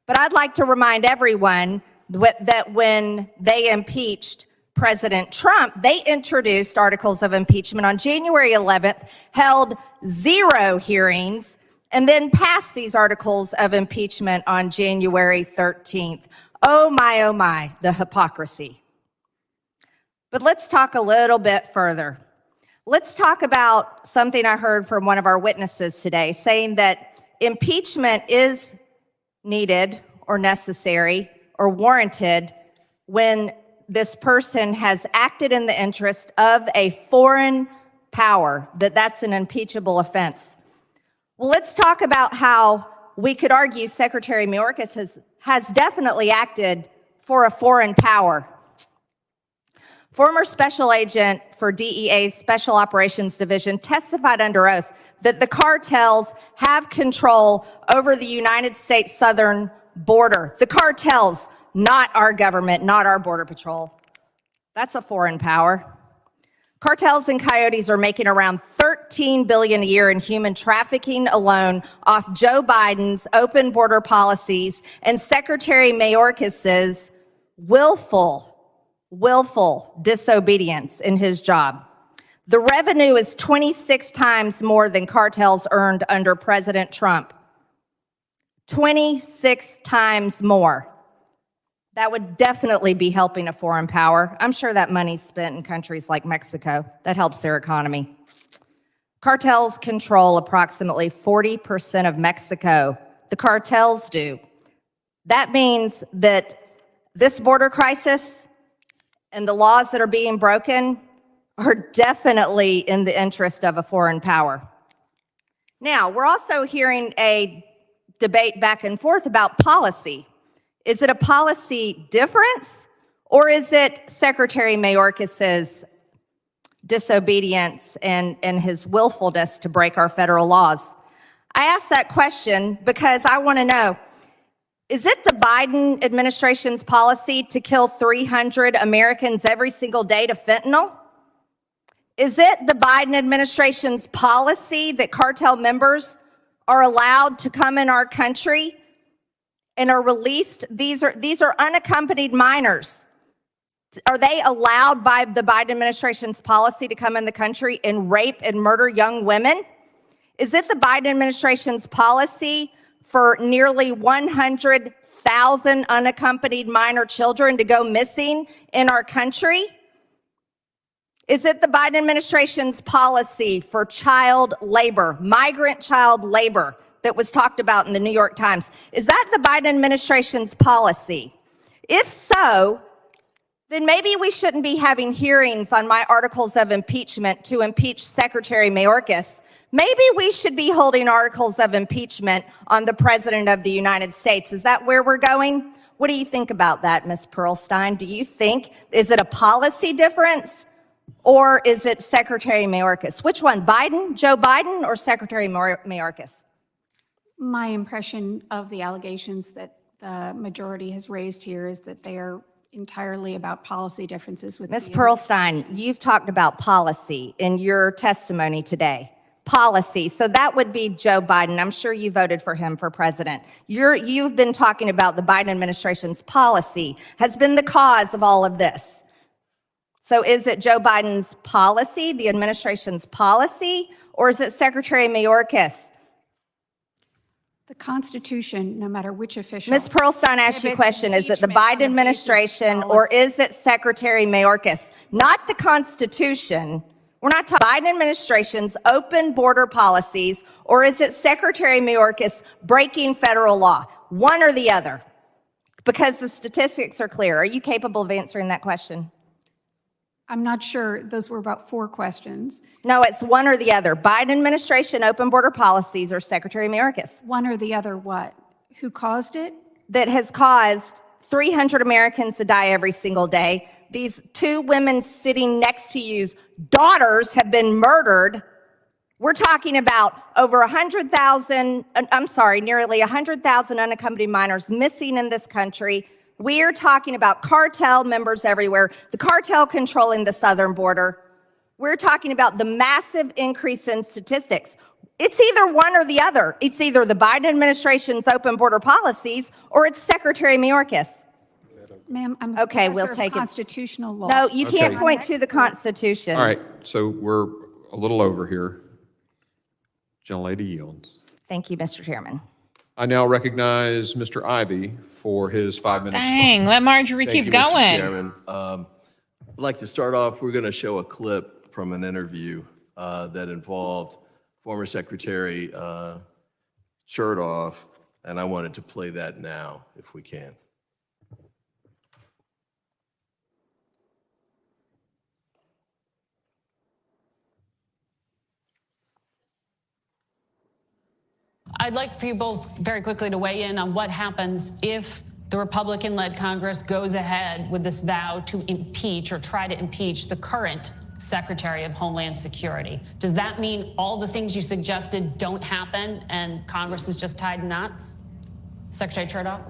But I'd like to remind everyone that when they impeached President Trump, they introduced articles of impeachment on January 11th, held 0 hearings, and then passed these articles of impeachment on January 13th. Oh my, the hypocrisy. But let's talk a little bit further. Let's talk about something I heard from one of our witnesses today, saying that impeachment is needed or necessary or warranted when this person has acted in the interest of a foreign power, that's an impeachable offense. Well, let's talk about how we could argue Secretary Mayorkas has definitely acted for a foreign power. Former special agent for DEA's Special Operations Division testified under oath that the cartels have control over the United States southern border. The cartels, not our government, not our border patrol. That's a foreign power. Cartels and coyotes are making around $13 billion a year in human trafficking alone off Joe Biden's open border policies and Secretary Mayorkas's willful disobedience in his job. The revenue is 26 times more than cartels earned under President Trump. 26 times more. That would definitely be helping a foreign power. I'm sure that money's spent in countries like Mexico. That helps their economy. Cartels control approximately 40% of Mexico. The cartels do. That means that this border crisis and the laws that are being broken are definitely in the interest of a foreign power. Now, we're also hearing a debate back and forth about policy. Is it a policy difference, or is it Secretary Mayorkas's disobedience and his willfulness to break our federal laws? I ask that question because I want to know, Is it the Biden administration's policy to kill 300 Americans every single day to fentanyl? Is it the Biden administration's policy that cartel members are allowed to come in our country and are released? These are unaccompanied minors. Are they allowed by the Biden administration's policy to come in the country and rape and murder young women? Is it the Biden administration's policy for nearly 100,000 unaccompanied minor children to go missing in our country? Is it the Biden administration's policy for child labor, migrant child labor that was talked about in the New York Times? Is that the Biden administration's policy? If so, then maybe we shouldn't be having hearings on my articles of impeachment to impeach Secretary Mayorkas. Maybe we should be holding articles of impeachment on the President of the United States. Is that where we're going? What do you think about that, Ms. Pearlstein? Do you think, is it a policy difference or is it Secretary Mayorkas? Which one, Biden, Joe Biden, or Secretary Mayorkas? My impression of the allegations that the majority has raised here is that they are entirely about policy differences with Ms. Pearlstein, you've talked about policy in your testimony today. Policy. So that would be Joe Biden. I'm sure you voted for him for president. You've been talking about the Biden administration's policy has been the cause of all of this. So is it Joe Biden's policy, the administration's policy, or is it Secretary Mayorkas? The Constitution, no matter which official. Ms. Pearlstein asked you a question. Is it the Biden administration or is it Secretary Mayorkas? Not the Constitution. We're not talking Biden administration's open border policies, or is it Secretary Mayorkas breaking federal law? One or the other, because the statistics are clear. Are you capable of answering that question? I'm not sure. Those were about 4 questions. No, it's one or the other. Biden administration open border policies or Secretary Mayorkas. One or the other what? Who caused it? That has caused 300 Americans to die every single day. These 2 women sitting next to you's daughters have been murdered. We're talking about over 100,000, nearly 100,000 unaccompanied minors missing in this country. We're talking about cartel members everywhere, the cartel controlling the southern border. We're talking about the massive increase in statistics. It's either one or the other. It's either the Biden administration's open border policies or it's Secretary Mayorkas. Ma'am, I'm a Okay, we'll professor of take it. constitutional law. No, you can't Okay. point to the Constitution. All right, so we're a little over here. Gentlelady yields. Thank you, Mr. Chairman. I now recognize Mr. Ivy for his 5 minutes. Dang, let Marjorie Thank keep you, Mr. going. Chairman. I'd like to start off, we're going to show a clip from an interview that involved former Secretary Chertoff, and I wanted to play that now, if we can. I'd like for you both very quickly to weigh in on what happens if the Republican-led Congress goes ahead with this vow to impeach or try to impeach the current Secretary of Homeland Security. Does that mean all the things you suggested don't happen and Congress is just tied in knots? Secretary Chertoff?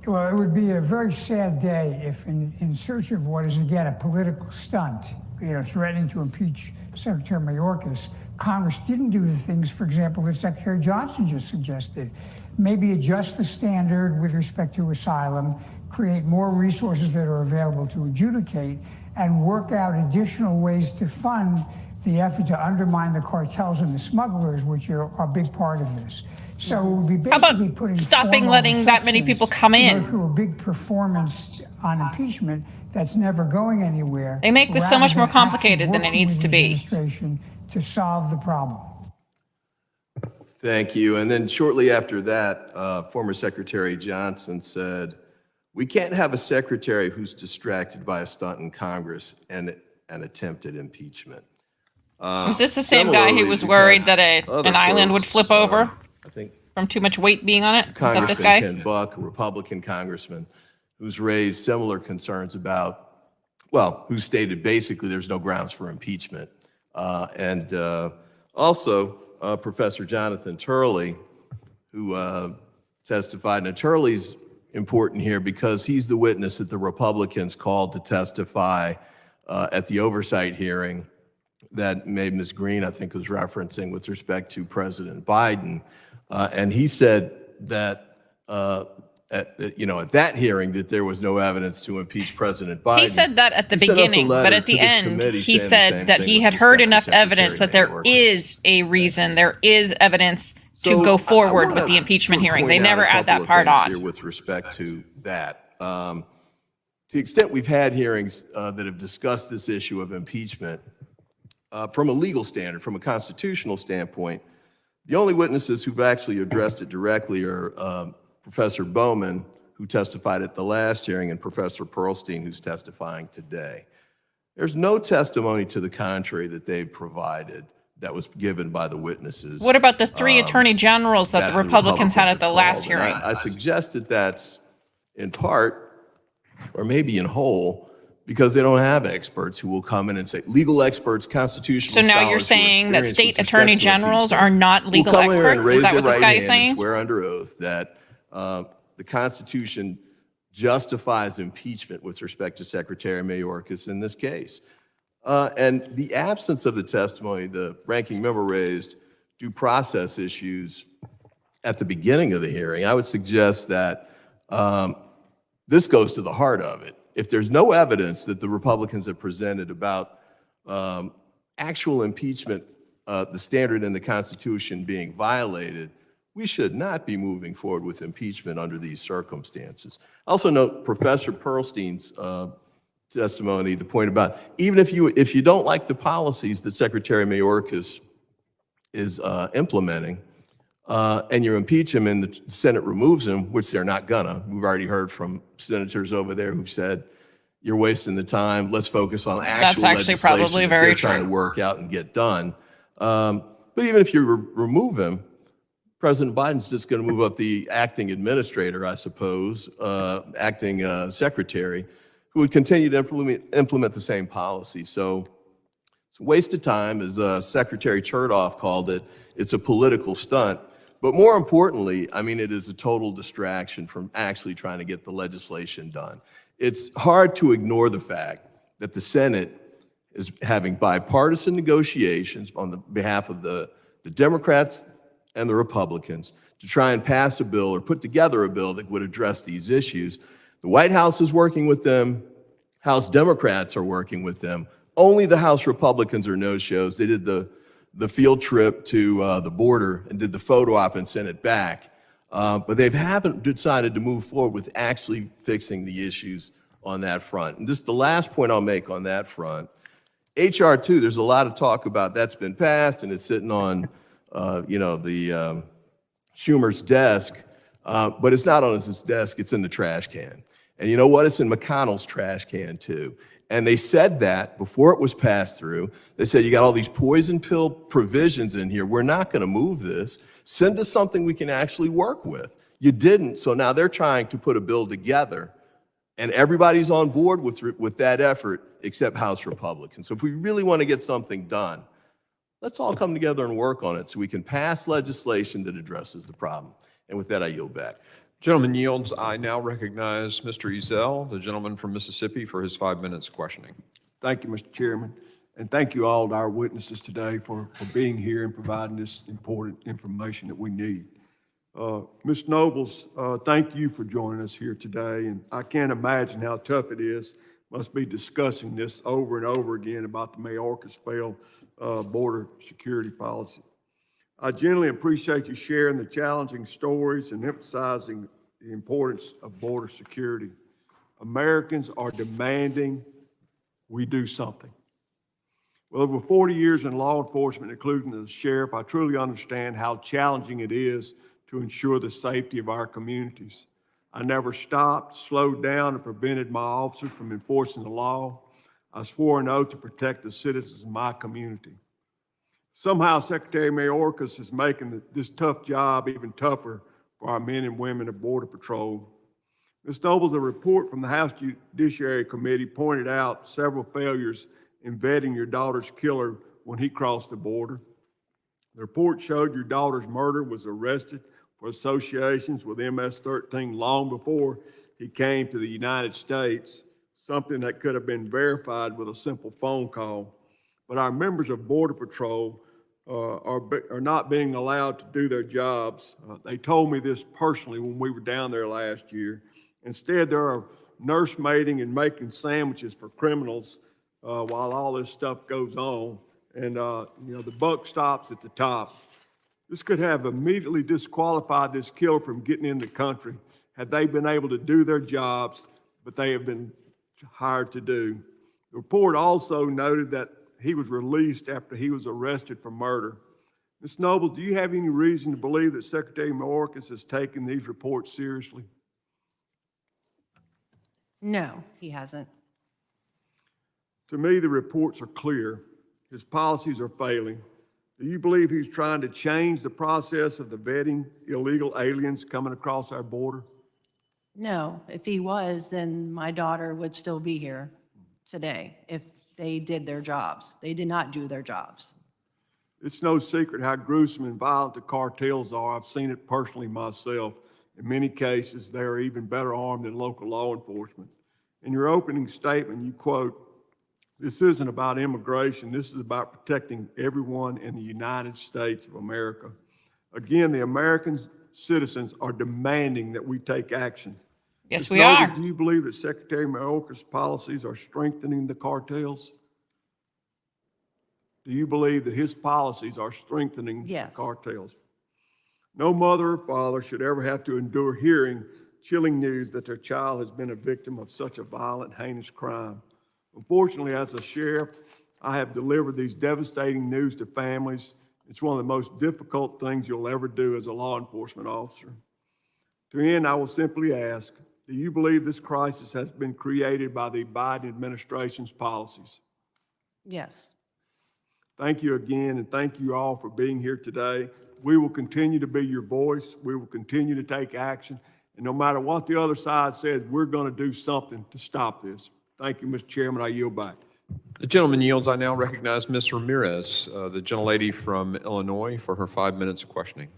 Well, it would be a very sad day if in search of what is, again, a political stunt, threatening to impeach Secretary Mayorkas, Congress didn't do the things, for example, that Secretary Johnson just suggested. Maybe adjust the standard with respect to asylum, create more resources that are available to adjudicate, and work out additional ways to fund the effort to undermine the cartels and the smugglers, which are a big part of this. So it would be basically putting stopping form letting over that many substance people come to in? go through a big performance on impeachment that's never going anywhere. They make this so much rather more than actually complicated than it working needs with to the be. administration to solve the problem. Thank you. And then shortly after that, former Secretary Johnson said, "We can't have a secretary who's distracted by a stunt in Congress and an attempted impeachment." Is this the same guy who was worried that an island would flip over I think from too much weight being on it? Is that this Congressman guy? Ken Buck, a Republican congressman, who's raised similar concerns about, well, who stated basically there's no grounds for impeachment. Also, Professor Jonathan Hurley, who testified. And Hurley's important here because he's the witness that the Republicans called to testify at the oversight hearing that Ms. Green, I think, was referencing with respect to President Biden. And he said that, at that hearing, that there was no evidence to impeach President Biden. He said that at the He sent us a beginning, but letter at the to this end, committee he saying the same said that thing he with had heard respect to enough evidence that there Secretary is a reason, there is evidence to So go I forward wanna with the impeachment sort of hearing. They point out never a add that couple of part things on. here with respect to that. To the extent we've had hearings that have discussed this issue of impeachment, from a legal standard, from a constitutional standpoint, the only witnesses who've actually addressed it directly are Professor Bowman, who testified at the last hearing, and Professor Pearlstein, who's testifying today. There's no testimony to the contrary that they've provided that was given by the witnesses. What about the three attorney generals that the Republicans had at the last have called. hearing? And I suggest that that's in part, or maybe in whole, because they don't have experts who will come in and say, legal experts, constitutional So now you're scholars who are saying that experienced state with respect attorney to generals impeachment are not will legal come in and experts? Is raise that their what this right guy is hand and saying? swear under oath that the Constitution justifies impeachment with respect to Secretary Mayorkas in this case. And the absence of the testimony the ranking member raised due process issues at the beginning of the hearing, I would suggest that this goes to the heart of it. If there's no evidence that the Republicans have presented about actual impeachment, the standard in the Constitution being violated, we should not be moving forward with impeachment under these circumstances. I also note Professor Pearlstein's testimony, the point about even if you don't like the policies that Secretary Mayorkas is implementing, and you impeach him and the Senate removes him, which they're not gonna. We've already heard from senators over there who said, you're wasting the time, let's focus on actual actually legislation probably that very they're trying true. to work out and get done. But even if you remove him, President Biden's just gonna move up the acting administrator, I suppose, acting secretary, who would continue to implement the same policy. So it's a waste of time, as Secretary Chertoff called it. It's a political stunt. But more importantly, I mean, it is a total distraction from actually trying to get the legislation done. It's hard to ignore the fact that the Senate is having bipartisan negotiations on the behalf of the Democrats and the Republicans to try and pass a bill or put together a bill that would address these issues. The White House is working with them. House Democrats are working with them. Only the House Republicans are no-shows. They did the field trip to the border and did the photo op and sent it back. But they haven't decided to move forward with actually fixing the issues on that front. And just the last point I'll make on that front, H.R. 2, there's a lot of talk about that's been passed and it's sitting on, the Schumer's desk, but it's not on his desk, it's in the trash can. And you know what? It's in McConnell's trash can too. And they said that before it was passed through. They said, you got all these poison pill provisions in here. We're not going to move this. Send us something we can actually work with. You didn't, so now they're trying to put a bill together. And everybody's on board with that effort except House Republicans. So if we really want to get something done, let's all come together and work on it so we can pass legislation that addresses the problem. And with that, I yield back. Gentleman yields. I now recognize Mr. Ezell, the gentleman from Mississippi, for his 5 minutes of questioning. Thank you, Mr. Chairman. And thank you all to our witnesses today for being here and providing this important information that we need. Ms. Nobles, thank you for joining us here today. And I can't imagine how tough it is, must be discussing this over and over again about the Mayorkas failed border security policy. I genuinely appreciate you sharing the challenging stories and emphasizing the importance of border security. Americans are demanding we do something. Well, over 40 years in law enforcement, including as sheriff, I truly understand how challenging it is to ensure the safety of our communities. I never stopped, slowed down, and prevented my officers from enforcing the law. I swore an oath to protect the citizens of my community. Somehow, Secretary Mayorkas is making this tough job even tougher for our men and women of Border Patrol. Ms. Nobles, a report from the House Judiciary Committee pointed out several failures in vetting your daughter's killer when he crossed the border. The report showed your daughter's murderer was arrested for associations with MS-13 long before he came to the United States, something that could have been verified with a simple phone call. But our members of Border Patrol are not being allowed to do their jobs. They told me this personally when we were down there last year. Instead, they are nursemaiding and making sandwiches for criminals while all this stuff goes on. And, the buck stops at the top. This could have immediately disqualified this killer from getting in the country had they been able to do their jobs, but they have been hired to do. The report also noted that he was released after he was arrested for murder. Ms. Noble, do you have any reason to believe that Secretary Mayorkas has taken these reports seriously? No, he hasn't. To me, the reports are clear. His policies are failing. Do you believe he's trying to change the process of the vetting illegal aliens coming across our border? No, if he was, then my daughter would still be here today if they did their jobs. They did not do their jobs. It's no secret how gruesome and violent the cartels are. I've seen it personally myself. In many cases, they are even better armed than local law enforcement. In your opening statement, you quote, "This isn't about immigration. This is about protecting everyone in the United States of America." Again, the American citizens are demanding that we take action. Yes, Ms. we Noble, are. do you believe that Secretary Mayorkas' policies are strengthening the cartels? Do you believe that his policies are strengthening the cartels? No mother or father should ever have to endure hearing chilling news that their child has been a victim of such a violent, heinous crime. Unfortunately, as a sheriff, I have delivered these devastating news to families. It's one of the most difficult things you'll ever do as a law enforcement officer. To end, I will simply ask, do you believe this crisis has been created by the Biden administration's policies? Yes. Thank you again, and thank you all for being here today. We will continue to be your voice. We will continue to take action. And no matter what the other side says, we're going to do something to stop this. Thank you, Mr. Chairman. I yield back. The gentleman yields. I now recognize Ms. Ramirez, the gentlelady from Illinois, for her 5 minutes of questioning.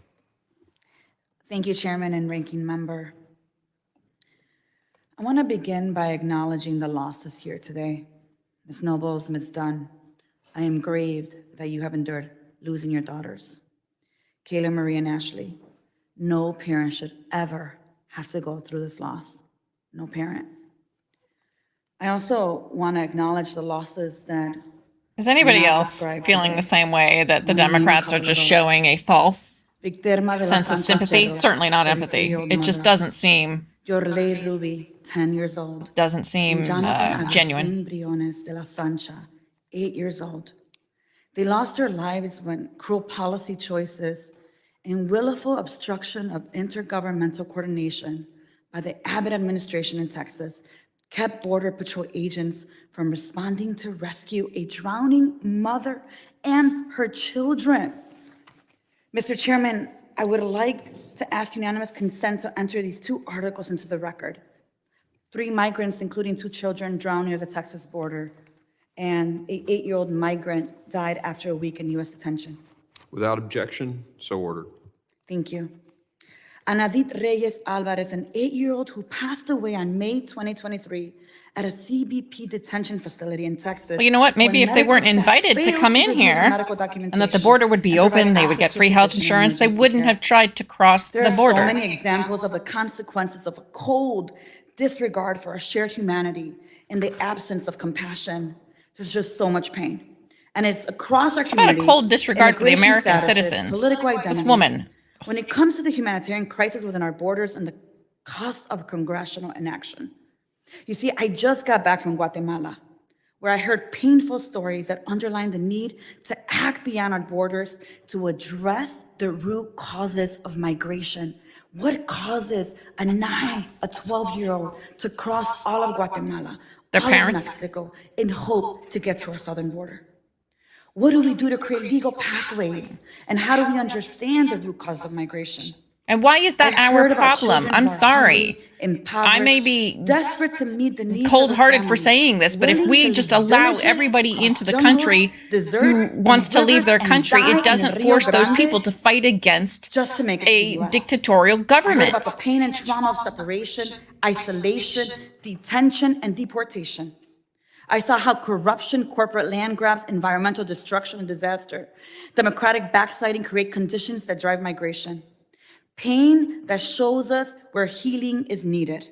Thank you, Chairman and Ranking Member. I want to begin by acknowledging the losses here today. Ms. Nobles, Ms. Dunn, I am grieved that you have endured losing your daughters. Kayla, Marie, and Ashley, no parent should ever have to go through this loss. No parent. I also want to acknowledge the losses that Is anybody are not else described feeling today. the same way that the I'm gonna name a Democrats are couple just of those. showing a false Victorma de la sense of Santa sympathy? Cerros, Certainly not empathy. 33-year-old It just mother. doesn't seem Yorley Ruby, 10 years old. doesn't seem And Jonathan genuine. Agustin Briones de la Sancha, 8 years old. They lost their lives when cruel policy choices and willful obstruction of intergovernmental coordination by the Abbott administration in Texas kept Border Patrol agents from responding to rescue a drowning mother and her children. Mr. Chairman, I would like to ask unanimous consent to enter these two articles into the record. 3 migrants, including 2 children, drowned near the Texas border, and an 8-year-old migrant died after a week in U.S. detention. Without objection, so ordered. Thank you. Anadit Reyes Alvarez, an 8-year-old who passed away on May 2023 at a CBP detention facility in Texas. Well, you know what? Maybe when if they weren't medical staff invited to failed come in review here medical and that the documentation border would be and provide open, they would access get to free health physician insurance, they emergency wouldn't care. have tried to cross There the are border. so many examples of the consequences of a cold disregard for our shared humanity in the absence of compassion. There's just so much pain. And it's across our How about a communities. cold disregard for the immigration American statuses, citizens? Political This identities. woman. When it comes to the humanitarian crisis within our borders and the cost of congressional inaction. You see, I just got back from Guatemala, where I heard painful stories that underline the need to act beyond our borders to address the root causes of migration. What causes a 12-year-old to cross all of Guatemala, Their all parents? of Mexico, in hope to get to our southern border? What do we do to create legal pathways? And how do we understand the root cause of migration? And why is that I our heard about problem? children I'm who are sorry. hungry, impoverished, I may be desperate to meet the needs of cold-hearted their for families, saying this, but if willing we to just leave allow villages, everybody cross into the jungles, country deserts, who wants and to leave rivers, their and country, die it in doesn't Rio force those Grande people to fight against just to make it to the a US. dictatorial I heard government. about the pain and trauma of separation, isolation, detention, and deportation. I saw how corruption, corporate land grabs, environmental destruction and disaster, democratic backsliding create conditions that drive migration. Pain that shows us where healing is needed.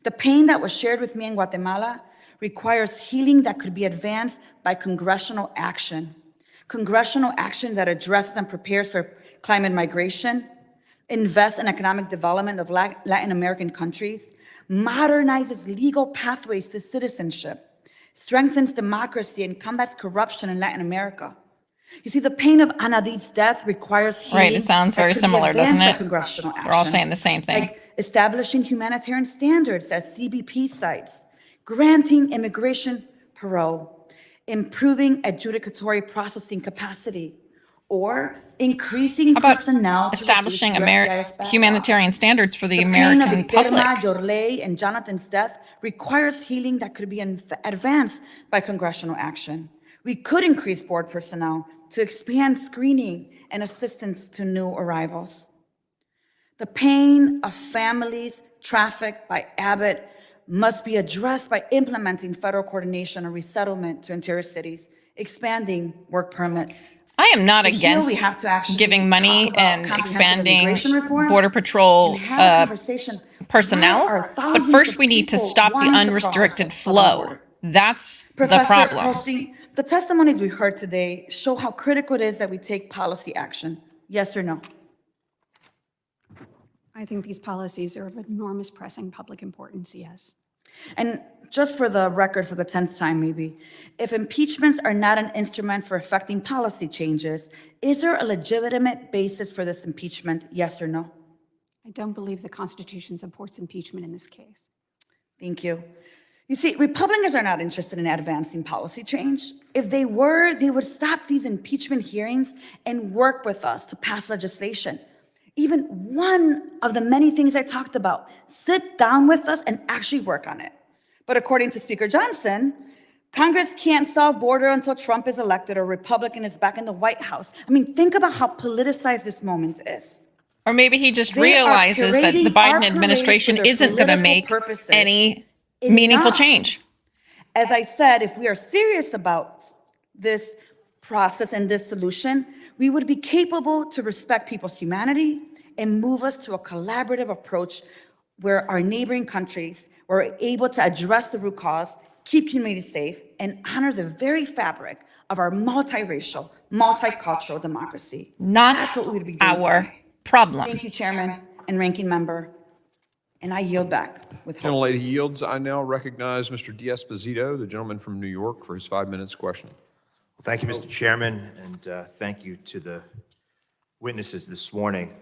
The pain that was shared with me in Guatemala requires healing that could be advanced by congressional action. Congressional action that addresses and prepares for climate migration, invests in economic development of Latin American countries, modernizes legal pathways to citizenship, strengthens democracy, and combats corruption in Latin America. You see, the pain of Anadit's death requires healing. Right, it sounds that very could be similar, doesn't advanced by it? congressional action. We're all saying the same thing. Like establishing humanitarian standards at CBP sites, granting immigration parole, improving adjudicatory processing capacity, or increasing How about personnel to establishing reduce USCIS backlogs. humanitarian standards for the pain American of Irma, public? Hurley, and Jonathan's death requires healing that could be advanced by congressional action. We could increase board personnel to expand screening and assistance to new arrivals. The pain of families trafficked by Abbott must be addressed by implementing federal coordination and resettlement to interior cities, expanding work permits. I am not So here against we have to actually giving money talk about and comprehensive expanding immigration reform Border Patrol and have a conversation. personnel, Why are but thousands first of we need to people stop the wanting to cross unrestricted the southern flow. border? That's the Professor problem. Prosty, the testimonies we heard today show how critical it is that we take policy action. Yes or no? I think these policies are of enormous pressing public importance, yes. And just for the record, for the 10th time maybe, if impeachments are not an instrument for affecting policy changes, is there a legitimate basis for this impeachment, yes or no? I don't believe the Constitution supports impeachment in this case. Thank you. You see, Republicans are not interested in advancing policy change. If they were, they would stop these impeachment hearings and work with us to pass legislation. Even one of the many things I talked about, sit down with us and actually work on it. But according to Speaker Johnson, Congress can't solve border until Trump is elected or Republican is back in the White House. I mean, think about how politicized this moment is. Or maybe he just They are realizes that the curating our Biden parade administration for their isn't going to political make purposes. any meaningful Enough. change. As I said, if we are serious about this process and this solution, we would be capable to respect people's humanity and move us to a collaborative approach where our neighboring countries were able to address the root cause, keep communities safe, and honor the very fabric of our multiracial, multicultural democracy. Not That's what we would be doing our today. problem. Thank you, Chairman and Ranking Member. And I yield back with hope. Gentlelady yields. I now recognize Mr. D'Esposito, the gentleman from New York, for his 5 minutes question. Well, thank you, Mr. Chairman, and thank you to the witnesses this morning.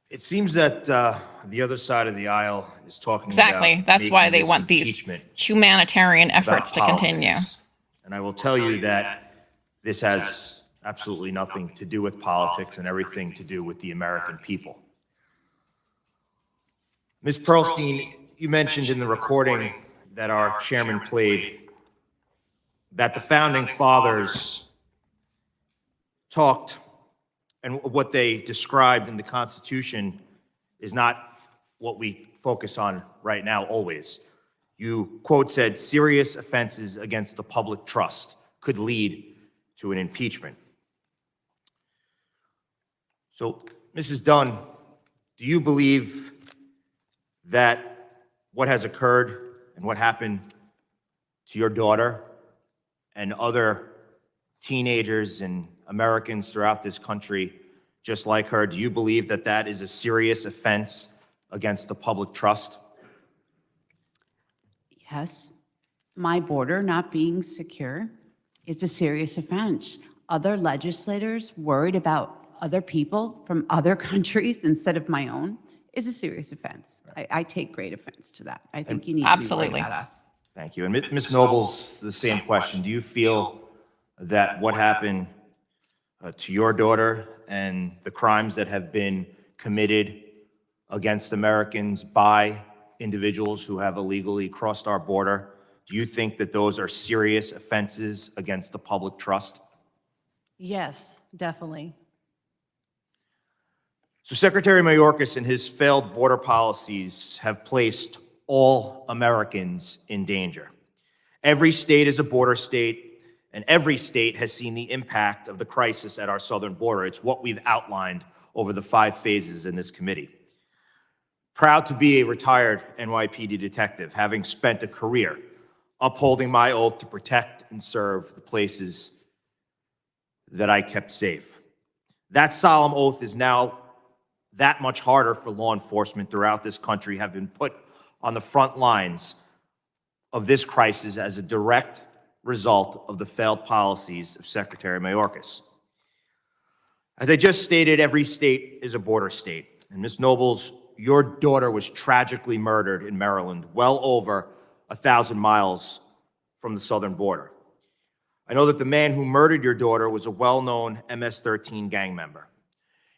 It seems that the other side of the aisle is talking Exactly. about That's why making they this want these impeachment humanitarian about efforts to continue. politics. And I will tell you that this has absolutely nothing to do with politics and everything to do with the American people. Ms. Pearlstein, you mentioned in the recording that our chairman played that the founding fathers talked and what they described in the Constitution is not what we focus on right now always. You, quote, said, serious offenses against the public trust could lead to an impeachment. So, Mrs. Dunn, do you believe that what has occurred and what happened to your daughter and other teenagers and Americans throughout this country just like her, do you believe that that is a serious offense against the public trust? Yes, my border not being secure is a serious offense. Other legislators worried about other people from other countries instead of my own is a serious offense. I take great offense to that. I think you need to be worried about us. Thank you. And Ms. Nobles, the same question. Do you feel that what happened to your daughter and the crimes that have been committed against Americans by individuals who have illegally crossed our border, do you think that those are serious offenses against the public trust? Yes, definitely. So Secretary Mayorkas and his failed border policies have placed all Americans in danger. Every state is a border state, and every state has seen the impact of the crisis at our southern border. It's what we've outlined over the 5 phases in this committee. Proud to be a retired NYPD detective, having spent a career upholding my oath to protect and serve the places that I kept safe. That solemn oath is now that much harder for law enforcement throughout this country, have been put on the front lines of this crisis as a direct result of the failed policies of Secretary Mayorkas. As I just stated, every state is a border state. And Ms. Nobles, your daughter was tragically murdered in Maryland, well over 1,000 miles from the southern border. I know that the man who murdered your daughter was a well-known MS-13 gang member.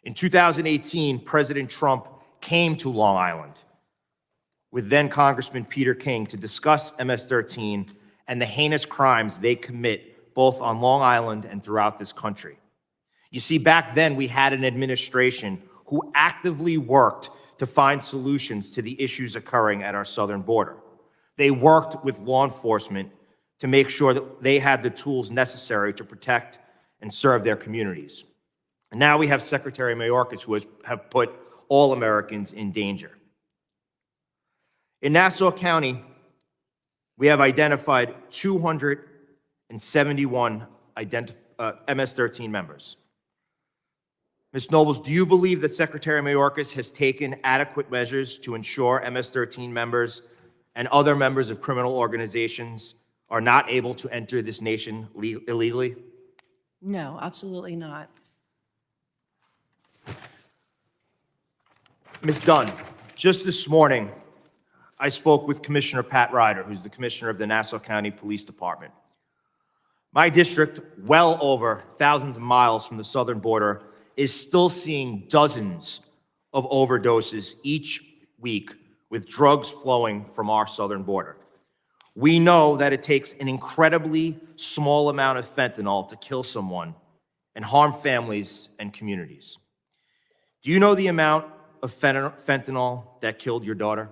In 2018, President Trump came to Long Island with then Congressman Peter King to discuss MS-13 and the heinous crimes they commit both on Long Island and throughout this country. You see, back then we had an administration who actively worked to find solutions to the issues occurring at our southern border. They worked with law enforcement to make sure that they had the tools necessary to protect and serve their communities. And now we have Secretary Mayorkas, who have put all Americans in danger. In Nassau County, we have identified 271 MS-13 members. Ms. Nobles, do you believe that Secretary Mayorkas has taken adequate measures to ensure MS-13 members and other members of criminal organizations are not able to enter this nation illegally? No, absolutely not. Ms. Dunn, just this morning, I spoke with Commissioner Pat Ryder, who's the commissioner of the Nassau County Police Department. My district, well over thousands of miles from the southern border, is still seeing dozens of overdoses each week with drugs flowing from our southern border. We know that it takes an incredibly small amount of fentanyl to kill someone and harm families and communities. Do you know the amount of fentanyl that killed your daughter?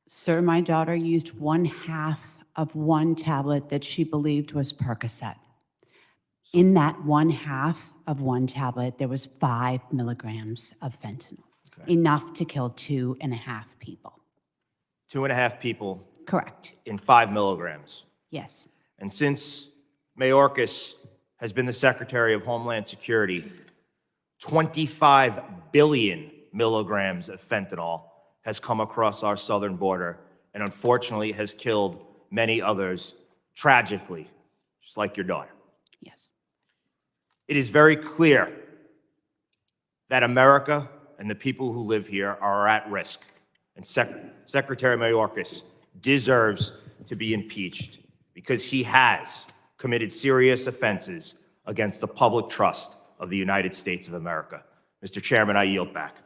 Sir, my daughter used 1/2 of one tablet that she believed was Percocet. In that 1/2 of one tablet, there was 5 milligrams of fentanyl, enough to kill 2.5 people. 2.5 people. Correct. In 5 milligrams. Yes. And since Mayorkas has been the Secretary of Homeland Security, 25 billion milligrams of fentanyl has come across our southern border and unfortunately has killed many others tragically, just like your daughter. Yes. It is very clear that America and the people who live here are at risk, and Secretary Mayorkas deserves to be impeached because he has committed serious offenses against the public trust of the United States of America. Mr. Chairman, I yield back.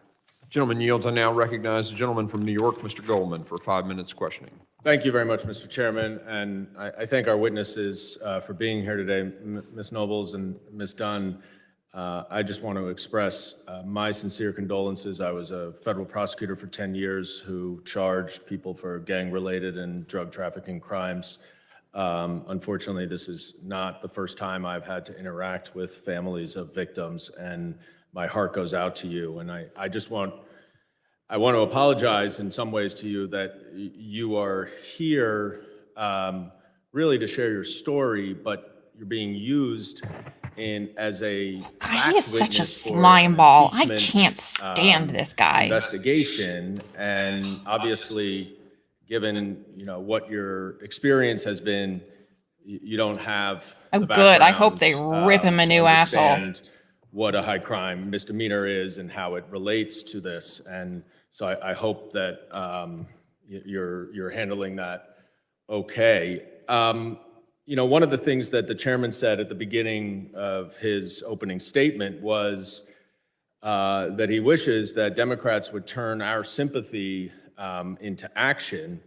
Gentleman yields. I now recognize the gentleman from New York, Mr. Goldman, for 5 minutes questioning. Thank you very much, Mr. Chairman, and I thank our witnesses for being here today, Ms. Nobles and Ms. Dunn. I just want to express my sincere condolences. I was a federal prosecutor for 10 years who charged people for gang-related and drug trafficking crimes. Unfortunately, this is not the first time I've had to interact with families of victims, and my heart goes out to you. And I want to apologize in some ways to you that you are here really to share your story, but you're being used as a God, he is such a slime ball. I can't stand this guy. Investigation, and obviously, given what your experience has been, you don't have. Oh, the good. I hope they background, rip him a to new asshole. understand what a high crime misdemeanor is and how it relates to this, and so I hope that you're handling that okay. one of the things that the chairman said at the beginning of his opening statement was that he wishes that Democrats would turn our sympathy into action,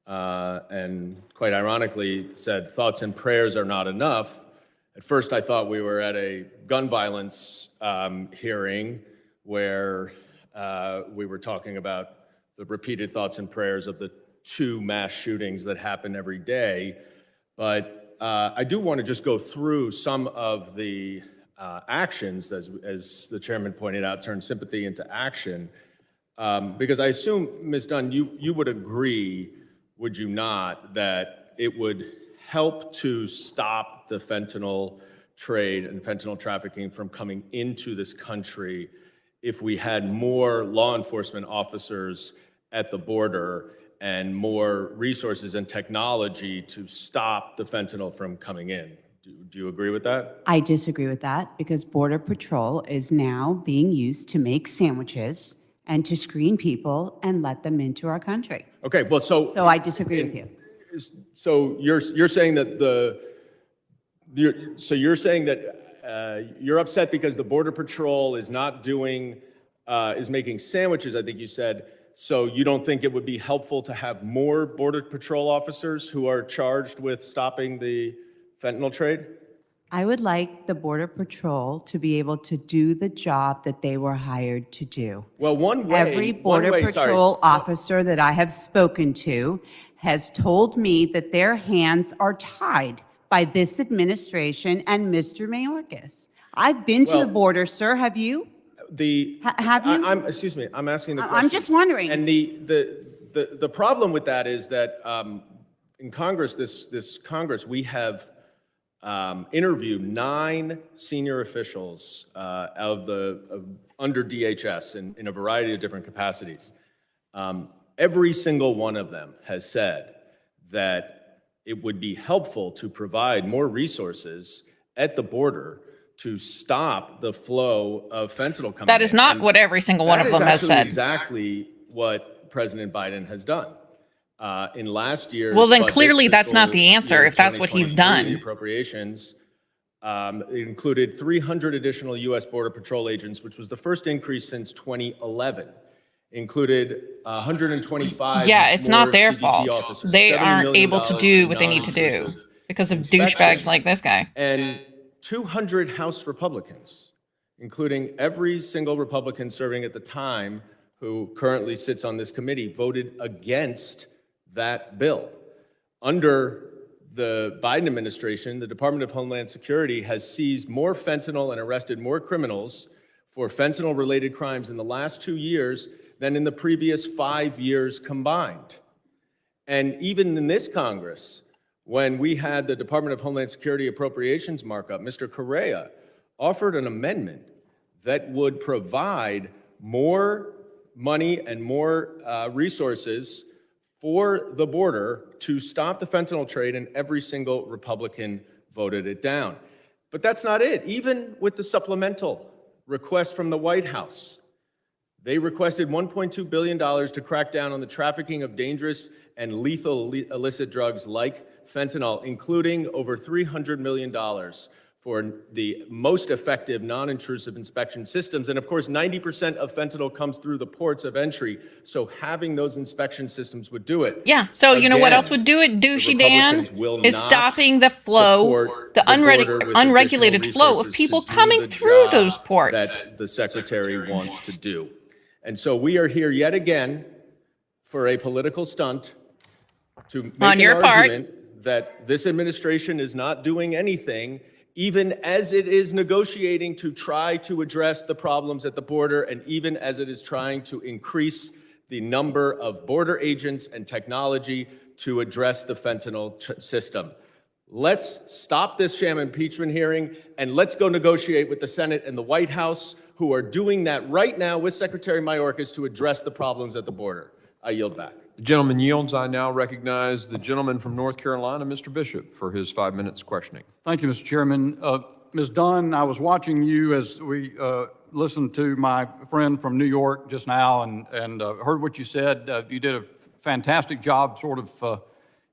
and quite ironically said thoughts and prayers are not enough. At first, I thought we were at a gun violence hearing where we were talking about the repeated thoughts and prayers of the 2 mass shootings that happen every day. But I do want to just go through some of the actions, as the chairman pointed out, turn sympathy into action. Because I assume, Ms. Dunn, you would agree, would you not, that it would help to stop the fentanyl trade and fentanyl trafficking from coming into this country if we had more law enforcement officers at the border and more resources and technology to stop the fentanyl from coming in? Do you agree with that? I disagree with that because Border Patrol is now being used to make sandwiches and to screen people and let them into our country. Okay, well, So I disagree with you. So you're saying that you're upset because the Border Patrol is not doing is making sandwiches, I think you said. So you don't think it would be helpful to have more Border Patrol officers who are charged with stopping the fentanyl trade? I would like the Border Patrol to be able to do the job that they were hired to do. Well, Every Border Patrol officer that I have spoken to has told me that their hands are tied by this administration and Mr. Mayorkas. I've been to the border, sir. Have you? Have you? Excuse me, I'm asking the question. I'm just wondering. And the problem with that is that in Congress, this Congress, we have interviewed 9 senior officials under DHS in a variety of different capacities. Every single one of them has said that it would be helpful to provide more resources at the border to stop the flow of fentanyl coming in. That is not what every single one of them has said. That is exactly what President Biden has done. In last year's Well, then budget, clearly that's not the fiscal answer year if that's what he's 2023, done. The appropriations it included 300 additional U.S. Border Patrol agents, which was the first increase since 2011. Included 125 Yeah, it's not more their CBP fault. officers, They $70 aren't million able to do for what they need to do non-intrusive because of inspection, douchebags like this guy. and 200 House Republicans, including every single Republican serving at the time who currently sits on this committee, voted against that bill. Under the Biden administration, the Department of Homeland Security has seized more fentanyl and arrested more criminals for fentanyl-related crimes in the last 2 years than in the previous 5 years combined. And even in this Congress, when we had the Department of Homeland Security appropriations markup, Mr. Correa offered an amendment that would provide more money and more resources for the border to stop the fentanyl trade, and every single Republican voted it down. But that's not it. Even with the supplemental request from the White House, they requested $1.2 billion to crack down on the trafficking of dangerous and lethal illicit drugs like fentanyl, including over $300 million for the most effective non-intrusive inspection systems. And of course, 90% of fentanyl comes through the ports of entry, so having those inspection systems would do it. Yeah, so you know what Again, else would do it, douchey Dan? Republicans will Is not stopping the flow, support the border with unregulated additional flow of resources people to do coming the through job those ports. that the secretary wants to do. And so we are here yet again for a political stunt to make On an your part. argument that this administration is not doing anything, even as it is negotiating to try to address the problems at the border, and even as it is trying to increase the number of border agents and technology to address the fentanyl system. Let's stop this sham impeachment hearing, and let's go negotiate with the Senate and the White House, who are doing that right now with Secretary Mayorkas to address the problems at the border. I yield back. The gentleman yields. I now recognize the gentleman from North Carolina, Mr. Bishop, for his 5 minutes questioning. Thank you, Mr. Chairman. Ms. Dunn, I was watching you as we listened to my friend from New York just now and heard what you said. You did a fantastic job sort of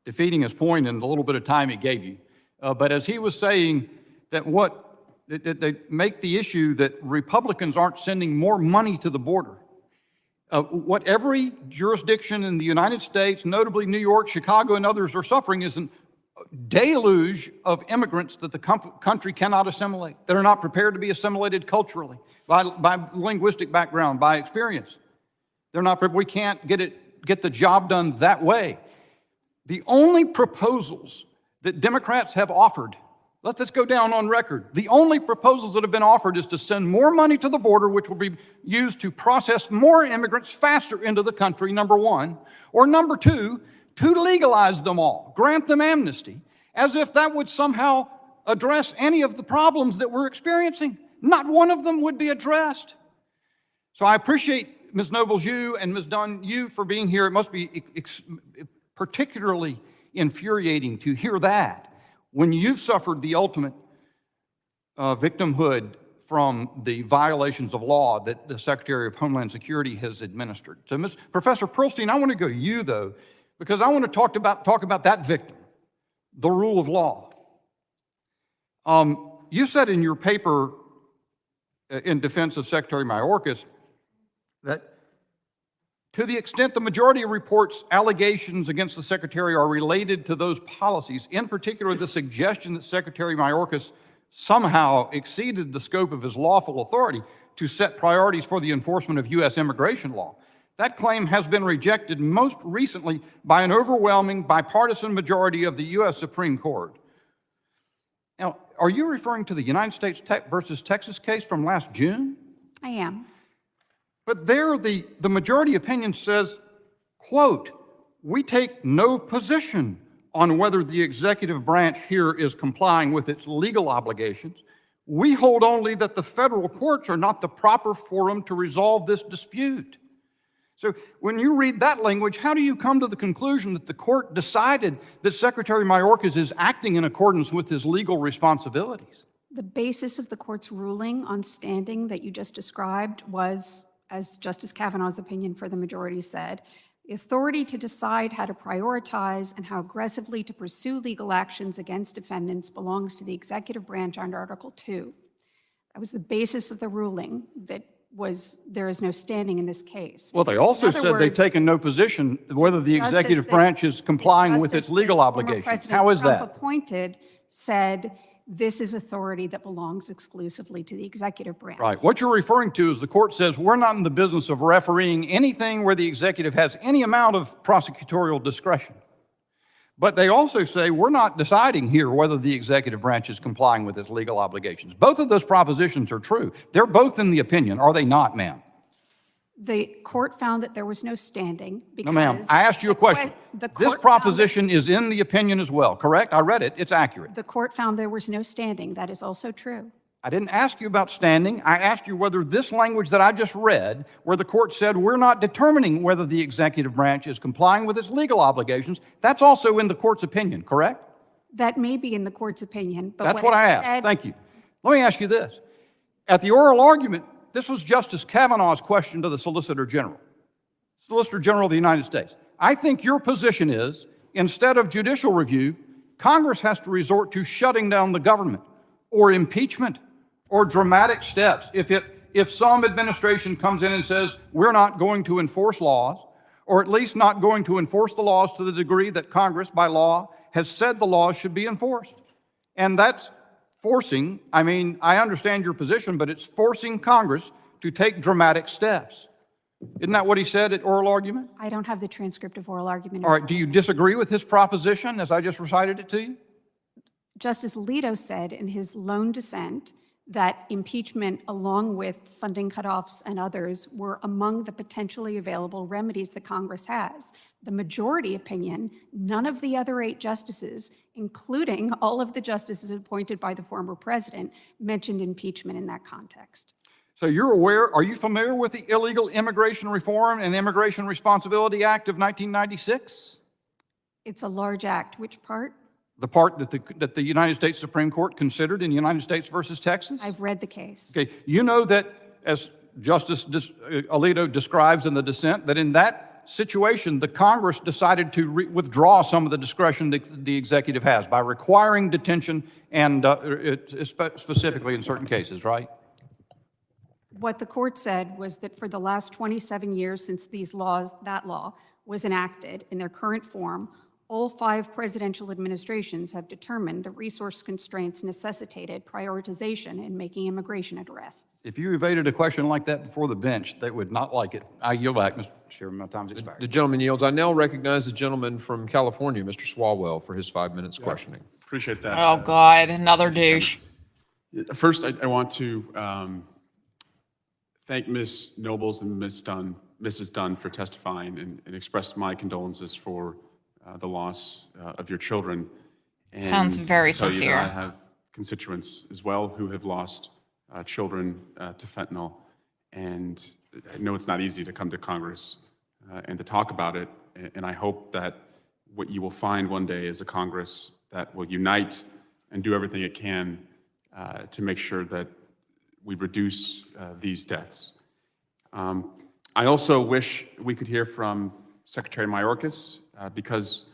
defeating his point in the little bit of time he gave you. But as he was saying, that they make the issue that Republicans aren't sending more money to the border. What every jurisdiction in the United States, notably New York, Chicago, and others are suffering is a deluge of immigrants that the country cannot assimilate, that are not prepared to be assimilated culturally, by linguistic background, by experience. We can't get the job done that way. The only proposals that Democrats have offered, let's go down on record. The only proposals that have been offered is to send more money to the border, which will be used to process more immigrants faster into the country, number one, or number two, to legalize them all, grant them amnesty, as if that would somehow address any of the problems that we're experiencing. Not one of them would be addressed. So I appreciate Ms. Nobles, you, and Ms. Dunn, you for being here. It must be particularly infuriating to hear that when you've suffered the ultimate victimhood from the violations of law that the Secretary of Homeland Security has administered. So, Professor Pearlstein, I want to go to you, though, because I want to talk about that victim, the rule of law. You said in your paper in defense of Secretary Mayorkas that to the extent the majority of reports, allegations against the Secretary are related to those policies, in particular the suggestion that Secretary Mayorkas somehow exceeded the scope of his lawful authority to set priorities for the enforcement of U.S. immigration law. That claim has been rejected most recently by an overwhelming bipartisan majority of the U.S. Supreme Court. Now, are you referring to the United States versus Texas case from last June? I am. But there, the majority opinion says, quote, "We take no position on whether the executive branch here is complying with its legal obligations. We hold only that the federal courts are not the proper forum to resolve this dispute." So when you read that language, how do you come to the conclusion that the court decided that Secretary Mayorkas is acting in accordance with his legal responsibilities? The basis of the court's ruling on standing that you just described was, as Justice Kavanaugh's opinion for the majority said, the authority to decide how to prioritize and how aggressively to pursue legal actions against defendants belongs to the executive branch under Article 2. That was the basis of the ruling, that there is no standing in this case. Well, they also said they've taken no position whether the executive branch is complying with its legal obligations. How is that? Trump appointed said this is authority that belongs exclusively to the executive branch. Right. What you're referring to is the court says we're not in the business of refereeing anything where the executive has any amount of prosecutorial discretion. But they also say we're not deciding here whether the executive branch is complying with its legal obligations. Both of those propositions are true. They're both in the opinion, are they not, ma'am? The court found that there was no standing because— No, ma'am. I asked you a question. This proposition is in the opinion as well, correct? I read it. It's accurate. The court found there was no standing. That is also true. I didn't ask you about standing. I asked you whether this language that I just read, where the court said we're not determining whether the executive branch is complying with its legal obligations, that's also in the court's opinion, correct? That may be in the court's opinion, but that's what I asked. Said— Thank you. Let me ask you this. At the oral argument, this was Justice Kavanaugh's question to the Solicitor General. Solicitor General of the United States. I think your position is, instead of judicial review, Congress has to resort to shutting down the government or impeachment or dramatic steps. If some administration comes in and says, we're not going to enforce laws, or at least not going to enforce the laws to the degree that Congress, by law, has said the laws should be enforced. And that's forcing, I understand your position, but it's forcing Congress to take dramatic steps. Isn't that what he said at oral argument? I don't have the transcript of oral argument. All right, do you disagree with his proposition as I just recited it to you? Justice Alito said in his lone dissent that impeachment, along with funding cutoffs and others, were among the potentially available remedies that Congress has. The majority opinion, none of the other 8 justices, including all of the justices appointed by the former president, mentioned impeachment in that context. So are you familiar with the Illegal Immigration Reform and Immigration Responsibility Act of 1996? It's a large act. Which part? The part that the United States Supreme Court considered in United States versus Texas? I've read the case. Okay, you know that, as Justice Alito describes in the dissent, that in that situation, the Congress decided to withdraw some of the discretion that the executive has by requiring detention and specifically in certain cases, right? What the court said was that for the last 27 years since that law was enacted in their current form, all 5 presidential administrations have determined the resource constraints necessitated prioritization in making immigration arrests. If you evaded a question like that before the bench, they would not like it. I yield back, Mr. Chairman. My time's expired. The gentleman yields. I now recognize the gentleman from California, Mr. Swalwell, for his 5 minutes questioning. Appreciate that. Oh, God, another douche. First, I want to thank Ms. Nobles and Mrs. Dunn for testifying and express my condolences for the loss of your children. And Sounds very to tell you that sincere. I have constituents as well who have lost children to fentanyl. And I know it's not easy to come to Congress and to talk about it. And I hope that what you will find one day is a Congress that will unite and do everything it can to make sure that we reduce these deaths. I also wish we could hear from Secretary Mayorkas because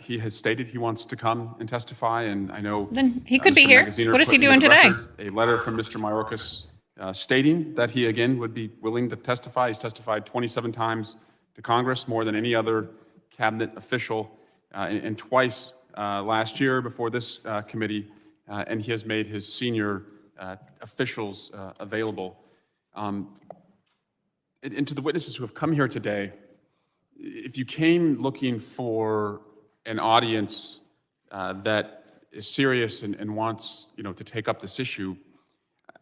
he has stated he wants to come and testify, and I know Then he could be Mr. here. Magaziner What is he put into doing the today? record a letter from Mr. Mayorkas stating that he again would be willing to testify. He's testified 27 times to Congress, more than any other cabinet official, and twice last year before this committee, and he has made his senior officials available. And to the witnesses who have come here today, if you came looking for an audience that is serious and wants, to take up this issue,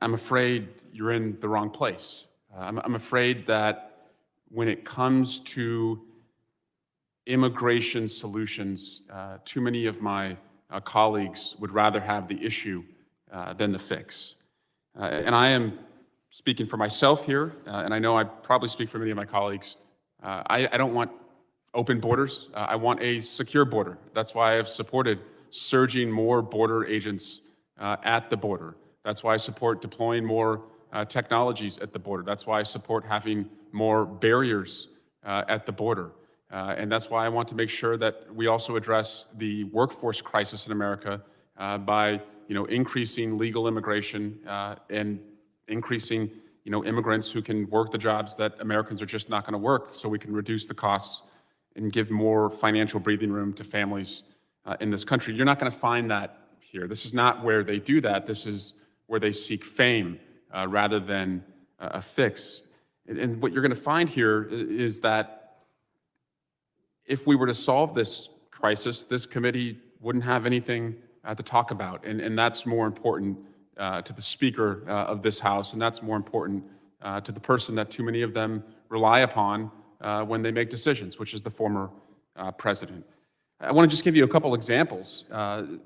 I'm afraid you're in the wrong place. I'm afraid that when it comes to immigration solutions, too many of my colleagues would rather have the issue than the fix. And I am speaking for myself here, and I know I probably speak for many of my colleagues. I don't want open borders. I want a secure border. That's why I've supported surging more border agents at the border. That's why I support deploying more technologies at the border. That's why I support having more barriers at the border. And that's why I want to make sure that we also address the workforce crisis in America by increasing legal immigration and increasing immigrants who can work the jobs that Americans are just not going to work, so we can reduce the costs and give more financial breathing room to families in this country. You're not going to find that here. This is not where they do that. This is where they seek fame rather than a fix. And what you're going to find here is that if we were to solve this crisis, this committee wouldn't have anything to talk about. And that's more important to the Speaker of this House, and that's more important to the person that too many of them rely upon when they make decisions, which is the former president. I want to just give you a couple examples.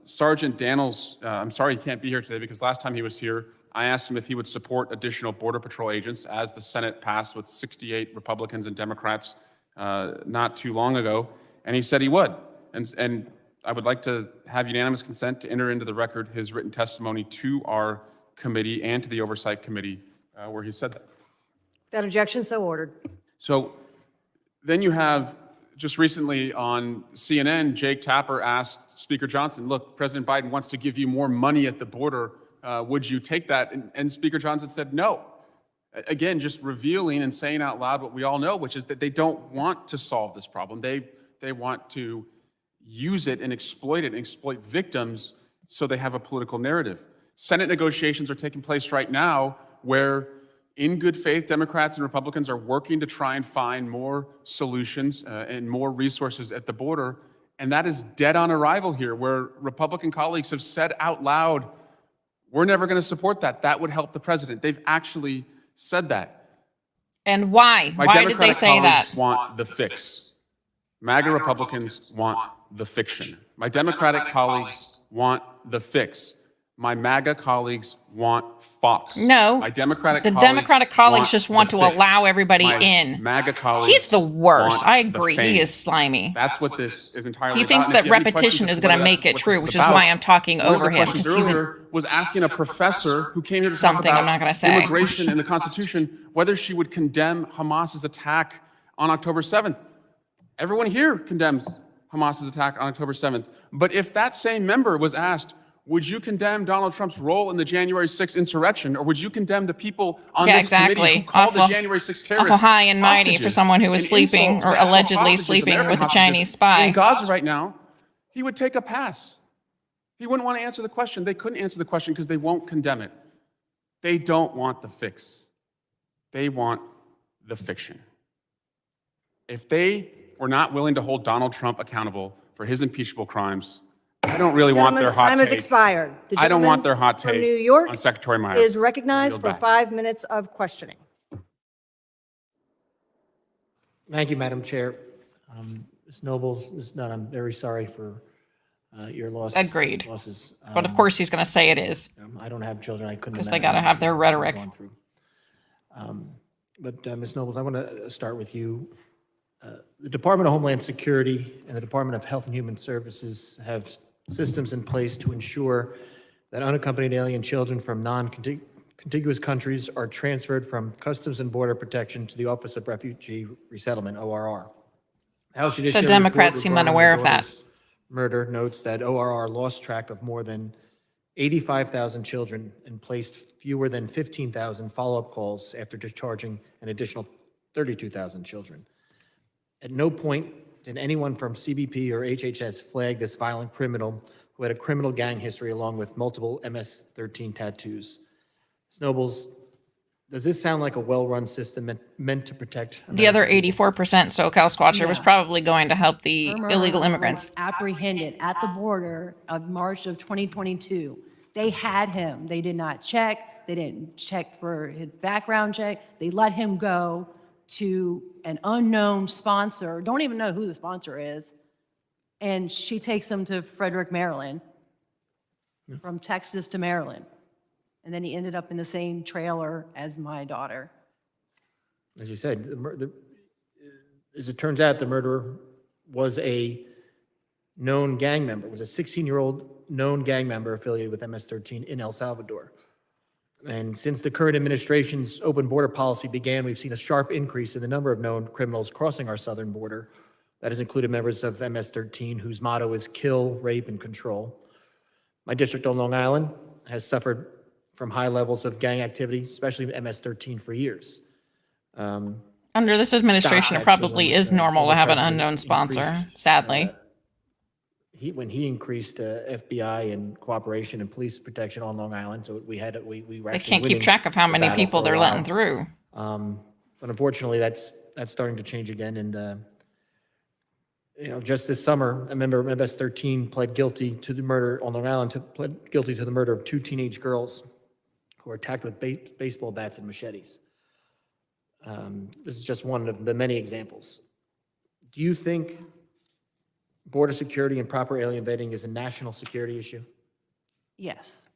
Sergeant Daniels, I'm sorry he can't be here today because last time he was here, I asked him if he would support additional Border Patrol agents as the Senate passed with 68 Republicans and Democrats not too long ago, and he said he would. And I would like to have unanimous consent to enter into the record his written testimony to our committee and to the Oversight Committee where he said that. Without objection, so ordered. So then you have, just recently on CNN, Jake Tapper asked Speaker Johnson, look, President Biden wants to give you more money at the border. Would you take that? And Speaker Johnson said no. Again, just revealing and saying out loud what we all know, which is that they don't want to solve this problem. They want to use it and exploit victims so they have a political narrative. Senate negotiations are taking place right now where, in good faith, Democrats and Republicans are working to try and find more solutions and more resources at the border. And that is dead on arrival here, where Republican colleagues have said out loud, we're never going to support that. That would help the president. They've actually said that. And why? My Why did Democratic they say that? colleagues want the fix. MAGA Republicans want the fiction. My Democratic colleagues want the fix. My MAGA colleagues want Fox. No, my Democratic the colleagues Democratic colleagues just want the to fix. allow everybody My in. MAGA colleagues He's the worst. want I the agree. fame. He is slimy. That's what this is entirely He about. thinks And that if you have any repetition questions is as to going to whether make that's it what true, this is which is about, why I'm talking one of over the him, questions because he's earlier was asking a professor who came here to Something talk I'm about not gonna say. immigration and the Constitution, whether she would condemn Hamas's attack on October 7th. Everyone here condemns Hamas's attack on October 7th. But if that same member was asked, would you condemn Donald Trump's role in the January 6th insurrection, or would you condemn the people on this committee who called the January 6th terrorists awful high and mighty for hostages, someone who was an sleeping insult to or the actual allegedly hostages, sleeping American with a hostages Chinese spy? in Gaza right now? He would take a pass. He wouldn't want to answer the question. They couldn't answer the question because they won't condemn it. They don't want the fix. They want the fiction. If they were not willing to hold Donald Trump accountable for his impeachable crimes, I don't really want their Gentleman's hot time has take. expired. The I don't want gentleman their hot from take New York on Secretary Mayorkas. is recognized Yield for back. 5 minutes of questioning. Thank you, Madam Chair. Ms. Nobles, Ms. Dunn, I'm very sorry for your loss. Agreed. Losses. But of course he's going to say it is. I don't have children. I couldn't. Because they imagine got to have their what rhetoric. they've gone through. But Ms. Nobles, I want to start with you. The Department of Homeland Security and the Department of Health and Human Services have systems in place to ensure that unaccompanied alien children from non-contiguous countries are transferred from Customs and Border Protection to the Office of Refugee Resettlement, ORR. House Judiciary The Democrats report seem regarding unaware your of that. daughter's murder notes that ORR lost track of more than 85,000 children and placed fewer than 15,000 follow-up calls after discharging an additional 32,000 children. At no point did anyone from CBP or HHS flag this violent criminal who had a criminal gang history along with multiple MS-13 tattoos. Ms. Nobles, does this sound like a well-run system meant to protect The other American people? 84% SoCal Squatcher was Yeah. probably going to help the Irma illegal was immigrants. apprehended at the border of March of 2022. They had him. They did not check. They didn't check for his background check. They let him go to an unknown sponsor. Don't even know who the sponsor is. And she takes him to Frederick, Maryland, from Texas to Maryland. And then he ended up in the same trailer as my daughter. As you said, as it turns out, the murderer was a known gang member, was a 16-year-old known gang member affiliated with MS-13 in El Salvador. And since the current administration's open border policy began, we've seen a sharp increase in the number of known criminals crossing our southern border. That has included members of MS-13, whose motto is kill, rape, and control. My district on Long Island has suffered from high levels of gang activity, especially MS-13, for years. Under this administration, it probably is normal to have an unknown sponsor, sadly. When he increased FBI and cooperation and police protection on Long Island, so we were They actually can't keep winning track of how the many battle people for a they're letting while. through. But unfortunately, that's starting to change again. And just this summer, a member of MS-13 pled guilty to the murder on Long Island, pled guilty to the murder of 2 teenage girls who were attacked with baseball bats and machetes. This is just one of the many examples. Do you think border security and proper alien vetting is a national security issue? Yes.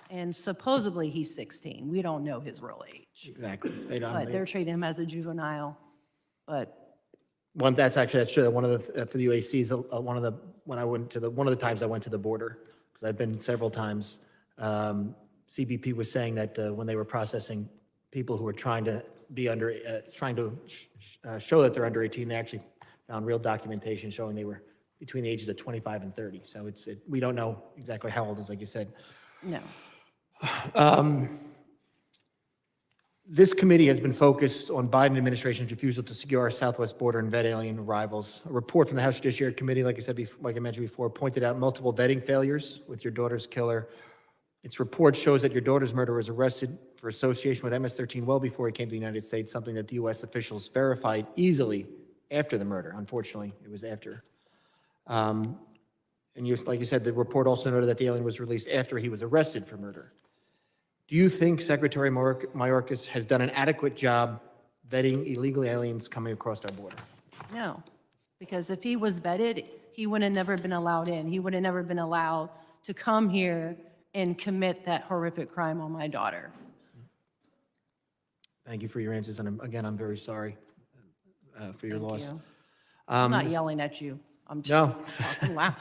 And supposedly he's 16. We don't know his real age. Exactly. But they're treating him as a juvenile. But That's true. One of the for the UACs, one of the times I went to the border, because I've been several times. CBP was saying that when they were processing people who were trying to be under, show that they're under 18, they actually found real documentation showing they were between the ages of 25 and 30. So we don't know exactly how old it is, like you said. no. This committee has been focused on Biden administration's refusal to secure our southwest border and vet alien arrivals. A report from the House Judiciary Committee, like I mentioned before, pointed out multiple vetting failures with your daughter's killer. Its report shows that your daughter's murderer was arrested for association with MS-13 well before he came to the United States, something that the U.S. officials verified easily after the murder. Unfortunately, it was after. And like you said, the report also noted that the alien was released after he was arrested for murder. Do you think Secretary Mayorkas has done an adequate job vetting illegal aliens coming across our border? No. Because if he was vetted, he would have never been allowed in. He would have never been allowed to come here and commit that horrific crime on my daughter. Thank you for your answers, and again, I'm very sorry for your Thank loss. you. I'm not yelling at you. I'm just talking loud.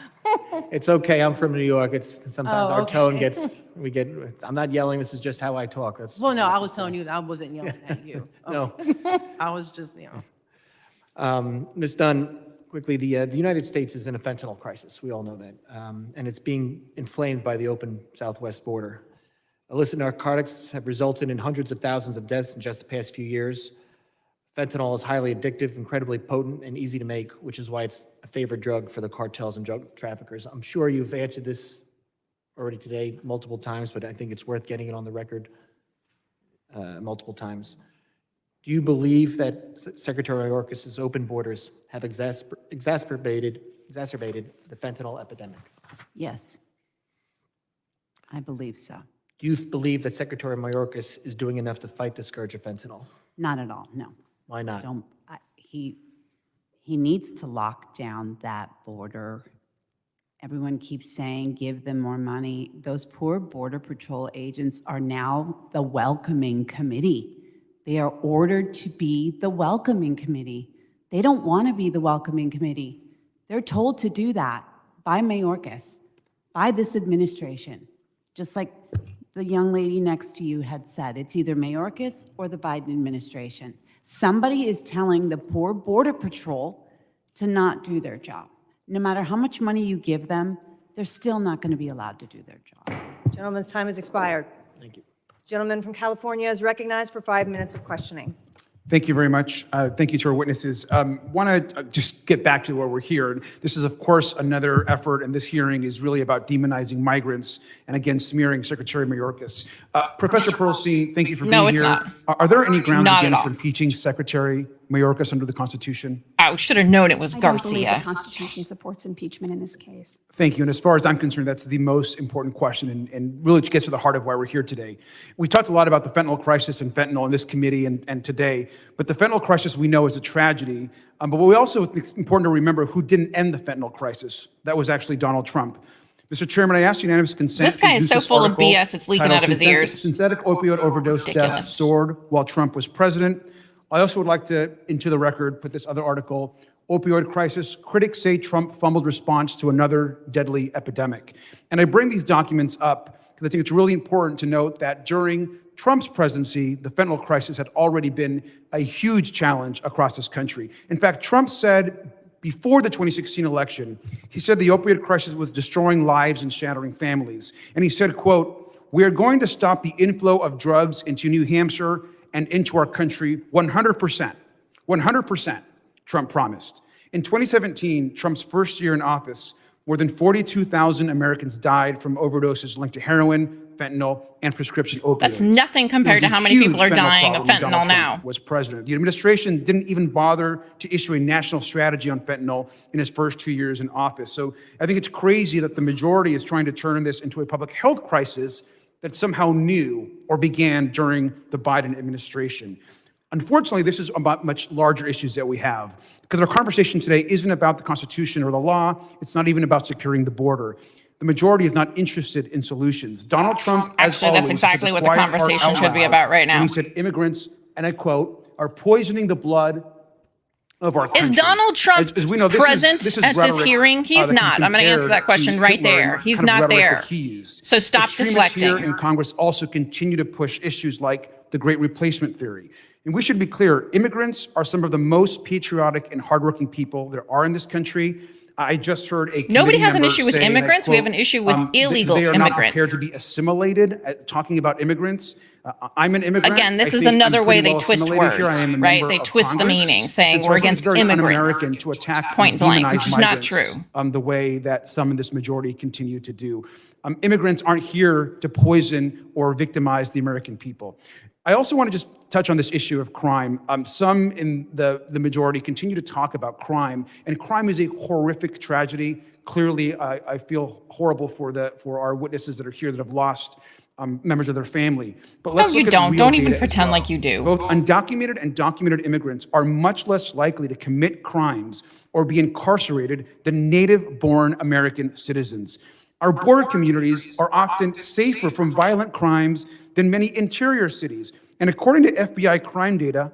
It's okay. I'm from New York. It's sometimes Oh, our tone okay. I'm not yelling. This is just how I talk. Well, no, I was telling you that I wasn't yelling at you. No. I was just, Ms. Dunn, quickly, the United States is in a fentanyl crisis. We all know that. And it's being inflamed by the open southwest border. Illicit narcotics have resulted in hundreds of thousands of deaths in just the past few years. Fentanyl is highly addictive, incredibly potent, and easy to make, which is why it's a favorite drug for the cartels and drug traffickers. I'm sure you've answered this already today multiple times, but I think it's worth getting it on the record multiple times. Do you believe that Secretary Mayorkas' open borders have exacerbated the fentanyl epidemic? Yes. I believe so. Do you believe that Secretary Mayorkas is doing enough to fight the scourge of fentanyl? Not at all, no. Why not? He needs to lock down that border. Everyone keeps saying, give them more money. Those poor Border Patrol agents are now the welcoming committee. They are ordered to be the welcoming committee. They don't want to be the welcoming committee. They're told to do that by Mayorkas, by this administration. Just like the young lady next to you had said, it's either Mayorkas or the Biden administration. Somebody is telling the poor Border Patrol to not do their job. No matter how much money you give them, they're still not going to be allowed to do their job. Gentleman's time has expired. Thank you. Gentleman from California is recognized for 5 minutes of questioning. Thank you very much. Thank you to our witnesses. Want to just get back to where we're here. This is, of course, another effort, and this hearing is really about demonizing migrants and, again, smearing Secretary Mayorkas. Professor Pearlstein, thank you for being here. Not. Are there any grounds, Not again, at all. for impeaching Secretary Mayorkas under the Constitution? I should have known it was I don't believe Garcia. the Constitution supports impeachment in this case. Thank you. And as far as I'm concerned, that's the most important question and really gets to the heart of why we're here today. We talked a lot about the fentanyl crisis and fentanyl in this committee and today, but the fentanyl crisis we know is a tragedy. But we also, it's important to remember who didn't end the fentanyl crisis. That was actually Donald Trump. Mr. Chairman, I ask unanimous consent. This guy to is use so this full of article BS, it's leaking titled out of his ears. Synthetic opioid overdose Ridiculous. deaths soared while Trump was president. I also would like to, into the record, put this other article, Opioid Crisis, Critics Say Trump Fumbled Response to Another Deadly Epidemic. And I bring these documents up because I think it's really important to note that during Trump's presidency, the fentanyl crisis had already been a huge challenge across this country. In fact, Trump said before the 2016 election, he said the opioid crisis was destroying lives and shattering families. And he said, quote, "We are going to stop the inflow of drugs into New Hampshire and into our country 100%. 100%, Trump promised. In 2017, Trump's first year in office, more than 42,000 Americans died from overdoses linked to heroin, fentanyl, and prescription opioids. That's nothing compared to how many people are dying of fentanyl now. Was president. The administration didn't even bother to issue a national strategy on fentanyl in his first 2 years in office. So I think it's crazy that the majority is trying to turn this into a public health crisis that somehow new or began during the Biden administration. Unfortunately, this is about much larger issues that we have, because our conversation today isn't about the Constitution or the law. It's not even about securing the border. The majority is not interested in solutions. Donald Trump, as Actually, that's always, exactly says what a the quiet part conversation out should be loud about right now. when he said immigrants, and I quote, are poisoning the blood of our country. Is Donald Trump As we know, present this is at this rhetoric, hearing? He's that can not. I'm going to answer compare that question to right Hitler there. and He's kind of not rhetoric there. that he used. So stop Extremists deflecting. here in Congress also continue to push issues like the Great Replacement theory. And we should be clear, immigrants are some of the most patriotic and hardworking people there are in this country. I just heard a Nobody has an member issue with say, and I immigrants. We have quote, an issue with illegal they are immigrants. not prepared to be assimilated. Talking about immigrants, I'm an immigrant. Again, this I is think I'm another way pretty they well twist assimilated here. words, I am a right? member They of twist the Congress. meaning, saying And so we're I think against it's very immigrants. un-American to attack Point and blank, demonize which is not migrants, true. The way that some in this majority continue to do. Immigrants aren't here to poison or victimize the American people. I also want to just touch on this issue of crime. Some in the majority continue to talk about crime, and crime is a horrific tragedy. Clearly, I feel horrible for our witnesses that are here that have lost members of their family. But let's No, you look at don't. real Don't even data as pretend well. like you do. Both undocumented and documented immigrants are much less likely to commit crimes or be incarcerated than native-born American citizens. Our border communities are often safer from violent crimes than many interior cities. And according to FBI crime data,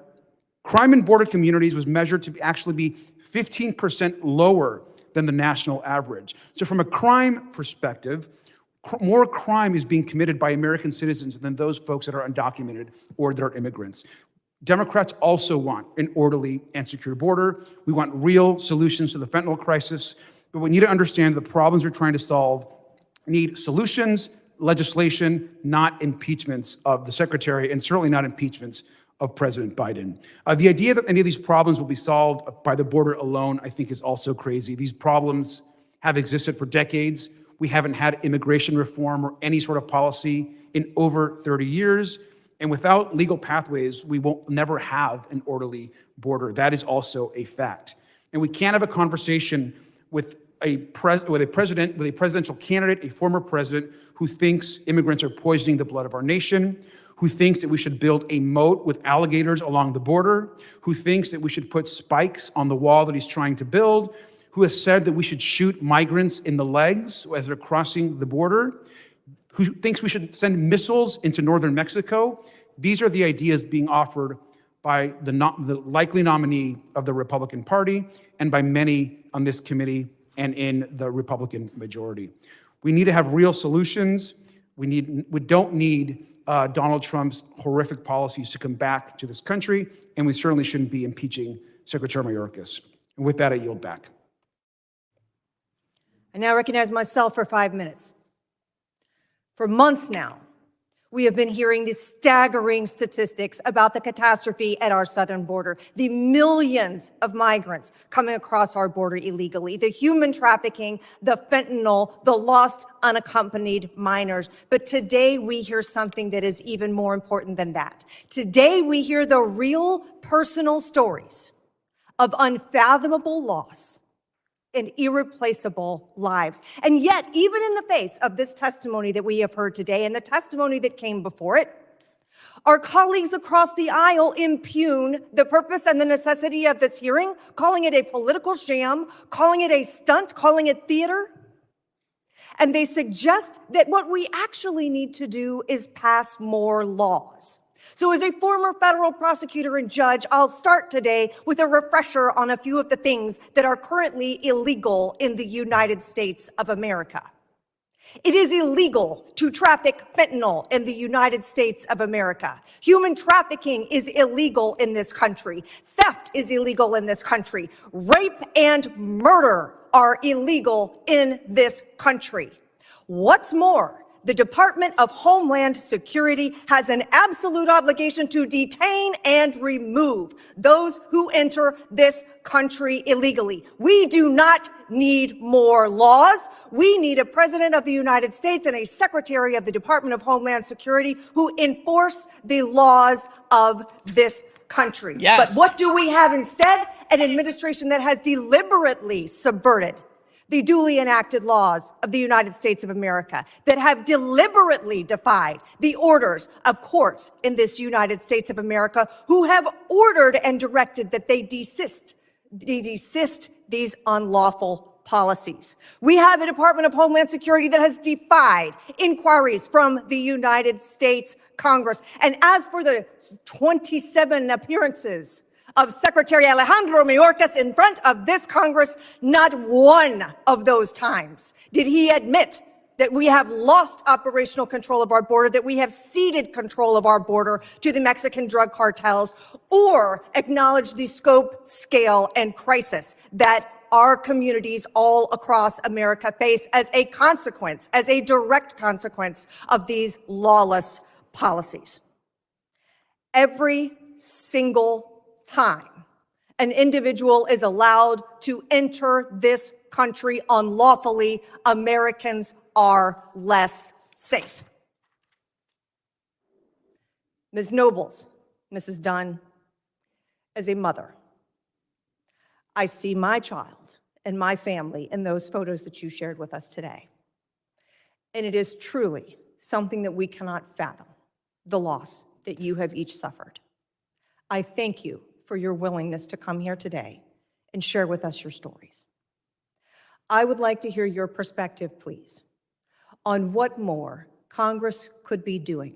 crime in border communities was measured to actually be 15% lower than the national average. So from a crime perspective, more crime is being committed by American citizens than those folks that are undocumented or that are immigrants. Democrats also want an orderly and secure border. We want real solutions to the fentanyl crisis, but we need to understand the problems we're trying to solve need solutions, legislation, not impeachments of the secretary, and certainly not impeachments of President Biden. The idea that any of these problems will be solved by the border alone, I think, is also crazy. These problems have existed for decades. We haven't had immigration reform or any sort of policy in over 30 years. And without legal pathways, we won't never have an orderly border. That is also a fact. And we can't have a conversation with a presidential candidate, a former president, who thinks immigrants are poisoning the blood of our nation, who thinks that we should build a moat with alligators along the border, who thinks that we should put spikes on the wall that he's trying to build, who has said that we should shoot migrants in the legs as they're crossing the border, who thinks we should send missiles into northern Mexico. These are the ideas being offered by the likely nominee of the Republican Party and by many on this committee and in the Republican majority. We need to have real solutions. We don't need Donald Trump's horrific policies to come back to this country, and we certainly shouldn't be impeaching Secretary Mayorkas. And with that, I yield back. I now recognize myself for 5 minutes. For months now, we have been hearing these staggering statistics about the catastrophe at our southern border, the millions of migrants coming across our border illegally, the human trafficking, the fentanyl, the lost unaccompanied minors. But today we hear something that is even more important than that. Today we hear the real personal stories of unfathomable loss and irreplaceable lives. And yet, even in the face of this testimony that we have heard today and the testimony that came before it, our colleagues across the aisle impugn the purpose and the necessity of this hearing, calling it a political sham, calling it a stunt, calling it theater. And they suggest that what we actually need to do is pass more laws. So as a former federal prosecutor and judge, I'll start today with a refresher on a few of the things that are currently illegal in the United States of America. It is illegal to traffic fentanyl in the United States of America. Human trafficking is illegal in this country. Theft is illegal in this country. Rape and murder are illegal in this country. What's more, the Department of Homeland Security has an absolute obligation to detain and remove those who enter this country illegally. We do not need more laws. We need a president of the United States and a secretary of the Department of Homeland Security who enforce the laws of this country. Yes. But what do we have instead? An administration that has deliberately subverted the duly enacted laws of the United States of America, that have deliberately defied the orders of courts in this United States of America, who have ordered and directed that they desist these unlawful policies. We have a Department of Homeland Security that has defied inquiries from the United States Congress. And as for the 27 appearances of Secretary Alejandro Mayorkas in front of this Congress, not one of those times did he admit that we have lost operational control of our border, that we have ceded control of our border to the Mexican drug cartels, or acknowledge the scope, scale, and crisis that our communities all across America face as a consequence, as a direct consequence of these lawless policies. Every single time an individual is allowed to enter this country unlawfully, Americans are less safe. Ms. Nobles, Mrs. Dunn, as a mother, I see my child and my family in those photos that you shared with us today. And it is truly something that we cannot fathom, the loss that you have each suffered. I thank you for your willingness to come here today and share with us your stories. I would like to hear your perspective, please, on what more Congress could be doing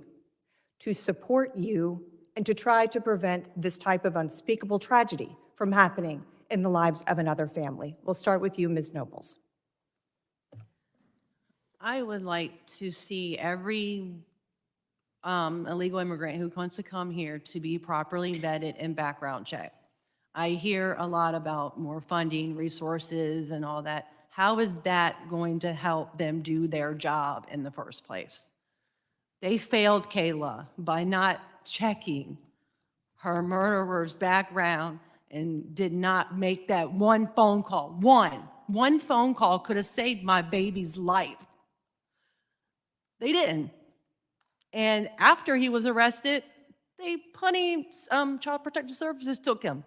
to support you and to try to prevent this type of unspeakable tragedy from happening in the lives of another family. We'll start with you, Ms. Nobles. I would like to see every illegal immigrant who wants to come here to be properly vetted and background checked. I hear a lot about more funding, resources, and all that. How is that going to help them do their job in the first place? They failed Kayla by not checking her murderer's background and did not make that one phone call. One phone call could have saved my baby's life. They didn't. And after he was arrested, they Child Protective Services took him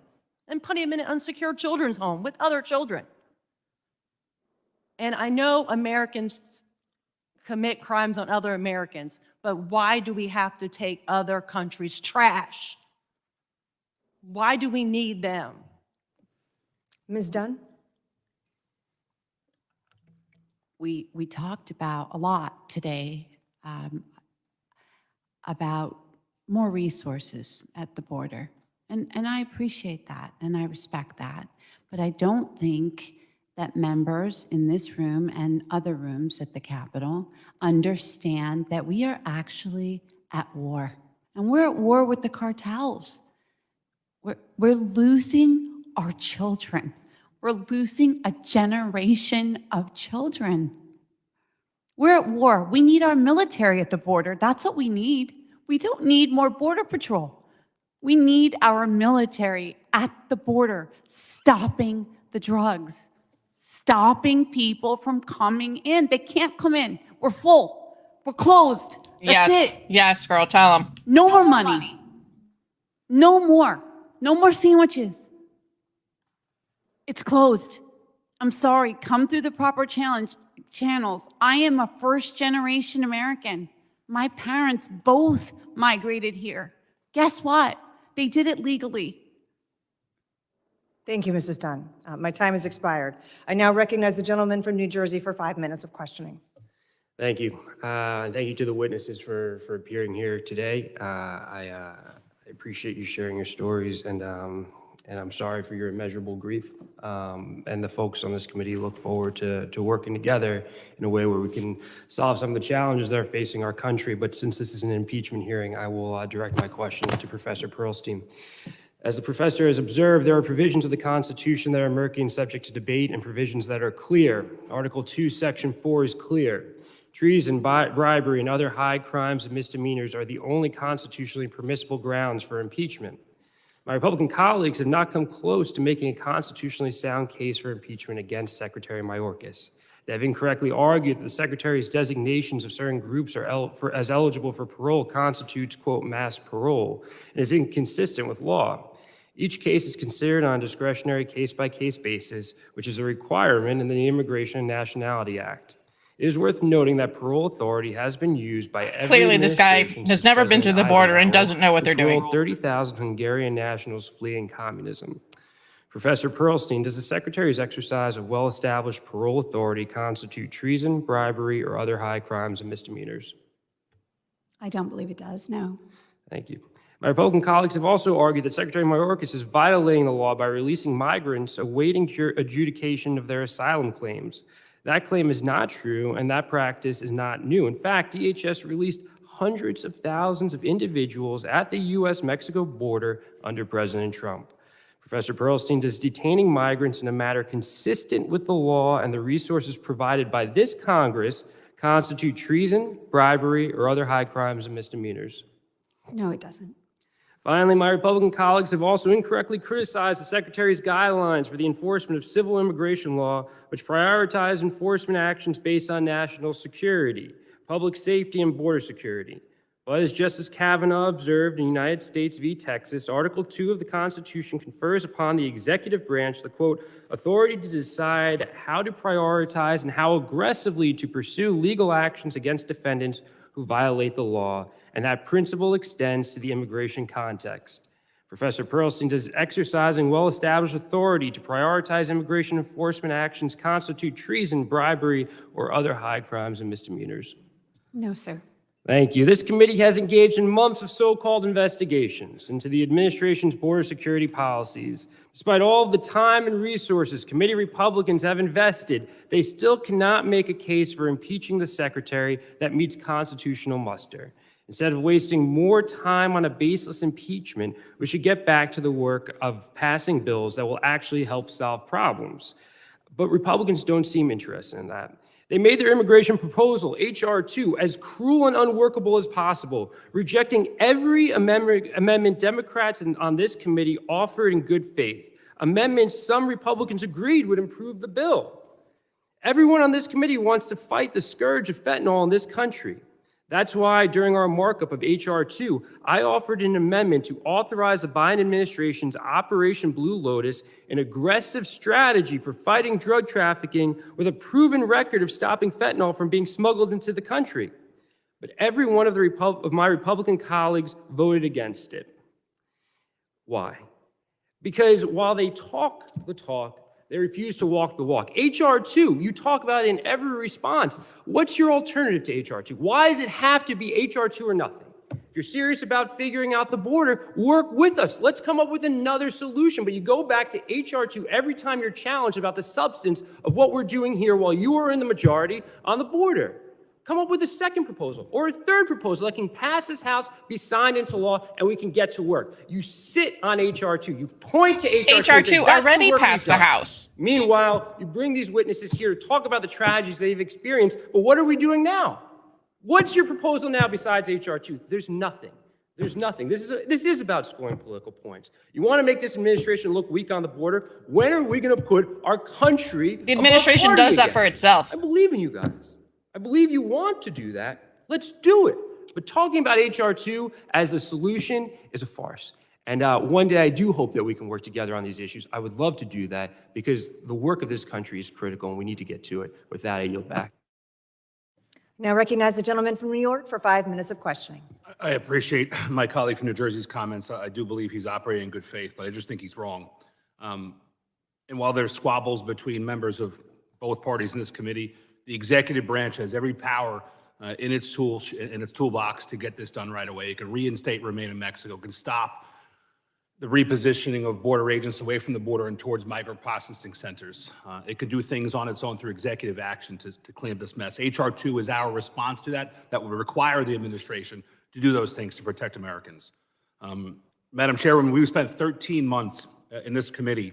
and put him in an unsecured children's home with other children. And I know Americans commit crimes on other Americans, but why do we have to take other countries' trash? Why do we need them? Ms. Dunn? We talked about a lot today about more resources at the border. And I appreciate that and I respect that. But I don't think that members in this room and other rooms at the Capitol understand that we are actually at war. And we're at war with the cartels. We're losing our children. We're losing a generation of children. We're at war. We need our military at the border. That's what we need. We don't need more border patrol. We need our military at the border, stopping the drugs, stopping people from coming in. They can't come in. We're full. We're closed. That's it. Yes, girl, tell them. No more money. No more. No more sandwiches. It's closed. I'm sorry. Come through the proper channels. I am a first-generation American. My parents both migrated here. Guess what? They did it legally. Thank you, Mrs. Dunn. My time has expired. I now recognize the gentleman from New Jersey for 5 minutes of questioning. Thank you. Thank you to the witnesses for appearing here today. I appreciate you sharing your stories, and I'm sorry for your immeasurable grief. And the folks on this committee look forward to working together in a way where we can solve some of the challenges that are facing our country. But since this is an impeachment hearing, I will direct my question to Professor Pearlstein. As the professor has observed, there are provisions of the Constitution that are murky and subject to debate, and provisions that are clear. Article 2, Section 4 is clear. Treason, bribery, and other high crimes and misdemeanors are the only constitutionally permissible grounds for impeachment. My Republican colleagues have not come close to making a constitutionally sound case for impeachment against Secretary Mayorkas. They have incorrectly argued that the Secretary's designations of certain groups as eligible for parole constitutes, quote, mass parole, and is inconsistent with law. Each case is considered on a discretionary case-by-case basis, which is a requirement in the Immigration and Nationality Act. It is worth noting that parole authority has been used by every Clearly, this guy administration has since never been to President the border and Eisenhower doesn't know what they're to parole doing. 30,000 Hungarian nationals fleeing communism. Professor Pearlstein, does the Secretary's exercise of well-established parole authority constitute treason, bribery, or other high crimes and misdemeanors? I don't believe it does, no. Thank you. My Republican colleagues have also argued that Secretary Mayorkas is violating the law by releasing migrants awaiting adjudication of their asylum claims. That claim is not true, and that practice is not new. In fact, DHS released hundreds of thousands of individuals at the U.S.-Mexico border under President Trump. Professor Pearlstein, does detaining migrants in a manner consistent with the law and the resources provided by this Congress constitute treason, bribery, or other high crimes and misdemeanors? No, it doesn't. Finally, my Republican colleagues have also incorrectly criticized the Secretary's guidelines for the enforcement of civil immigration law, which prioritize enforcement actions based on national security, public safety, and border security. But as Justice Kavanaugh observed in United States v. Texas, Article 2 of the Constitution confers upon the executive branch the, quote, authority to decide how to prioritize and how aggressively to pursue legal actions against defendants who violate the law, and that principle extends to the immigration context. Professor Pearlstein, does exercising well-established authority to prioritize immigration enforcement actions constitute treason, bribery, or other high crimes and misdemeanors? No, sir. Thank you. This committee has engaged in months of so-called investigations into the administration's border security policies. Despite all of the time and resources committee Republicans have invested, they still cannot make a case for impeaching the secretary that meets constitutional muster. Instead of wasting more time on a baseless impeachment, we should get back to the work of passing bills that will actually help solve problems. But Republicans don't seem interested in that. They made their immigration proposal, H.R. 2, as cruel and unworkable as possible, rejecting every amendment Democrats on this committee offered in good faith. Amendments some Republicans agreed would improve the bill. Everyone on this committee wants to fight the scourge of fentanyl in this country. That's why during our markup of H.R. 2, I offered an amendment to authorize the Biden administration's Operation Blue Lotus, an aggressive strategy for fighting drug trafficking with a proven record of stopping fentanyl from being smuggled into the country. But every one of my Republican colleagues voted against it. Why? Because while they talk the talk, they refuse to walk the walk. H.R. 2, you talk about it in every response. What's your alternative to H.R. 2? Why does it have to be H.R. 2 or nothing? If you're serious about figuring out the border, work with us. Let's come up with another solution. But you go back to H.R. 2 every time you're challenged about the substance of what we're doing here while you are in the majority on the border. Come up with a second proposal or a third proposal that can pass this House, be signed into law, and we can get to work. You sit on H.R. 2. You point to H.R. 2. H.R. 2 and say, already passed the House. Meanwhile, you bring these witnesses here to talk about the tragedies they've experienced, but what are we doing now? What's your proposal now besides H.R. 2? There's nothing. There's nothing. This is about scoring political points. You want to make this administration look weak on the border? When are we going to put our country The administration does that for itself. I believe in you guys. I believe you want to do that. Let's do it. But talking about H.R. 2 as a solution is a farce. And one day I do hope that we can work together on these issues. I would love to do that because the work of this country is critical and we need to get to it. With that, I yield back. Now recognize the gentleman from New York for 5 minutes of questioning. I appreciate my colleague from New Jersey's comments. I do believe he's operating in good faith, but I just think he's wrong. And while there's squabbles between members of both parties in this committee, the executive branch has every power in its toolbox to get this done right away. It can reinstate Remain in Mexico, can stop the repositioning of border agents away from the border and towards migrant processing centers. It could do things on its own through executive action to clean up this mess. H.R. 2 is our response to that. That would require the administration to do those things to protect Americans. Madam Chairwoman, we've spent 13 months in this committee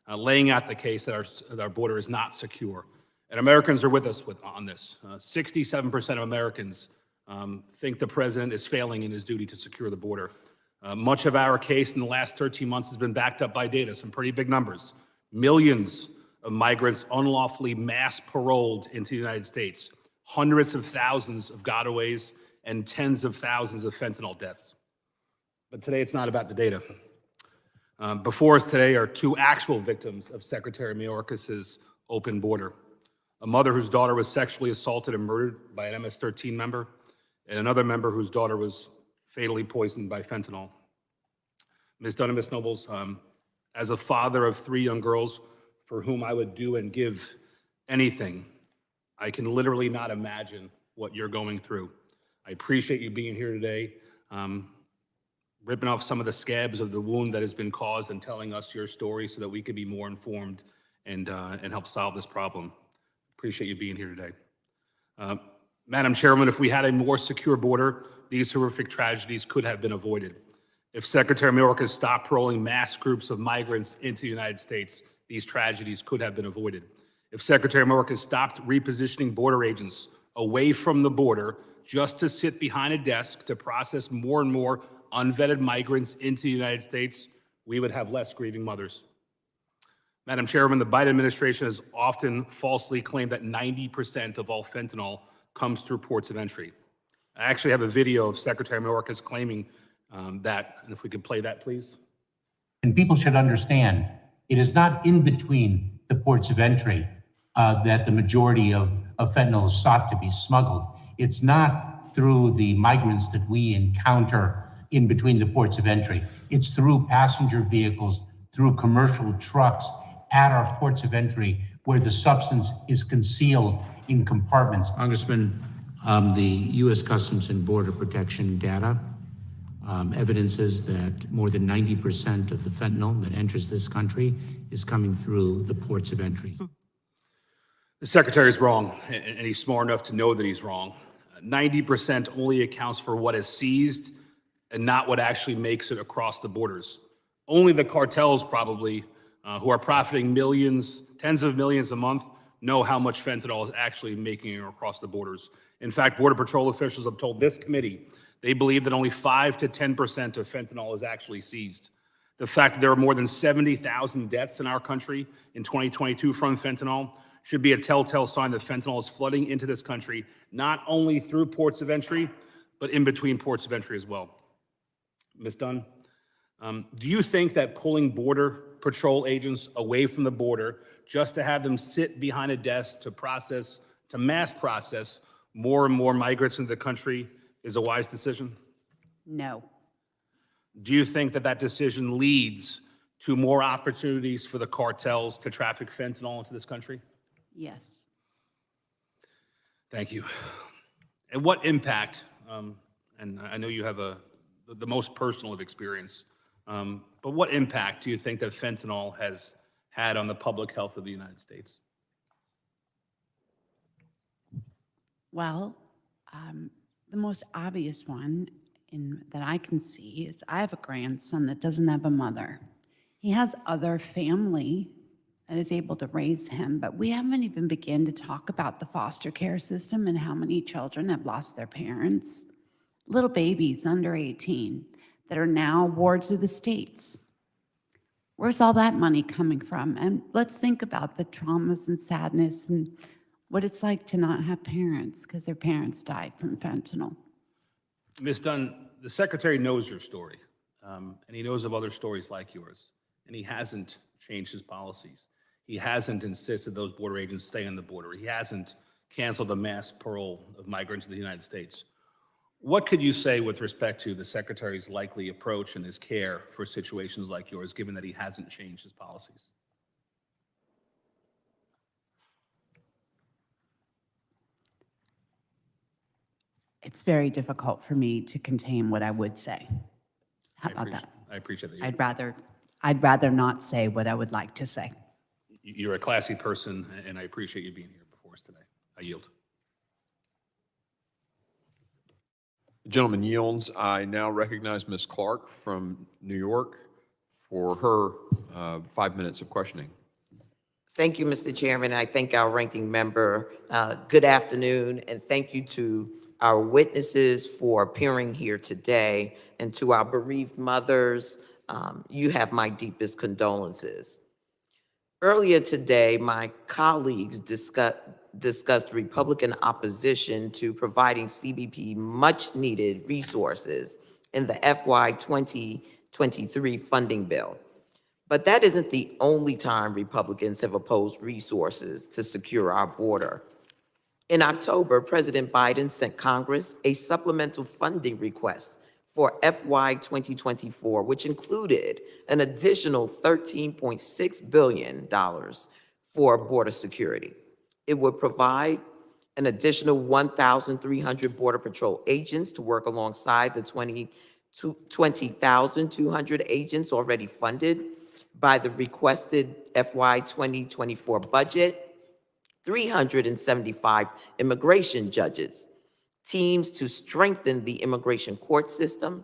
laying out the case that our border is not secure. And Americans are with us on this. 67% of Americans think the president is failing in his duty to secure the border. Much of our case in the last 13 months has been backed up by data, some pretty big numbers. Millions of migrants unlawfully mass paroled into the United States, hundreds of thousands of gotaways, and tens of thousands of fentanyl deaths. But today it's not about the data. Before us today are two actual victims of Secretary Mayorkas' open border. A mother whose daughter was sexually assaulted and murdered by an MS-13 member, and another member whose daughter was fatally poisoned by fentanyl. Ms. Dunn and Ms. Nobles, as a father of 3 young girls for whom I would do and give anything, I can literally not imagine what you're going through. I appreciate you being here today, ripping off some of the scabs of the wound that has been caused and telling us your story so that we can be more informed and help solve this problem. Appreciate you being here today. Madam Chairman, if we had a more secure border, these horrific tragedies could have been avoided. If Secretary Mayorkas stopped paroling mass groups of migrants into the United States, these tragedies could have been avoided. If Secretary Mayorkas stopped repositioning border agents away from the border just to sit behind a desk to process more and more unvetted migrants into the United States, we would have less grieving mothers. Madam Chairman, the Biden administration has often falsely claimed that 90% of all fentanyl comes through ports of entry. I actually have a video of Secretary Mayorkas claiming that, and if we could play that, please. And people should understand, it is not in between the ports of entry that the majority of fentanyl is sought to be smuggled. It's not through the migrants that we encounter in between the ports of entry. It's through passenger vehicles, through commercial trucks at our ports of entry where the substance is concealed in compartments. Congressman, the U.S. Customs and Border Protection data evidences that more than 90% of the fentanyl that enters this country is coming through the ports of entry. The Secretary is wrong, and he's smart enough to know that he's wrong. 90% only accounts for what is seized and not what actually makes it across the borders. Only the cartels probably, who are profiting millions, tens of millions a month, know how much fentanyl is actually making it across the borders. In fact, Border Patrol officials have told this committee they believe that only 5 to 10% of fentanyl is actually seized. The fact that there are more than 70,000 deaths in our country in 2022 from fentanyl should be a telltale sign that fentanyl is flooding into this country, not only through ports of entry, but in between ports of entry as well. Ms. Dunn, do you think that pulling Border Patrol agents away from the border just to have them sit behind a desk to mass process more and more migrants into the country is a wise decision? No. Do you think that that decision leads to more opportunities for the cartels to traffic fentanyl into this country? Yes. Thank you. And what impact, and I know you have the most personal of experience, but what impact do you think that fentanyl has had on the public health of the United States? Well, the most obvious one that I can see is I have a grandson that doesn't have a mother. He has other family that is able to raise him, but we haven't even begun to talk about the foster care system and how many children have lost their parents. Little babies under 18 that are now wards of the states. Where's all that money coming from? And let's think about the traumas and sadness and what it's like to not have parents because their parents died from fentanyl. Ms. Dunn, the Secretary knows your story, and he knows of other stories like yours, and he hasn't changed his policies. He hasn't insisted those border agents stay on the border. He hasn't canceled the mass parole of migrants to the United States. What could you say with respect to the Secretary's likely approach and his care for situations like yours, given that he hasn't changed his policies? It's very difficult for me to contain what I would say. How about that? I appreciate that. I'd rather not say what I would like to say. You're a classy person, and I appreciate you being here before us today. I yield. The gentleman yields. I now recognize Ms. Clark from New York for her 5 minutes of questioning. Thank you, Mr. Chairman. I thank our ranking member. Good afternoon, and thank you to our witnesses for appearing here today, and to our bereaved mothers. You have my deepest condolences. Earlier today, my colleagues discussed Republican opposition to providing CBP much-needed resources in the FY 2023 funding bill. But that isn't the only time Republicans have opposed resources to secure our border. In October, President Biden sent Congress a supplemental funding request for FY 2024, which included an additional $13.6 billion for border security. It would provide an additional 1,300 Border Patrol agents to work alongside the 20,200 agents already funded by the requested FY 2024 budget, 375 immigration judges, teams to strengthen the immigration court system,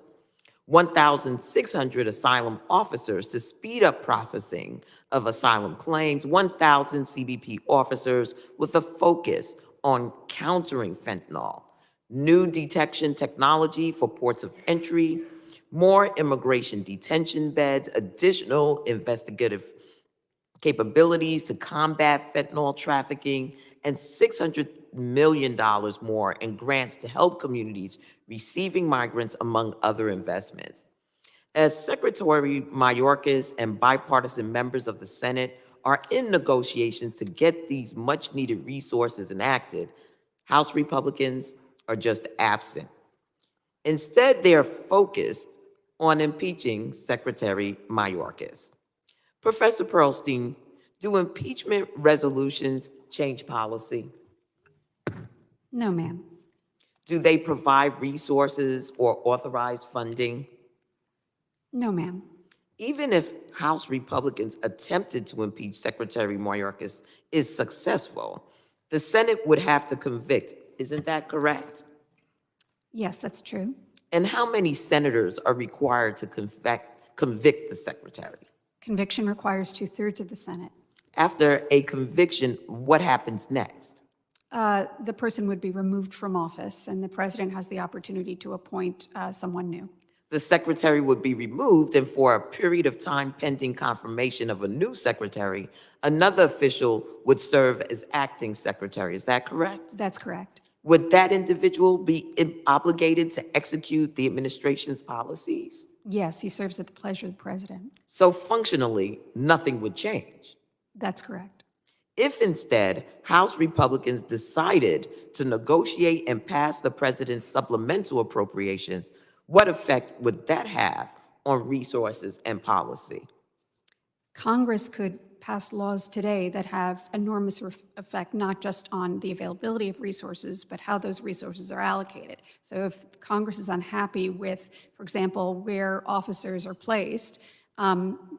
1,600 asylum officers to speed up processing of asylum claims, 1,000 CBP officers with a focus on countering fentanyl, new detection technology for ports of entry, more immigration detention beds, additional investigative capabilities to combat fentanyl trafficking, and $600 million more in grants to help communities receiving migrants, among other investments. As Secretary Mayorkas and bipartisan members of the Senate are in negotiations to get these much-needed resources enacted, House Republicans are just absent. Instead, they are focused on impeaching Secretary Mayorkas. Professor Pearlstein, do impeachment resolutions change policy? No, ma'am. Do they provide resources or authorize funding? No, ma'am. Even if House Republicans attempted to impeach Secretary Mayorkas is successful, the Senate would have to convict. Isn't that correct? Yes, that's true. And how many senators are required to convict the secretary? Conviction requires 2/3 of the Senate. After a conviction, what happens next? The person would be removed from office, and the president has the opportunity to appoint someone new. The secretary would be removed, and for a period of time pending confirmation of a new secretary, another official would serve as acting secretary. Is that correct? That's correct. Would that individual be obligated to execute the administration's policies? Yes, he serves at the pleasure of the president. So functionally, nothing would change. That's correct. If instead, House Republicans decided to negotiate and pass the president's supplemental appropriations, what effect would that have on resources and policy? Congress could pass laws today that have enormous effect, not just on the availability of resources, but how those resources are allocated. So if Congress is unhappy with, for example, where officers are placed,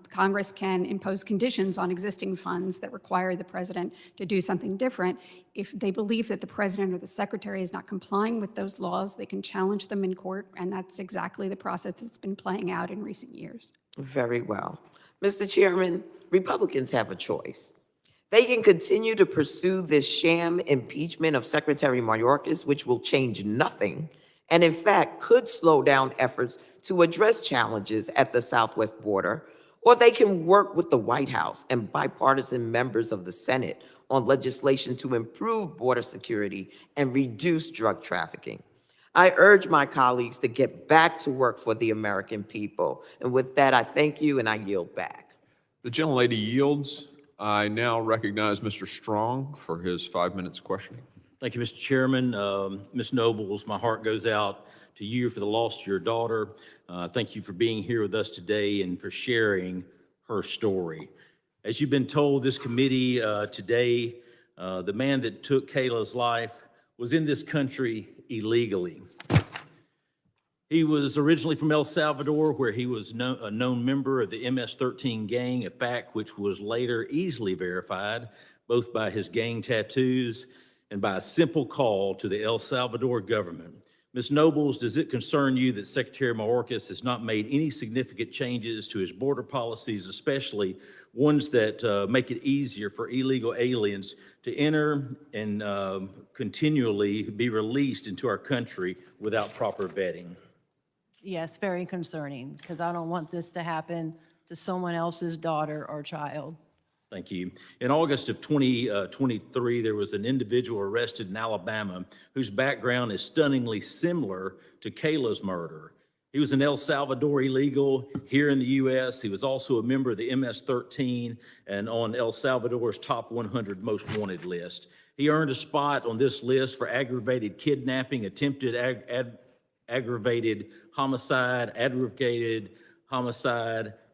Congress can impose conditions on existing funds that require the president to do something different. If they believe that the president or the secretary is not complying with those laws, they can challenge them in court, and that's exactly the process that's been playing out in recent years. Very well. Mr. Chairman, Republicans have a choice. They can continue to pursue this sham impeachment of Secretary Mayorkas, which will change nothing, and in fact could slow down efforts to address challenges at the southwest border, or they can work with the White House and bipartisan members of the Senate on legislation to improve border security and reduce drug trafficking. I urge my colleagues to get back to work for the American people. And with that, I thank you and I yield back. The gentlelady yields. I now recognize Mr. Strong for his 5 minutes questioning. Thank you, Mr. Chairman. Ms. Nobles, my heart goes out to you for the loss of your daughter. Thank you for being here with us today and for sharing her story. As you've been told, this committee today, the man that took Kayla's life was in this country illegally. He was originally from El Salvador, where he was a known member of the MS-13 gang, a fact which was later easily verified, both by his gang tattoos and by a simple call to the El Salvador government. Ms. Nobles, does it concern you that Secretary Mayorkas has not made any significant changes to his border policies, especially ones that make it easier for illegal aliens to enter and continually be released into our country without proper vetting? Yes, very concerning, because I don't want this to happen to someone else's daughter or child. Thank you. In August of 2023, there was an individual arrested in Alabama whose background is stunningly similar to Kayla's murder. He was an El Salvador illegal here in the U.S. He was also a member of the MS-13 and on El Salvador's top 100 most wanted list. He earned a spot on this list for aggravated kidnapping, attempted aggravated homicide,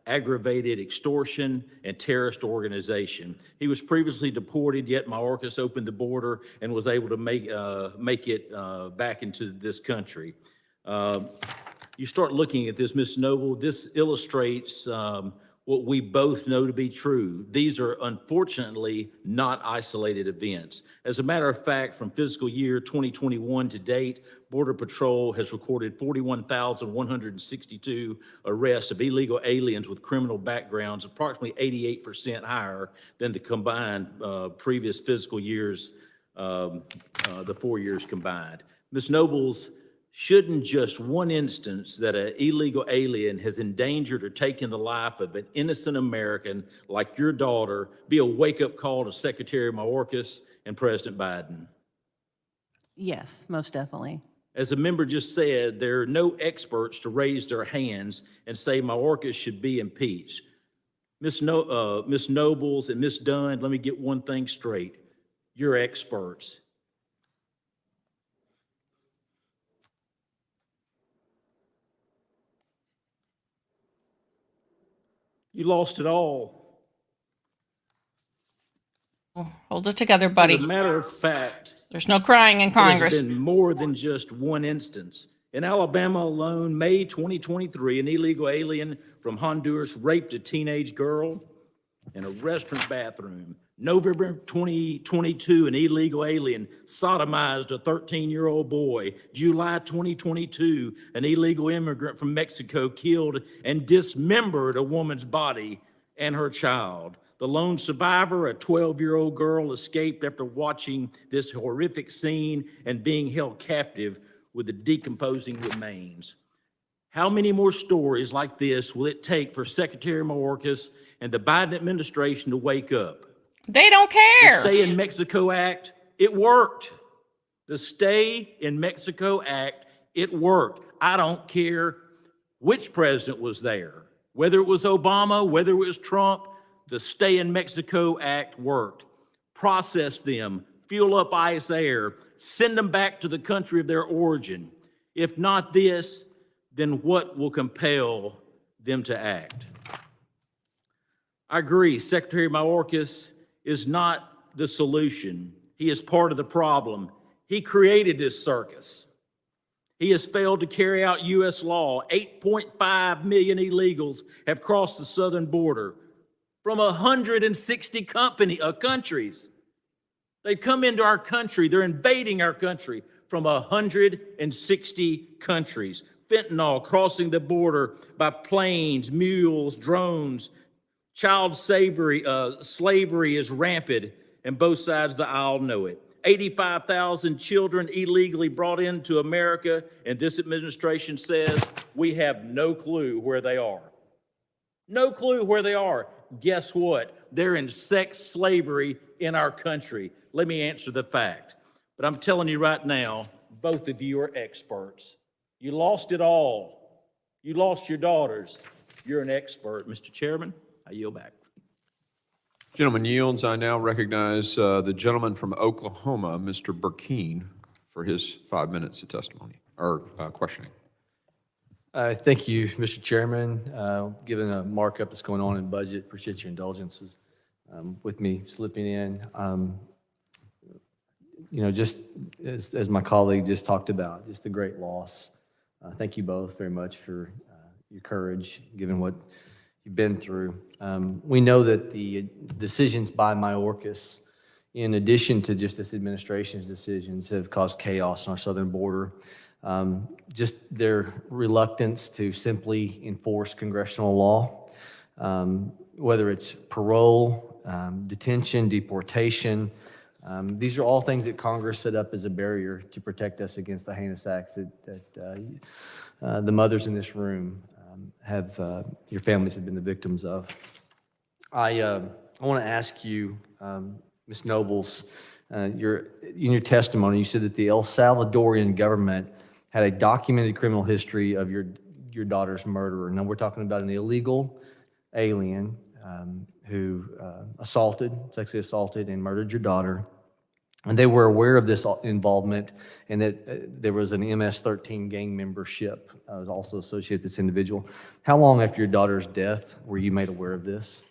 aggravated extortion, and terrorist organization. He was previously deported, yet Mayorkas opened the border and was able to make it back into this country. You start looking at this, Ms. Noble, this illustrates what we both know to be true. These are unfortunately not isolated events. As a matter of fact, from fiscal year 2021 to date, Border Patrol has recorded 41,162 arrests of illegal aliens with criminal backgrounds, approximately 88% higher than the combined previous fiscal years, the 4 years combined. Ms. Nobles, shouldn't just one instance that an illegal alien has endangered or taken the life of an innocent American like your daughter be a wake-up call to Secretary Mayorkas and President Biden? Yes, most definitely. As a member just said, there are no experts to raise their hands and say Mayorkas should be impeached. Ms. Nobles and Ms. Dunn, let me get one thing straight. You're experts. You lost it all. Hold it together, buddy. As a matter of fact, there's no crying in Congress. There's been more than just one instance. In Alabama alone, May 2023, an illegal alien from Honduras raped a teenage girl in a restaurant bathroom. November 2022, an illegal alien sodomized a 13-year-old boy. July 2022, an illegal immigrant from Mexico killed and dismembered a woman's body and her child. The lone survivor, a 12-year-old girl, escaped after watching this horrific scene and being held captive with the decomposing remains. How many more stories like this will it take for Secretary Mayorkas and the Biden administration to wake up? They don't care. The Stay in Mexico Act, it worked. The Stay in Mexico Act, it worked. I don't care which president was there, whether it was Obama, whether it was Trump, the Stay in Mexico Act worked. Process them, fuel up ICE air, send them back to the country of their origin. If not this, then what will compel them to act? I agree, Secretary Mayorkas is not the solution. He is part of the problem. He created this circus. He has failed to carry out U.S. law. 8.5 million illegals have crossed the southern border from 160 countries. They come into our country. They're invading our country from 160 countries. Fentanyl crossing the border by planes, mules, drones. Child slavery is rampant, and both sides of the aisle know it. 85,000 children illegally brought into America, and this administration says we have no clue where they are. No clue where they are. Guess what? They're in sex slavery in our country. Let me answer the fact. But I'm telling you right now, both of you are experts. You lost it all. You lost your daughters. You're an expert, Mr. Chairman. I yield back. Gentleman yields. I now recognize the gentleman from Oklahoma, Mr. Burkeen, for his 5 minutes of testimony or questioning. Thank you, Mr. Chairman. Given a markup that's going on in budget, appreciate your indulgences with me slipping in. Just as my colleague just talked about, just the great loss. Thank you both very much for your courage, given what you've been through. We know that the decisions by Mayorkas, in addition to just this administration's decisions, have caused chaos on our southern border. Just their reluctance to simply enforce congressional law, whether it's parole, detention, deportation. These are all things that Congress set up as a barrier to protect us against the heinous acts that the mothers in this room your families have been the victims of. I want to ask you, Ms. Nobles, in your testimony, you said that the El Salvadorian government had a documented criminal history of your daughter's murderer. Now, we're talking about an illegal alien who sexually assaulted and murdered your daughter. And they were aware of this involvement and that there was an MS-13 gang membership was also associated with this individual. How long after your daughter's death were you made aware of this?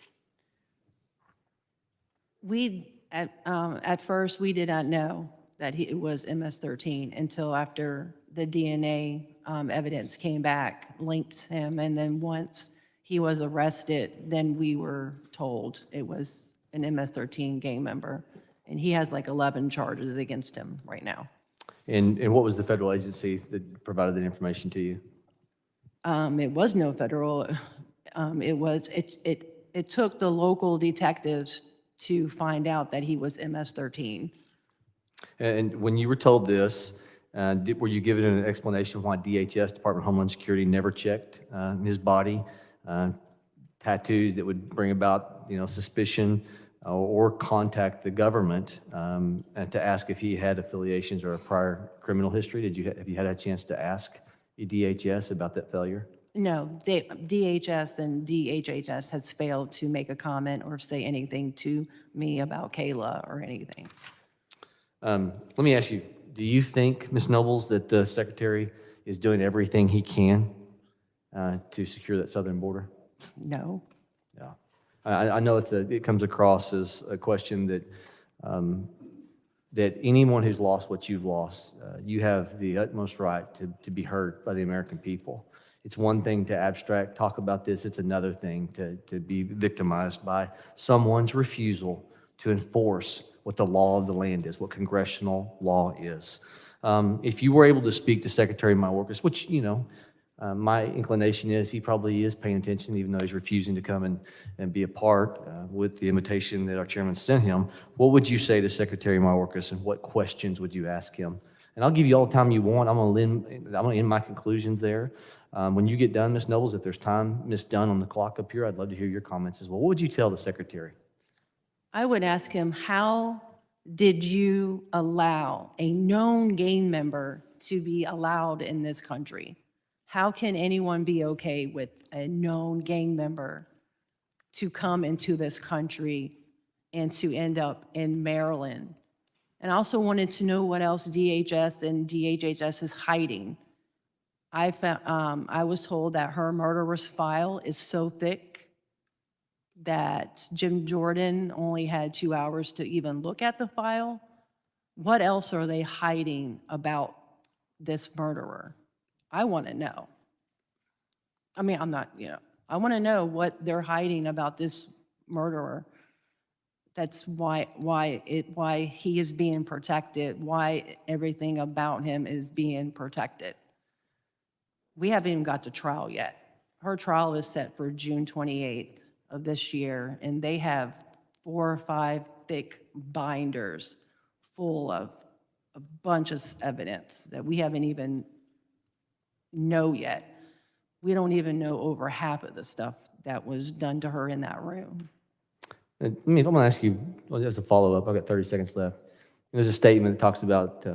At first, we did not know that it was MS-13 until after the DNA evidence came back, linked him, and then once he was arrested, then we were told it was an MS-13 gang member. And he has like 11 charges against him right now. And what was the federal agency that provided that information to you? It was no federal. It took the local detectives to find out that he was MS-13. And when you were told this, were you given an explanation why DHS, Department of Homeland Security, never checked his body, tattoos that would bring about, suspicion, or contact the government to ask if he had affiliations or a prior criminal history? Have you had a chance to ask DHS about that failure? No, DHS and DHHS has failed to make a comment or say anything to me about Kayla or anything. Let me ask you, do you think, Ms. Nobles, that the Secretary is doing everything he can to secure that southern border? No. Yeah. I know it comes across as a question that that anyone who's lost what you've lost, you have the utmost right to be heard by the American people. It's one thing to talk about this. It's another thing to be victimized by someone's refusal to enforce what the law of the land is, what congressional law is. If you were able to speak to Secretary Mayorkas, which, my inclination is he probably is paying attention, even though he's refusing to come and be a part with the invitation that our chairman sent him, what would you say to Secretary Mayorkas, and what questions would you ask him? And I'll give you all the time you want. I'm gonna end my conclusions there. When you get done, Ms. Nobles, if there's time, Ms. Dunn on the clock up here, I'd love to hear your comments as well. What would you tell the secretary? I would ask him, how did you allow a known gang member to be allowed in this country? How can anyone be okay with a known gang member to come into this country and to end up in Maryland? And I also wanted to know what else DHS and DHHS is hiding. I was told that her murderer's file is so thick that Jim Jordan only had 2 hours to even look at the file. What else are they hiding about this murderer? I want to know. I mean, I'm not, I want to know what they're hiding about this murderer. That's why he is being protected, why everything about him is being protected. We haven't even got to trial yet. Her trial is set for June 28th of this year, and they have 4 or 5 thick binders full of a bunch of evidence that we haven't even know yet. We don't even know over half of the stuff that was done to her in that room. I'm going to ask you, as a follow-up, I've got 30 seconds left. There's a statement that talks about,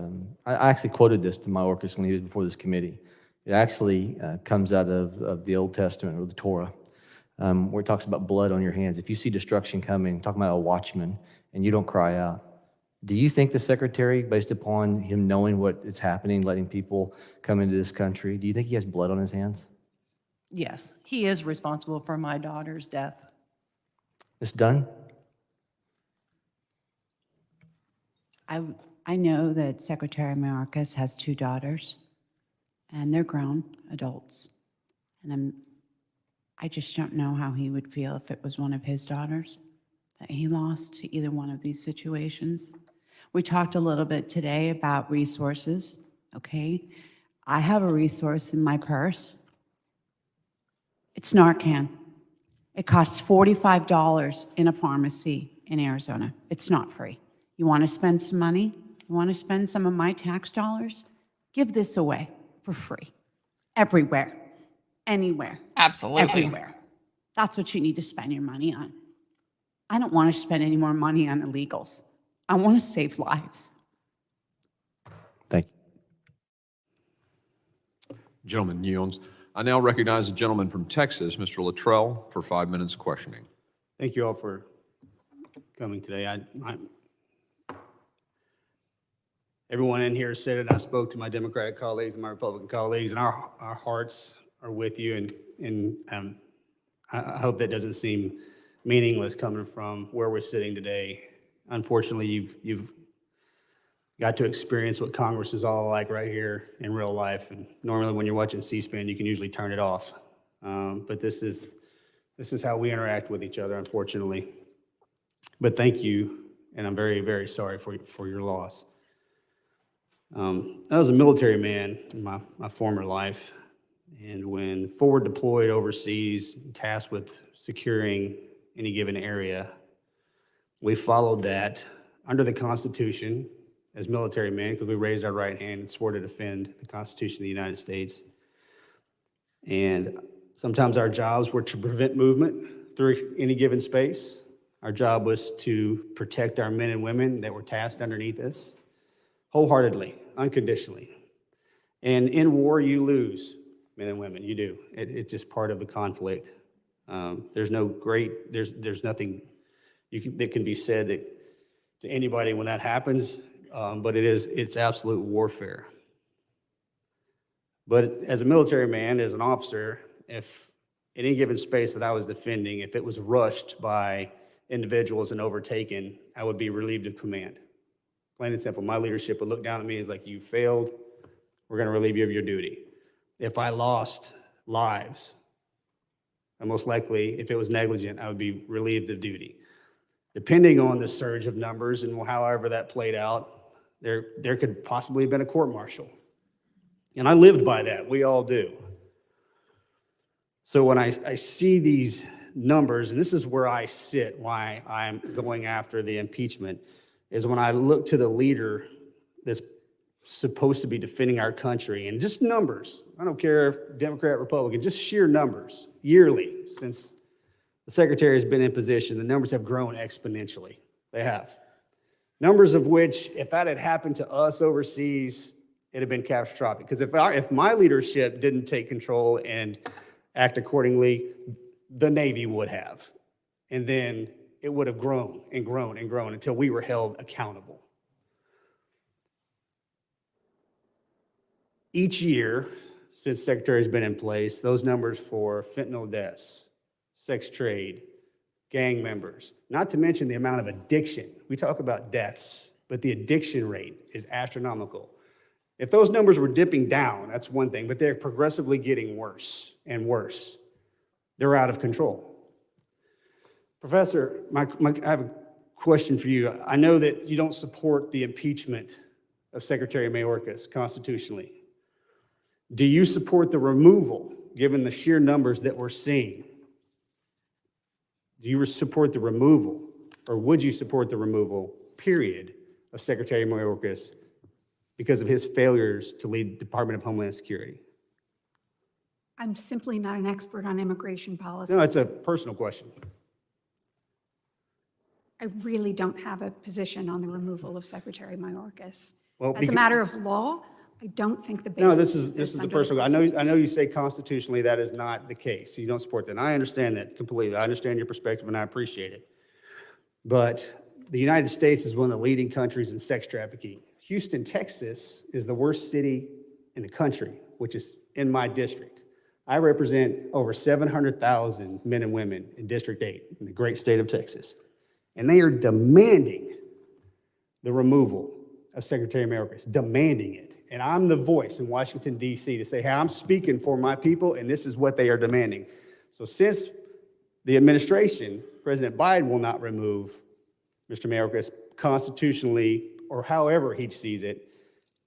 I actually quoted this to Mayorkas when he was before this committee. It actually comes out of the Old Testament, or the Torah, where it talks about blood on your hands. If you see destruction coming, talking about a watchman, and you don't cry out, do you think the secretary, based upon him knowing what is happening, letting people come into this country, do you think he has blood on his hands? Yes, he is responsible for my daughter's death. Ms. Dunn? I know that Secretary Mayorkas has 2 daughters, and they're grown adults. And I just don't know how he would feel if it was one of his daughters that he lost to either one of these situations. We talked a little bit today about resources, okay? I have a resource in my purse. It's Narcan. It costs $45 in a pharmacy in Arizona. It's not free. You want to spend some money? You want to spend some of my tax dollars? Give this away for free. Everywhere. Anywhere. Absolutely. Everywhere. That's what you need to spend your money on. I don't want to spend any more money on illegals. I want to save lives. Thank you. Gentleman yields. I now recognize the gentleman from Texas, Mr. Luttrell, for 5 minutes of questioning. Thank you all for coming today. Everyone in here said it. I spoke to my Democratic colleagues and my Republican colleagues, and our hearts are with you. And I hope that doesn't seem meaningless coming from where we're sitting today. Unfortunately, you've got to experience what Congress is all like right here in real life. And normally when you're watching C-SPAN, you can usually turn it off. But this is how we interact with each other, unfortunately. But thank you, and I'm very, very sorry for your loss. I was a military man in my former life, and when forward deployed overseas, tasked with securing any given area, we followed that under the Constitution as military men, because we raised our right hand and swore to defend the Constitution of the United States. And sometimes our jobs were to prevent movement through any given space. Our job was to protect our men and women that were tasked underneath us, wholeheartedly, unconditionally. And in war, you lose, men and women, you do. It's just part of the conflict. There's nothing that can be said to anybody when that happens, but it's absolute warfare. But as a military man, as an officer, if any given space that I was defending, if it was rushed by individuals and overtaken, I would be relieved of command. Plain and simple, my leadership would look down at me and like, you failed, we're gonna relieve you of your duty. If I lost lives, and most likely, if it was negligent, I would be relieved of duty. Depending on the surge of numbers and however that played out, there could possibly have been a court-martial. And I lived by that. We all do. So when I see these numbers, and this is where I sit, why I'm going after the impeachment, is when I look to the leader that's supposed to be defending our country, and just numbers. I don't care if Democrat, Republican, just sheer numbers. Yearly, since the secretary has been in position, the numbers have grown exponentially. They have. Numbers of which, if that had happened to us overseas, it'd have been catastrophic. Because if my leadership didn't take control and act accordingly, the Navy would have. And then it would have grown and grown and grown until we were held accountable. Each year, since Secretary's been in place, those numbers for fentanyl deaths, sex trade, gang members, not to mention the amount of addiction. We talk about deaths, but the addiction rate is astronomical. If those numbers were dipping down, that's one thing, but they're progressively getting worse and worse. They're out of control. Professor, I have a question for you. I know that you don't support the impeachment of Secretary Mayorkas constitutionally. Do you support the removal, given the sheer numbers that we're seeing? Do you support the removal, or would you support the removal, period, of Secretary Mayorkas because of his failures to lead the Department of Homeland Security? I'm simply not an expert on immigration policy. No, it's a personal question. I really don't have a position on the removal of Secretary Mayorkas. Well, As a matter of law, I don't think the basis No, this is a under personal. the I know you say constitutionally that is not the case. You don't support that. And I understand that completely. I understand your perspective and I appreciate it. But the United States is one of the leading countries in sex trafficking. Houston, Texas is the worst city in the country, which is in my district. I represent over 700,000 men and women in District 8 in the great state of Texas. And they are demanding the removal of Secretary Mayorkas, demanding it. And I'm the voice in Washington, D.C. to say, hey, I'm speaking for my people, and this is what they are demanding. So since the administration, President Biden will not remove Mr. Mayorkas constitutionally or however he sees it,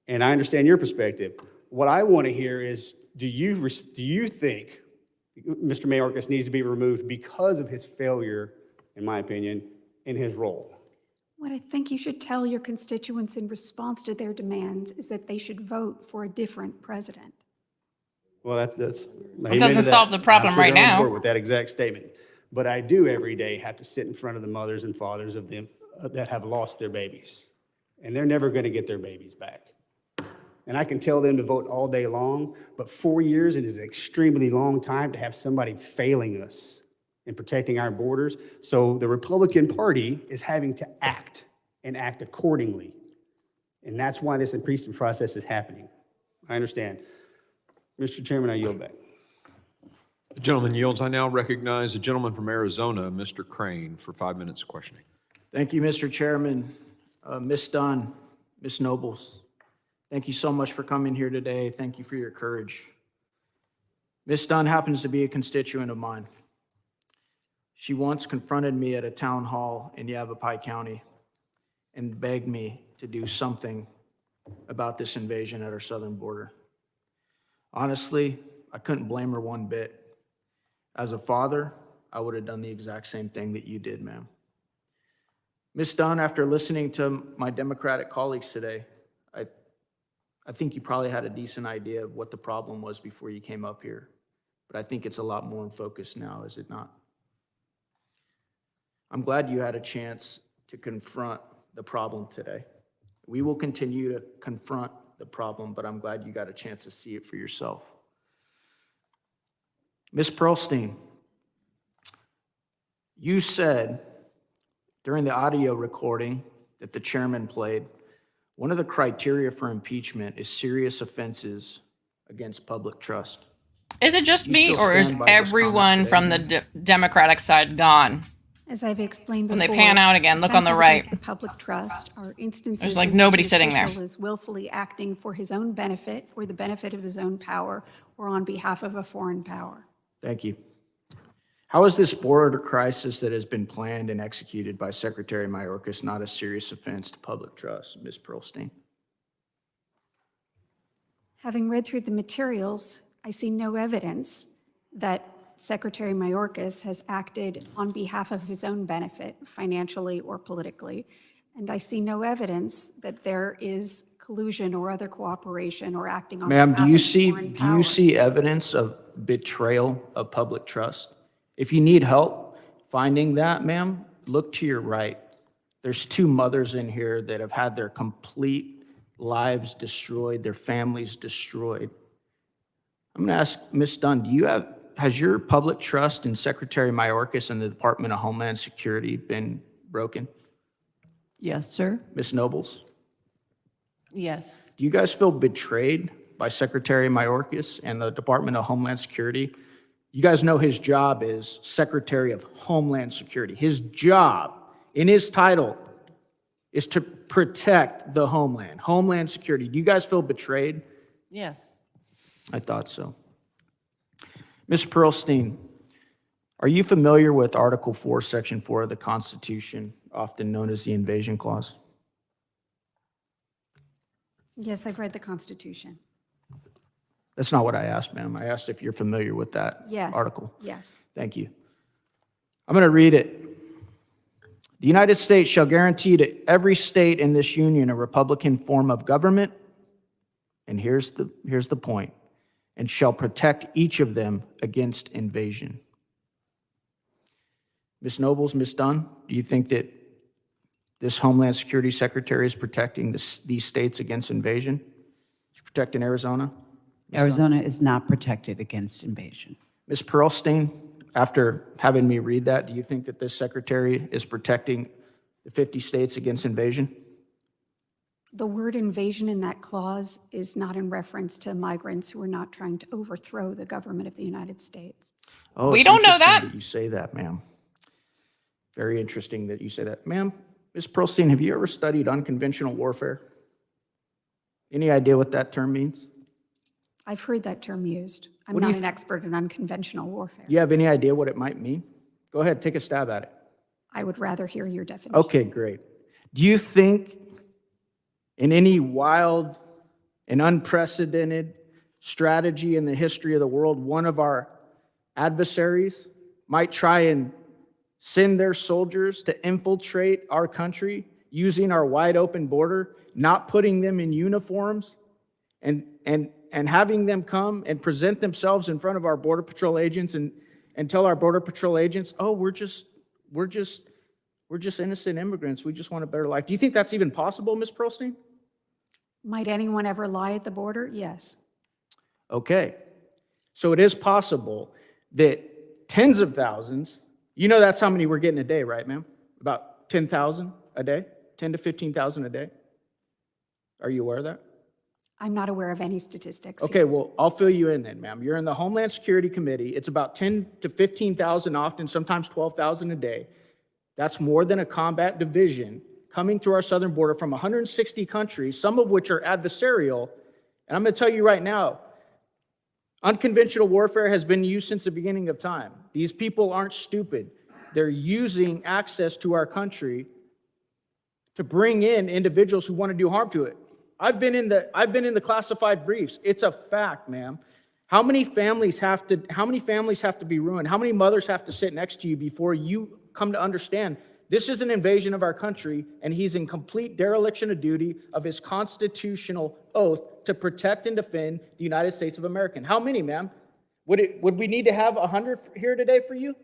and I understand your perspective, what I want to hear is, do you think Mr. Mayorkas needs to be removed because of his failure, in my opinion, in his role? What I think you should tell your constituents in response to their demands is that they should vote for a different president. Well, that's It doesn't solve the problem right now. I'm sure with that exact statement. But I do every day have to sit in front of the mothers and fathers of them that have lost their babies. And they're never going to get their babies back. And I can tell them to vote all day long, but 4 years is an extremely long time to have somebody failing us in protecting our borders. So the Republican Party is having to act and act accordingly. And that's why this impeachment process is happening. I understand. Mr. Chairman, I yield back. The gentleman yields. I now recognize the gentleman from Arizona, Mr. Crane, for 5 minutes of questioning. Thank you, Mr. Chairman. Ms. Dunn, Ms. Nobles, thank you so much for coming here today. Thank you for your courage. Ms. Dunn happens to be a constituent of mine. She once confronted me at a town hall in Yavapai County and begged me to do something about this invasion at our southern border. Honestly, I couldn't blame her one bit. As a father, I would have done the exact same thing that you did, ma'am. Ms. Dunn, after listening to my Democratic colleagues today, I think you probably had a decent idea of what the problem was before you came up here, but I think it's a lot more in focus now, is it not? I'm glad you had a chance to confront the problem today. We will continue to confront the problem, but I'm glad you got a chance to see it for yourself. Ms. Pearlstein, you said during the audio recording that the chairman played, one of the criteria for impeachment is serious offenses against public trust. Is it just You me, still or is stand by this everyone comment from today? the Democratic side gone? As I've explained When before, they pan out again, look on the offenses right. against the public trust are instances There's like in which nobody an sitting there. official is willfully acting for his own benefit or the benefit of his own power or on behalf of a foreign power. Thank you. How is this border crisis that has been planned and executed by Secretary Mayorkas not a serious offense to public trust, Ms. Pearlstein? Having read through the materials, I see no evidence that Secretary Mayorkas has acted on behalf of his own benefit, financially or politically. And I see no evidence that there is collusion or other cooperation or acting on Ma'am, behalf do you of see, foreign do you power. see evidence of betrayal of public trust? If you need help finding that, ma'am, look to your right. There's two mothers in here that have had their complete lives destroyed, their families destroyed. I'm going to ask Ms. Dunn, has your public trust in Secretary Mayorkas and the Department of Homeland Security been broken? Yes, sir. Ms. Nobles, Yes. do you guys feel betrayed by Secretary Mayorkas and the Department of Homeland Security? You guys know his job is Secretary of Homeland Security. His job, in his title, is to protect the homeland, Homeland Security. Do you guys feel betrayed? Yes. I thought so. Ms. Pearlstein, are you familiar with Article 4, Section 4 of the Constitution, often known as the Invasion Clause? Yes, I've read the Constitution. That's not what I asked, ma'am. I asked if you're familiar with that Yes. article. Yes. Thank you. I'm going to read it. The United States shall guarantee to every state in this union a republican form of government, and here's the point, and shall protect each of them against invasion. Ms. Nobles, Ms. Dunn, do you think that this Homeland Security Secretary is protecting these states against invasion? Is protecting Arizona? Ms. Dunn? Arizona is not protected against invasion. Ms. Pearlstein, after having me read that, do you think that this secretary is protecting the 50 states against invasion? The word invasion in that clause is not in reference to migrants who are not trying to overthrow the government of the United States. Oh, We it's don't know interesting that. You say that, ma'am. Very interesting that you say that. Ma'am, Ms. Pearlstein, have you ever studied unconventional warfare? Any idea what that term means? I've heard that term used. I'm What do not you an expert in unconventional warfare. Do you have any idea what it might mean? Go ahead, take a stab at it. I would rather hear your definition. Okay, great. Do you think in any wild and unprecedented strategy in the history of the world, one of our adversaries might try and send their soldiers to infiltrate our country using our wide open border, not putting them in uniforms, and having them come and present themselves in front of our Border Patrol agents and tell our Border Patrol agents, oh, we're just innocent immigrants. We just want a better life. Do you think that's even possible, Ms. Pearlstein? Might anyone ever lie at the border? Yes. Okay. So it is possible that tens of thousands, you know that's how many we're getting a day, right, ma'am? About 10,000 a day? 10 to 15,000 a day? Are you aware of that? I'm not aware of any statistics. Okay, well, I'll fill you in then, ma'am. You're in the Homeland Security Committee. It's about 10 to 15,000 often, sometimes 12,000 a day. That's more than a combat division coming through our southern border from 160 countries, some of which are adversarial. And I'm going to tell you right now, unconventional warfare has been used since the beginning of time. These people aren't stupid. They're using access to our country to bring in individuals who want to do harm to it. I've been in the classified briefs. It's a fact, ma'am. How many families have to be ruined? How many mothers have to sit next to you before you come to understand this is an invasion of our country and he's in complete dereliction of duty of his constitutional oath to protect and defend the United States of America? How many, ma'am? Would we need to have 100 here today for you?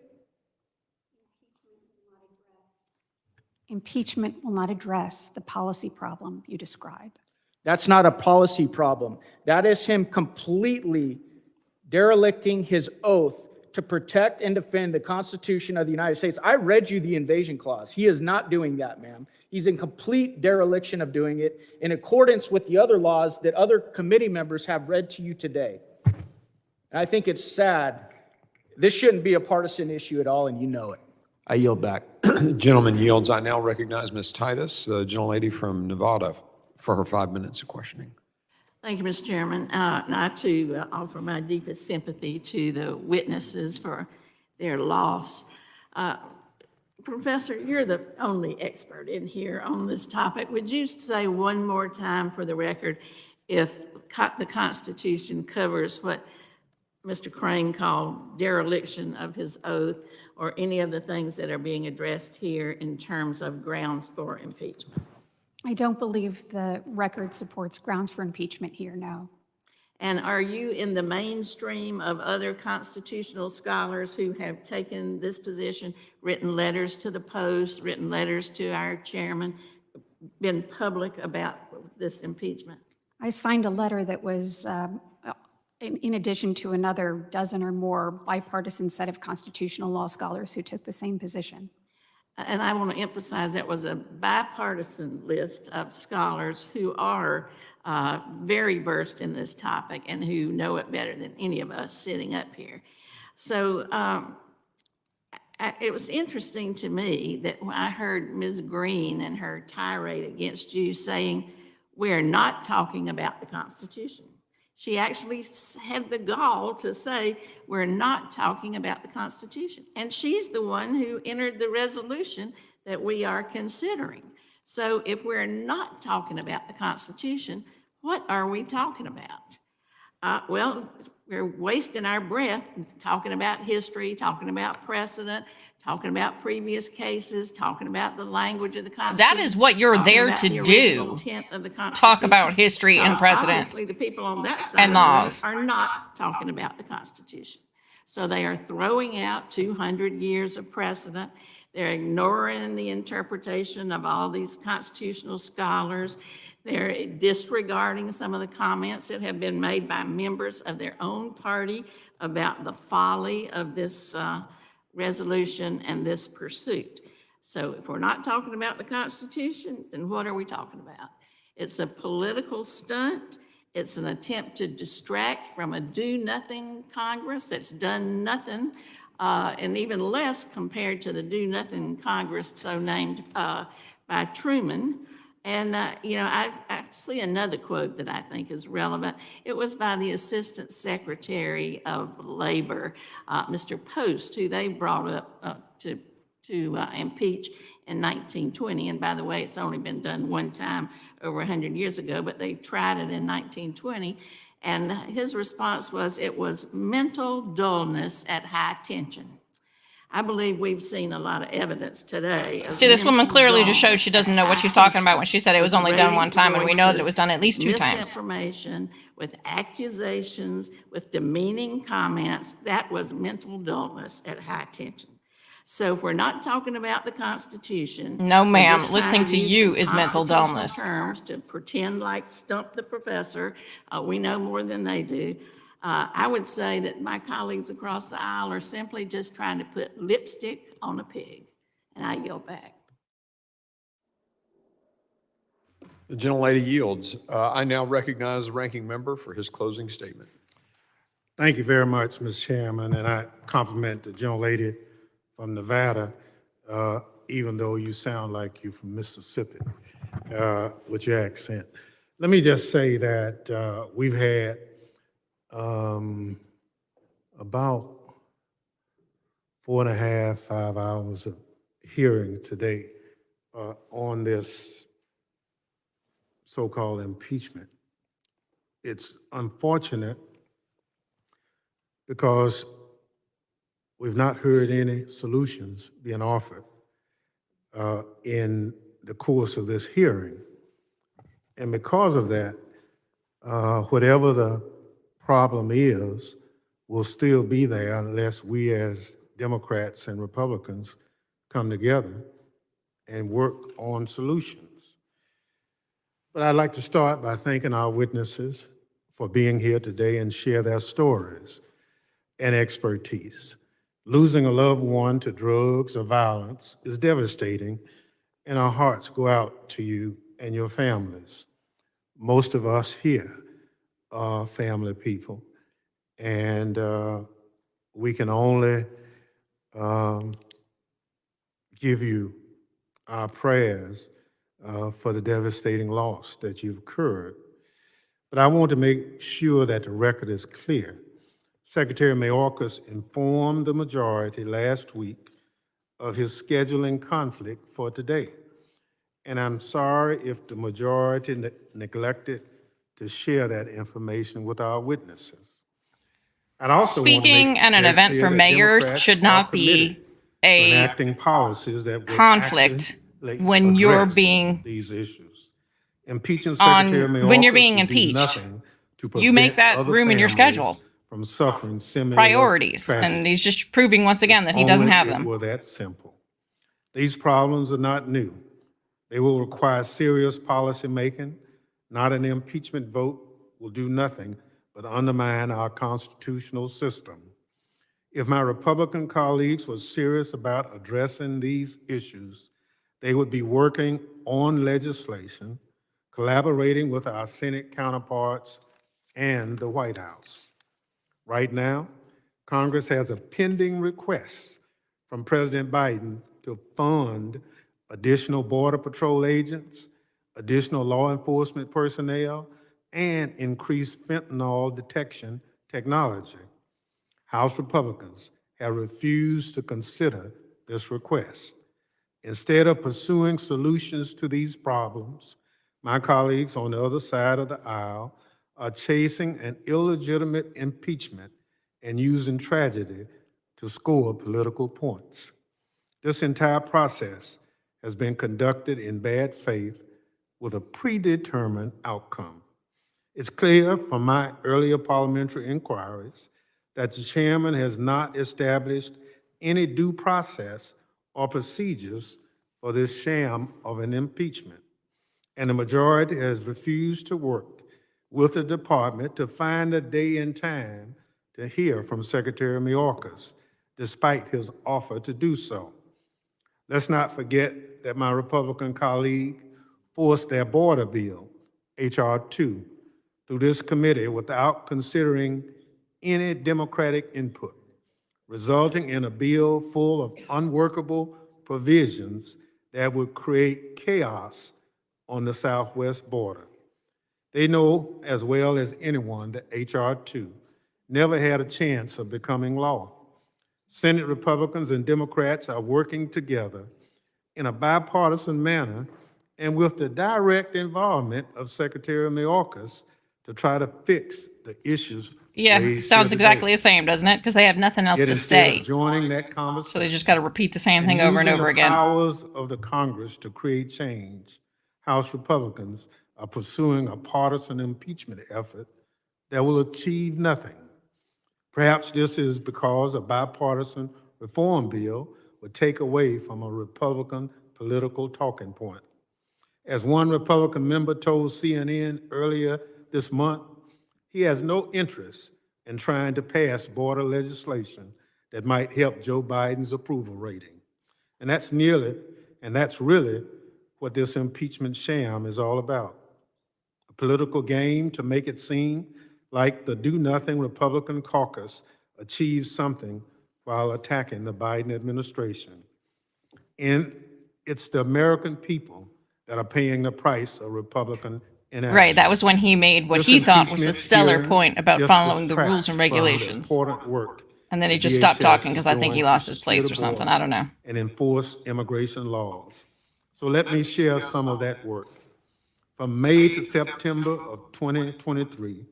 Impeachment will not address the policy problem you describe. That's not a policy problem. That is him completely derelicting his oath to protect and defend the Constitution of the United States. I read you the invasion clause. He is not doing that, ma'am. He's in complete dereliction of doing it in accordance with the other laws that other committee members have read to you today. And I think it's sad. This shouldn't be a partisan issue at all, and you know it. I yield back. The gentleman yields. I now recognize Ms. Titus, the gentlelady from Nevada, for her 5 minutes of questioning. Thank you, Mr. Chairman. I, too, offer my deepest sympathy to the witnesses for their loss. Professor, you're the only expert in here on this topic. Would you say one more time for the record if the Constitution covers what Mr. Crane called dereliction of his oath, or any of the things that are being addressed here in terms of grounds for impeachment? I don't believe the record supports grounds for impeachment here, no. And are you in the mainstream of other constitutional scholars who have taken this position, written letters to the Post, written letters to our chairman, been public about this impeachment? I signed a letter that was in addition to another dozen or more bipartisan set of constitutional law scholars who took the same position. And I want to emphasize that was a bipartisan list of scholars who are very versed in this topic and who know it better than any of us sitting up here. So it was interesting to me that when I heard Ms. Green and her tirade against you saying, we're not talking about the Constitution. She actually had the gall to say, we're not talking about the Constitution. And she's the one who entered the resolution that we are considering. So if we're not talking about the Constitution, what are we talking about? Well, we're wasting our breath talking about history, talking about precedent, talking about previous cases, talking about the language of the Constitution. That is what you're talking there about to the original do. intent of the Talk Constitution. about history and precedent. Obviously, the people on that side And of the room laws. are not talking about the Constitution. So they are throwing out 200 years of precedent. They're ignoring the interpretation of all these constitutional scholars. They're disregarding some of the comments that have been made by members of their own party about the folly of this resolution and this pursuit. So if we're not talking about the Constitution, then what are we talking about? It's a political stunt. It's an attempt to distract from a do-nothing Congress that's done nothing, and even less compared to the do-nothing Congress so named by Truman. And, I see another quote that I think is relevant. It was by the Assistant Secretary of Labor, Mr. Post, who they brought up to impeach in 1920. And by the way, it's only been done one time over 100 years ago, but they tried it in 1920. And his response was, it was mental dullness at high tension. I believe we've seen a lot of evidence today. See, this woman clearly just showed she doesn't know what she's talking about when she said it was only done one time, and we know that it was done at least 2 times. Misinformation, with accusations, with demeaning comments, that was mental dullness at high tension. So if we're not talking about the Constitution. No, we're ma'am. just trying Listening to use you is mental constitutional dullness. terms to pretend like stump the professor. We know more than they do. I would say that my colleagues across the aisle are simply just trying to put lipstick on a pig. And I yield back. The gentlelady yields. I now recognize the ranking member for his closing statement. Thank you very much, Mr. Chairman, and I compliment the gentlelady from Nevada, even though you sound like you're from Mississippi with your accent. Let me just say that we've had about 4.5, 5 hours of hearing today on this so-called impeachment. It's unfortunate because we've not heard any solutions being offered in the course of this hearing. And because of that, whatever the problem is will still be there unless we as Democrats and Republicans come together and work on solutions. But I'd like to start by thanking our witnesses for being here today and share their stories and expertise. Losing a loved one to drugs or violence is devastating, and our hearts go out to you and your families. Most of us here are family people, and we can only give you our prayers for the devastating loss that you've incurred. But I want to make sure that the record is clear. Secretary Mayorkas informed the majority last week of his scheduling conflict for today. And I'm sorry if the majority neglected to share that information with our witnesses. I'd also want to make Speaking at an very event clear for that mayors Democrats should are not committed be to a enacting policies that will conflict actually when you're address being these issues. Impeaching Secretary when you're Mayorkas being will do impeached. nothing to You make prevent that other room in your schedule. families from suffering similar Priorities. And tragedies. he's just proving once again that he doesn't Only have it them. were that simple. These problems are not new. They will require serious policy making. Not an impeachment vote will do nothing but undermine our constitutional system. If my Republican colleagues were serious about addressing these issues, they would be working on legislation, collaborating with our Senate counterparts and the White House. Right now, Congress has a pending request from President Biden to fund additional Border Patrol agents, additional law enforcement personnel, and increased fentanyl detection technology. House Republicans have refused to consider this request. Instead of pursuing solutions to these problems, my colleagues on the other side of the aisle are chasing an illegitimate impeachment and using tragedy to score political points. This entire process has been conducted in bad faith with a predetermined outcome. It's clear from my earlier parliamentary inquiries that the chairman has not established any due process or procedures for this sham of an impeachment. And the majority has refused to work with the department to find a day and time to hear from Secretary Mayorkas, despite his offer to do so. Let's not forget that my Republican colleague forced their border bill, H.R. 2, through this committee without considering any Democratic input, resulting in a bill full of unworkable provisions that would create chaos on the southwest border. They know as well as anyone that H.R. 2 never had a chance of becoming law. Senate Republicans and Democrats are working together in a bipartisan manner and with the direct involvement of Secretary Mayorkas to try to fix the issues Yeah, raised sounds here exactly today. the same, doesn't it? Because they have nothing else Yet to instead say. of joining that conversation, So they just got to repeat the same thing and over and using over the again. powers of the Congress to create change, House Republicans are pursuing a partisan impeachment effort that will achieve nothing. Perhaps this is because a bipartisan reform bill would take away from a Republican political talking point. As one Republican member told CNN earlier this month, he has no interest in trying to pass border legislation that might help Joe Biden's approval rating. And that's really what this impeachment sham is all about. A political game to make it seem like the do-nothing Republican caucus achieved something while attacking the Biden administration. And it's the American people that are paying the price of Republican inaction. Right, that was when he made what This he thought was the impeachment stellar hearing point about just following the distracts rules and from the regulations. important work And then he the just stopped DHS talking is because I think he doing lost to his secure place the or something. border I don't know. and enforce immigration laws. So let me share some of that work. From May to September of 2023,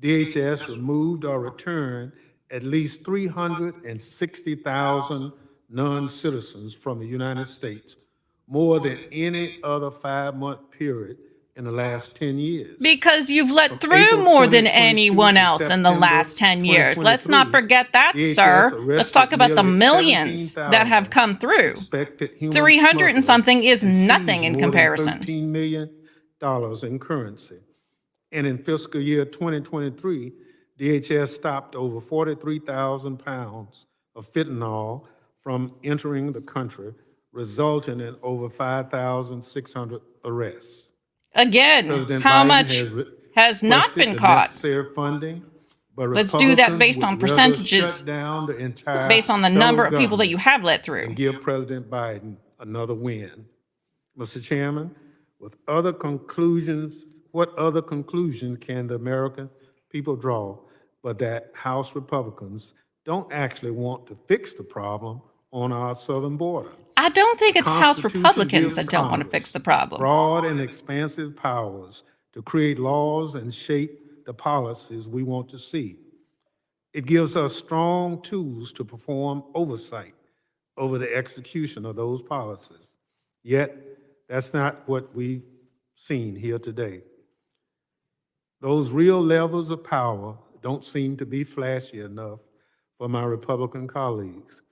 DHS removed or returned at least 360,000 non-citizens from the United States, more than any other 5-month period in the last 10 years. Because you've let From through April more than 2022 anyone to else in the September last 10 years. Let's not 2023, forget that, DHS sir. Let's talk arrested about the nearly millions that have 17,000 come through. suspected human 300 and smugglers something is and seized nothing in more than comparison. $13 million in currency. And in fiscal year 2023, DHS stopped over 43,000 pounds of fentanyl from entering the country, resulting in over 5,600 arrests. Again, President how Biden much has not requested been the caught? necessary funding, but Let's do that based Republicans on would rather percentages, shut down the entire based on the number of federal people that you have let through. and give President Biden another win. Mr. Chairman, what other conclusion can the American people draw but that House Republicans don't actually want to fix the problem on our southern border. I don't think The it's House Constitution Republicans gives that don't want to Congress fix the problem. broad and expansive powers to create laws and shape the policies we want to see. It gives us strong tools to perform oversight over the execution of those policies. Yet, that's not what we've seen here today. Those real levels of power don't seem to be flashy enough for my Republican colleagues.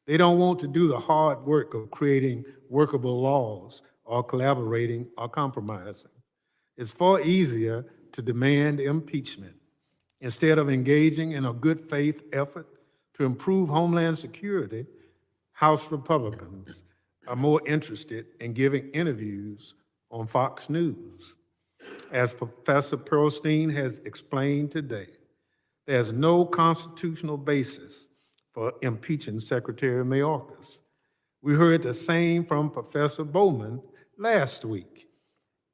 They don't want to do the hard work of creating workable laws or collaborating or compromising. It's far easier to demand impeachment instead of engaging in a good faith effort to improve Homeland Security. House Republicans are more interested in giving interviews on Fox News. As Professor Pearlstein has explained today, there's no constitutional basis for impeaching Secretary Mayorkas. We heard the same from Professor Bowman last week,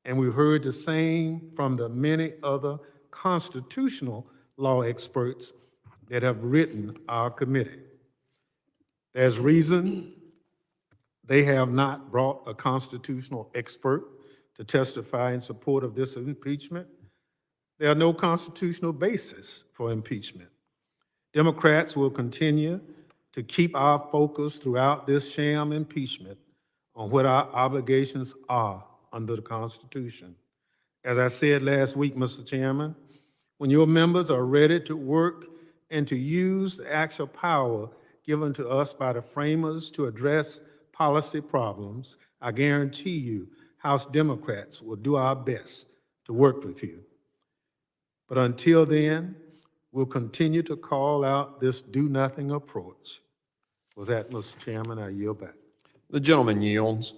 and we heard the same from the many other constitutional law experts that have written our committee. There's reason they have not brought a constitutional expert to testify in support of this impeachment. There are no constitutional basis for impeachment. Democrats will continue to keep our focus throughout this sham impeachment on what our obligations are under the Constitution. As I said last week, Mr. Chairman, when your members are ready to work and to use the actual power given to us by the framers to address policy problems, I guarantee you House Democrats will do our best to work with you. But until then, we'll continue to call out this do-nothing approach. With that, Mr. Chairman, I yield back. The gentleman yields.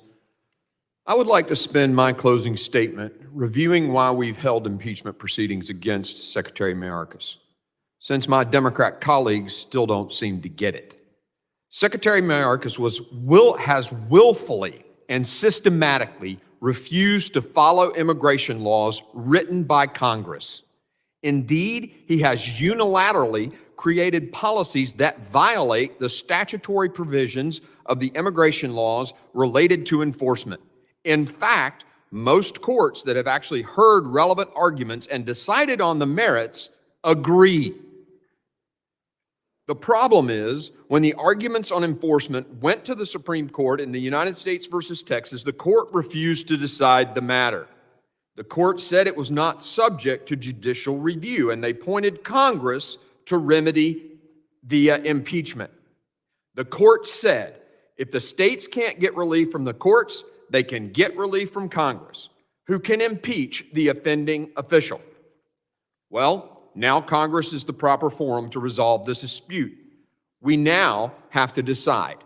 I would like to spend my closing statement reviewing why we've held impeachment proceedings against Secretary Mayorkas, since my Democrat colleagues still don't seem to get it. Secretary Mayorkas has willfully and systematically refused to follow immigration laws written by Congress. Indeed, he has unilaterally created policies that violate the statutory provisions of the immigration laws related to enforcement. In fact, most courts that have actually heard relevant arguments and decided on the merits agree. The problem is, when the arguments on enforcement went to the Supreme Court in the United States versus Texas, the court refused to decide the matter. The court said it was not subject to judicial review, and they pointed Congress to remedy via impeachment. The court said, if the states can't get relief from the courts, they can get relief from Congress, who can impeach the offending official. Well, now Congress is the proper forum to resolve this dispute. We now have to decide,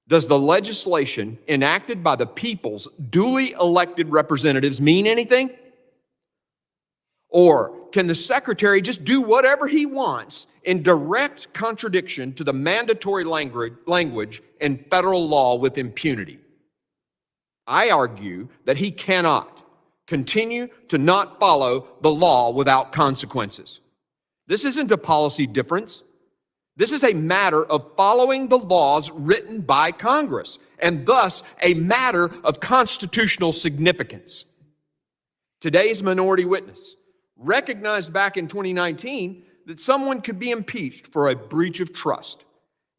does the legislation enacted by the people's duly elected representatives mean anything? Or can the secretary just do whatever he wants in direct contradiction to the mandatory language in federal law with impunity? I argue that he cannot continue to not follow the law without consequences. This isn't a policy difference. This is a matter of following the laws written by Congress, and thus a matter of constitutional significance. Today's minority witness recognized back in 2019 that someone could be impeached for a breach of trust.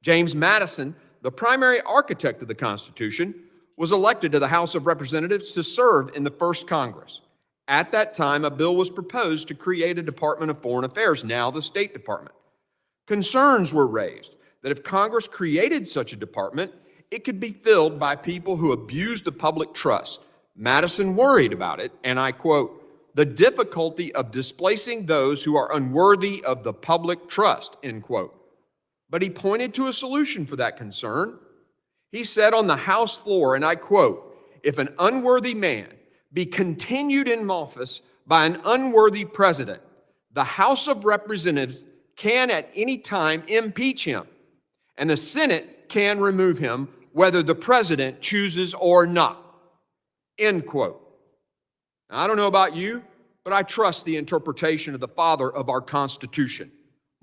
James Madison, the primary architect of the Constitution, was elected to the House of Representatives to serve in the first Congress. At that time, a bill was proposed to create a Department of Foreign Affairs, now the State Department. Concerns were raised that if Congress created such a department, it could be filled by people who abused the public trust. Madison worried about it, and I quote, the difficulty of displacing those who are unworthy of the public trust, end quote. But he pointed to a solution for that concern. He said on the House floor, and I quote, if an unworthy man be continued in office by an unworthy president, the House of Representatives can at any time impeach him, and the Senate can remove him whether the president chooses or not, end quote. Now, I don't know about you, but I trust the interpretation of the father of our Constitution.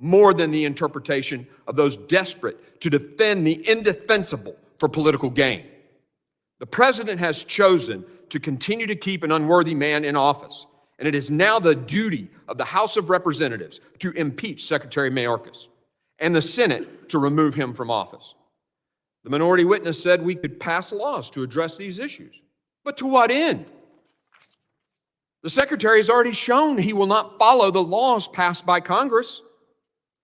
more than the interpretation of those desperate to defend the indefensible for political gain. The president has chosen to continue to keep an unworthy man in office, and it is now the duty of the House of Representatives to impeach Secretary Mayorkas and the Senate to remove him from office. The minority witness said we could pass laws to address these issues. But to what end? The Secretary has already shown he will not follow the laws passed by Congress.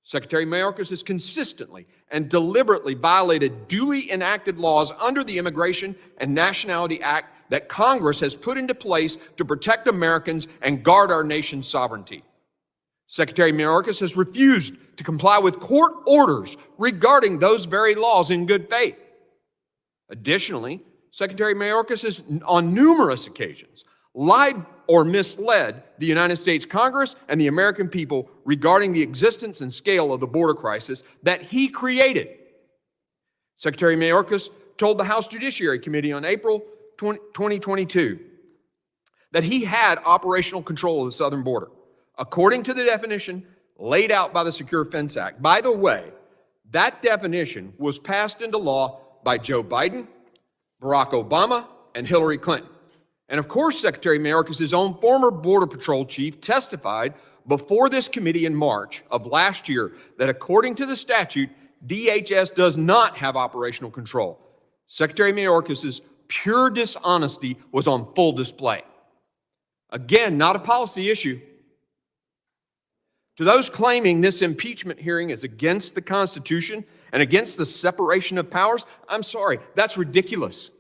Secretary Mayorkas has consistently and deliberately violated duly enacted laws under the Immigration and Nationality Act that Congress has put into place to protect Americans and guard our nation's sovereignty. Secretary Mayorkas has refused to comply with court orders regarding those very laws in good faith. Additionally, Secretary Mayorkas has on numerous occasions lied or misled the United States Congress and the American people regarding the existence and scale of the border crisis that he created. Secretary Mayorkas told the House Judiciary Committee on April 2022 that he had operational control of the southern border, according to the definition laid out by the Secure Fence Act. By the way, that definition was passed into law by Joe Biden, Barack Obama, and Hillary Clinton. And of course, Secretary Mayorkas' own former Border Patrol chief testified before this committee in March of last year that according to the statute, DHS does not have operational control. Secretary Mayorkas' pure dishonesty was on full display. Again, not a policy issue. To those claiming this impeachment hearing is against the Constitution and against the separation of powers, I'm sorry, that's ridiculous.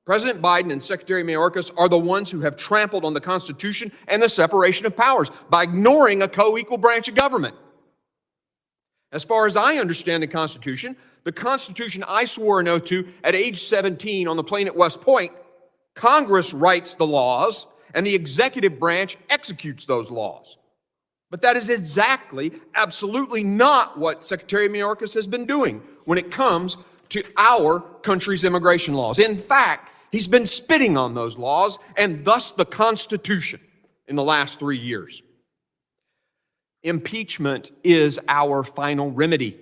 President Biden and Secretary Mayorkas are the ones who have trampled on the Constitution and the separation of powers by ignoring a co-equal branch of government. As far as I understand the Constitution I swore an oath to at age 17 on the plane at West Point, Congress writes the laws and the executive branch executes those laws. But that is exactly, absolutely not what Secretary Mayorkas has been doing when it comes to our country's immigration laws. In fact, he's been spitting on those laws and thus the Constitution in the last 3 years. Impeachment is our final remedy.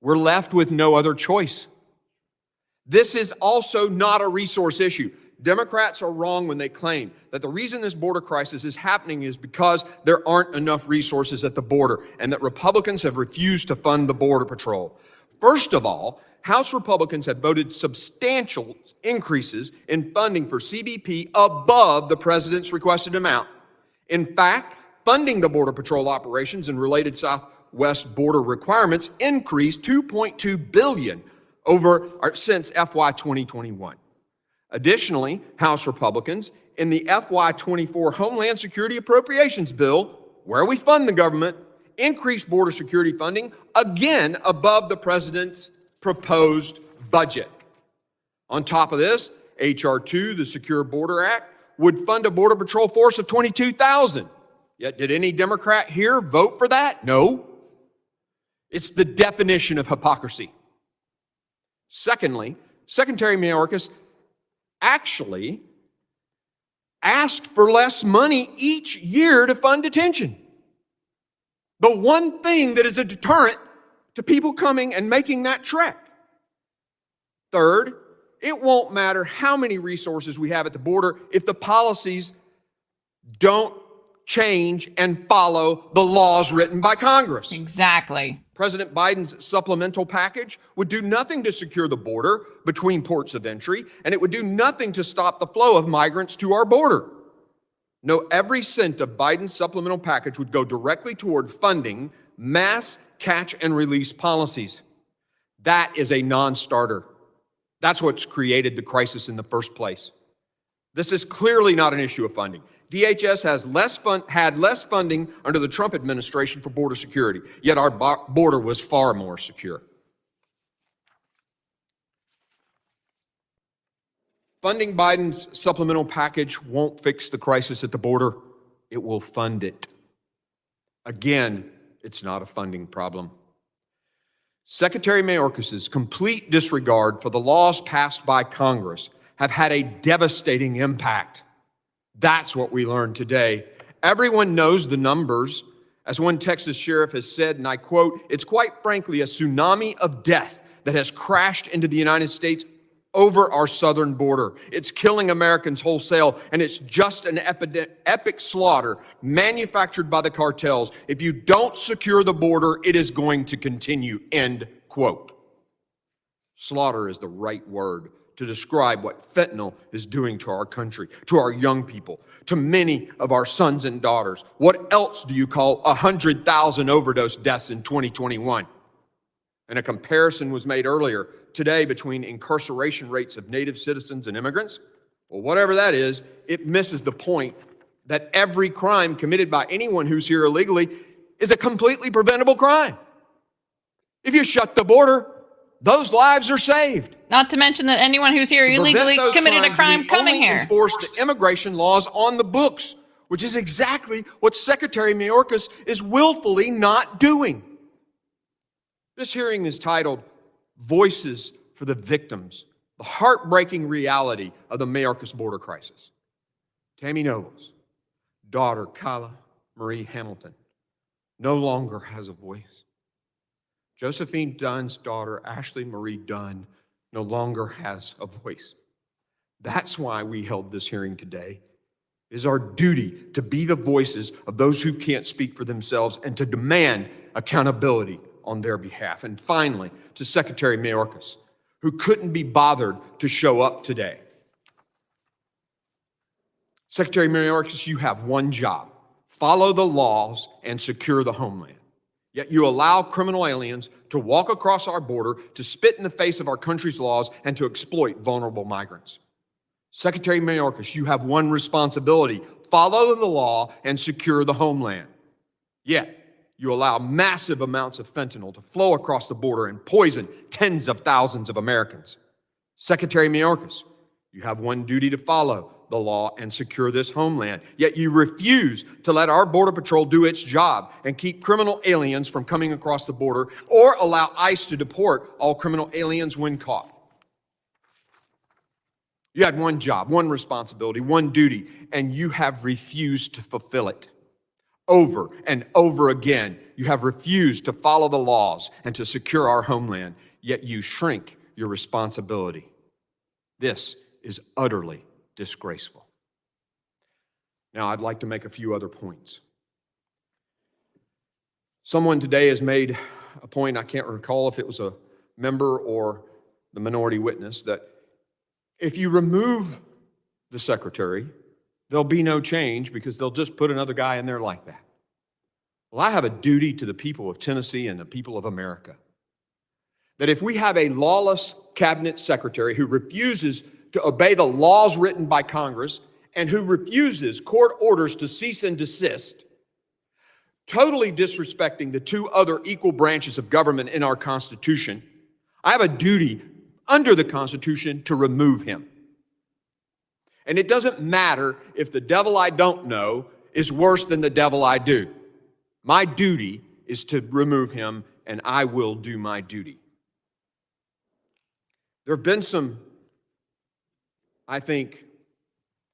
We're left with no other choice. This is also not a resource issue. Democrats are wrong when they claim that the reason this border crisis is happening is because there aren't enough resources at the border and that Republicans have refused to fund the Border Patrol. First of all, House Republicans have voted substantial increases in funding for CBP above the president's requested amount. In fact, funding the Border Patrol operations and related Southwest border requirements increased $2.2 billion since FY 2021. Additionally, House Republicans, in the FY24 Homeland Security Appropriations Bill, where we fund the government, increased border security funding again above the president's proposed budget. On top of this, H.R. 2, the Secure Border Act, would fund a Border Patrol force of 22,000. Yet did any Democrat here vote for that? No. It's the definition of hypocrisy. Secondly, Secretary Mayorkas actually asked for less money each year to fund detention. The one thing that is a deterrent to people coming and making that trek. Third, it won't matter how many resources we have at the border if the policies don't change and follow the laws written by Congress. Exactly. President Biden's supplemental package would do nothing to secure the border between ports of entry, and it would do nothing to stop the flow of migrants to our border. No, every cent of Biden's supplemental package would go directly toward funding mass catch and release policies. That is a non-starter. That's what's created the crisis in the first place. This is clearly not an issue of funding. DHS had less funding under the Trump administration for border security, yet our border was far more secure. Funding Biden's supplemental package won't fix the crisis at the border. It will fund it. Again, it's not a funding problem. Secretary Mayorkas' complete disregard for the laws passed by Congress have had a devastating impact. That's what we learned today. Everyone knows the numbers As one Texas sheriff has said, and I quote, "It's quite frankly a tsunami of death that has crashed into the United States over our southern border. It's killing Americans wholesale, and it's just an epic slaughter manufactured by the cartels. If you don't secure the border, it is going to continue," end quote. Slaughter is the right word to describe what fentanyl is doing to our country, to our young people, to many of our sons and daughters. What else do you call 100,000 overdose deaths in 2021? And a comparison was made earlier today between incarceration rates of native citizens and immigrants. Well, whatever that is, it misses the point that every crime committed by anyone who's here illegally is a completely preventable crime. If you shut the border, those lives are saved. Not to mention that anyone who's here To prevent illegally those committed a crimes, crime we coming only here. enforce the immigration laws on the books, which is exactly what Secretary Mayorkas is willfully not doing. This hearing is titled Voices for the Victims, the heartbreaking reality of the Mayorkas border crisis. Tammy Nobles' daughter, Kyla Marie Hamilton, no longer has a voice. Josephine Dunn's daughter, Ashley Marie Dunn, no longer has a voice. That's why we held this hearing today. It is our duty to be the voices of those who can't speak for themselves and to demand accountability on their behalf. And finally, to Secretary Mayorkas, who couldn't be bothered to show up today. Secretary Mayorkas, you have one job: follow the laws and secure the homeland. Yet you allow criminal aliens to walk across our border, to spit in the face of our country's laws, and to exploit vulnerable migrants. Secretary Mayorkas, you have one responsibility: follow the law and secure the homeland. Yet you allow massive amounts of fentanyl to flow across the border and poison tens of thousands of Americans. Secretary Mayorkas, you have one duty to follow the law and secure this homeland. Yet you refuse to let our Border Patrol do its job and keep criminal aliens from coming across the border or allow ICE to deport all criminal aliens when caught. You had one job, one responsibility, one duty, and you have refused to fulfill it. Over and over again, you have refused to follow the laws and to secure our homeland, yet you shrink your responsibility. This is utterly disgraceful. Now, I'd like to make a few other points. Someone today has made a point, I can't recall if it was a member or the minority witness, that if you remove the secretary, there'll be no change because they'll just put another guy in there like that. Well, I have a duty to the people of Tennessee and the people of America that if we have a lawless cabinet secretary who refuses to obey the laws written by Congress and who refuses court orders to cease and desist, totally disrespecting the two other equal branches of government in our Constitution, I have a duty under the Constitution to remove him. And it doesn't matter if the devil I don't know is worse than the devil I do. My duty is to remove him, and I will do my duty. There have been some, I think,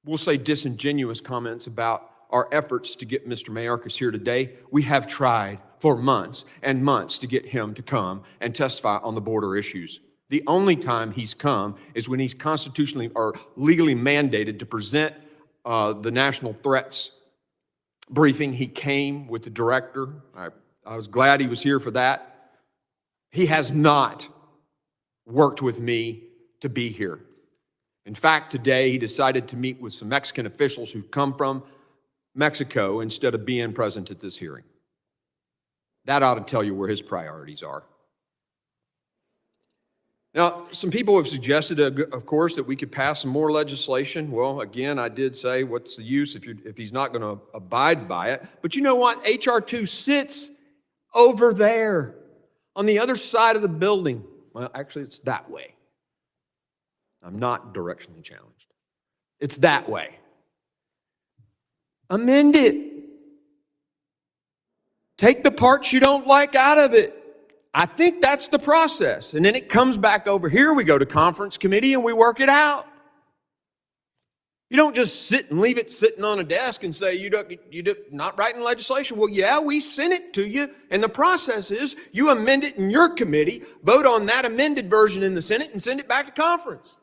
we'll say disingenuous comments about our efforts to get Mr. Mayorkas here today. We have tried for months and months to get him to come and testify on the border issues. The only time he's come is when he's constitutionally or legally mandated to present the national threats briefing. He came with the director. I was glad he was here for that. He has not worked with me to be here. In fact, today he decided to meet with some Mexican officials who come from Mexico instead of being present at this hearing. That ought to tell you where his priorities are. Now, some people have suggested, of course, that we could pass some more legislation. Well, again, I did say, what's the use if he's not going to abide by it? But you know what? H.R. 2 sits over there on the other side of the building. Well, actually, it's that way. I'm not directionally challenged. It's that way. Amend it. Take the parts you don't like out of it. I think that's the process. And then it comes back over here. We go to conference committee and we work it out. You don't just sit and leave it sitting on a desk and say, you're not writing legislation. Well, yeah, we sent it to you. And the process is you amend it in your committee, vote on that amended version in the Senate, and send it back to conference.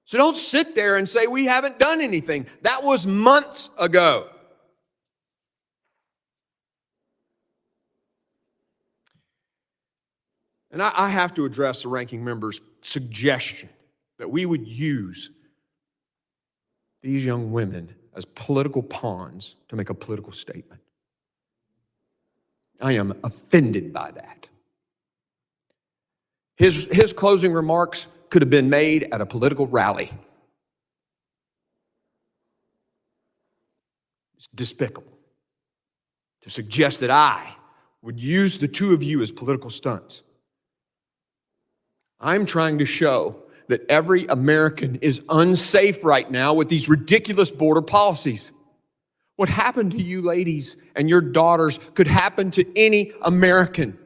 So don't sit there and say we haven't done anything. That was months ago. And I have to address the ranking member's suggestion that we would use these young women as political pawns to make a political statement. I am offended by that. His closing remarks could have been made at a political rally. It's despicable to suggest that I would use the two of you as political stunts. I'm trying to show that every American is unsafe right now with these ridiculous border policies. What happened to you ladies and your daughters could happen to any American.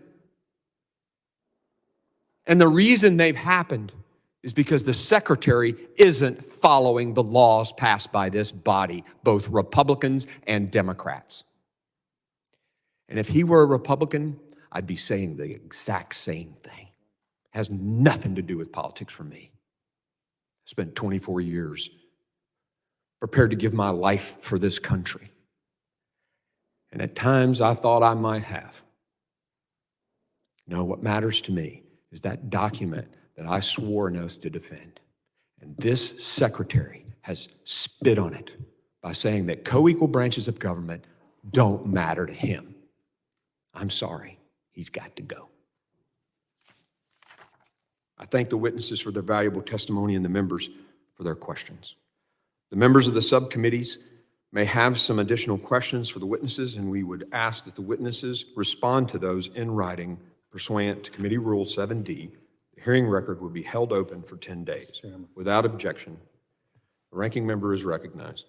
And the reason they've happened is because the secretary isn't following the laws passed by this body, both Republicans and Democrats. And if he were a Republican, I'd be saying the exact same thing. It has nothing to do with politics for me. I spent 24 years prepared to give my life for this country. And at times I thought I might have. No, what matters to me is that document that I swore an oath to defend. And this secretary has spit on it by saying that co-equal branches of government don't matter to him. I'm sorry, he's got to go. I thank the witnesses for their valuable testimony and the members for their questions. The members of the subcommittees may have some additional questions for the witnesses, and we would ask that the witnesses respond to those in writing pursuant to Committee Rule 7D. The hearing record will be held open for 10 days. Without objection, the ranking member is recognized.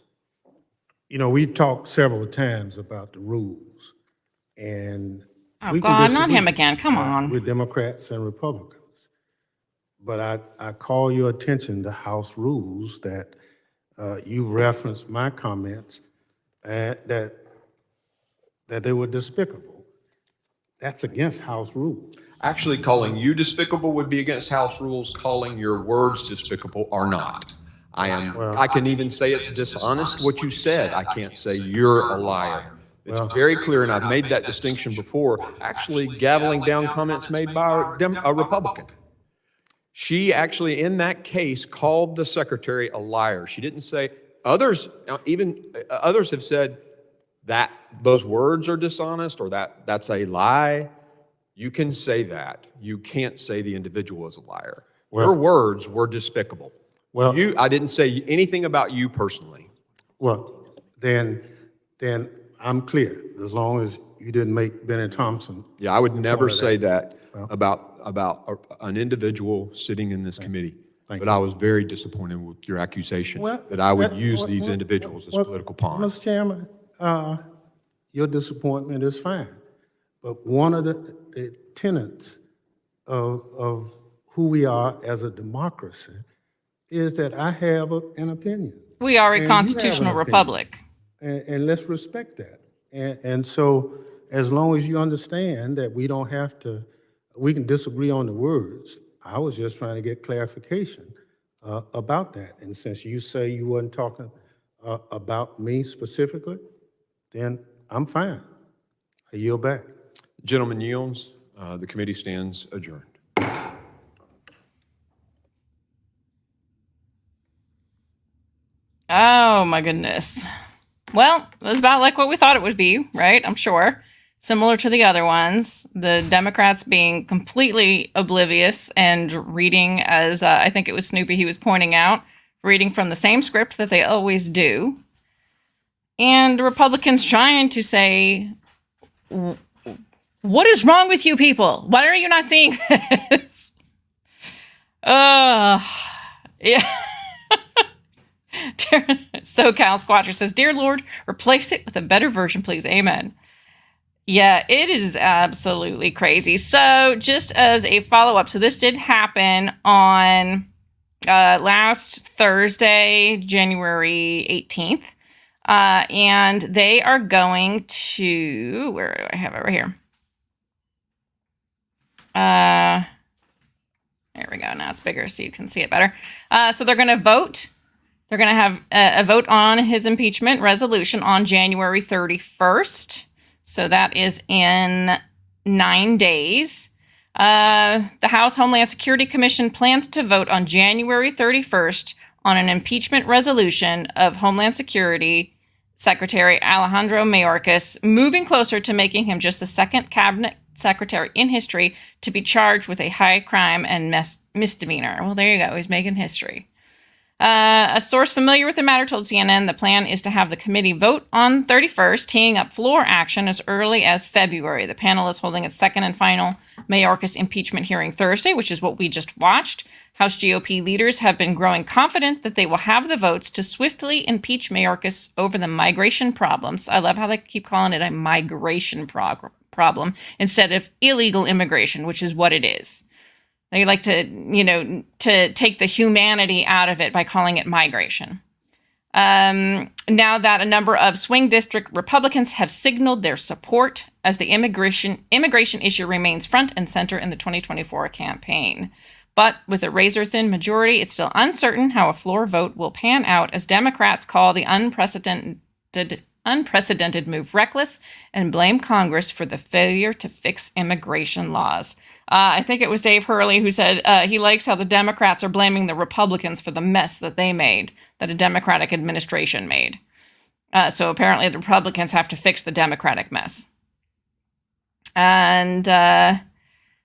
You know, we've talked several times about the rules, and Oh, we can God, not disagree, him again. Come on. with Democrats and Republicans. But I call your attention to House rules that you referenced my comments that they were despicable. That's against House rules. Actually, calling you despicable would be against House rules. Calling your words despicable are not. I can even say it's dishonest what you said. I can't say you're a liar. It's very clear, and I've made that distinction before, actually gaveling down comments made by a Republican. She actually, in that case, called the secretary a liar. She didn't say, others have said that those words are dishonest or that's a lie. You can say that. You can't say the individual is a liar. Your words were despicable. I didn't say anything about you personally. Well, then I'm clear, as long as you didn't make Benny Thompson. Yeah, I would never say that about an individual sitting in this committee. But I was very disappointed with your accusation that I would use these individuals as political pawns. Mr. Chairman, your disappointment is fine. But one of the tenets of who we are as a democracy is that I have an opinion. We are And a you have constitutional an opinion. republic. And let's respect that. And so as long as you understand that we don't have to, we can disagree on the words. I was just trying to get clarification about that. And since you say you wasn't talking about me specifically, then I'm fine. I yield back. Gentleman yields. The committee stands adjourned. Oh, my goodness. Well, it was about like what we thought it would be, right? I'm sure. Similar to the other ones, the Democrats being completely oblivious and reading, as I think it was Snoopy he was pointing out, reading from the same script that they always do. And the Republicans trying to say, what is wrong with you people? Why are you not seeing this? Yeah. SoCal Squatcher says, Dear Lord, replace it with a better version, please. Amen. Yeah, it is absolutely crazy. So just as a follow-up, so this did happen on last Thursday, January 18th. And they are going to, where do I have it? Right here. There we go. Now it's bigger so you can see it better. So they're going to vote. They're going to have a vote on his impeachment resolution on January 31st. So that is in 9 days. The House Homeland Security Commission plans to vote on January 31st on an impeachment resolution of Homeland Security Secretary Alejandro Mayorkas, moving closer to making him just the second cabinet secretary in history to be charged with a high crime and misdemeanor. Well, there you go. He's making history. A source familiar with the matter told CNN the plan is to have the committee vote on 31st, teeing up floor action as early as February. The panel is holding its second and final Mayorkas impeachment hearing Thursday, which is what we just watched. House GOP leaders have been growing confident that they will have the votes to swiftly impeach Mayorkas over the migration problems. I love how they keep calling it a migration problem instead of illegal immigration, which is what it is. They like to, to take the humanity out of it by calling it migration. Now that a number of swing district Republicans have signaled their support as the immigration issue remains front and center in the 2024 campaign. But with a razor-thin majority, it's still uncertain how a floor vote will pan out as Democrats call the unprecedented move reckless and blame Congress for the failure to fix immigration laws. I think it was Dave Hurley who said he likes how the Democrats are blaming the Republicans for the mess that they made, that a Democratic administration made. So apparently the Republicans have to fix the Democratic mess. And a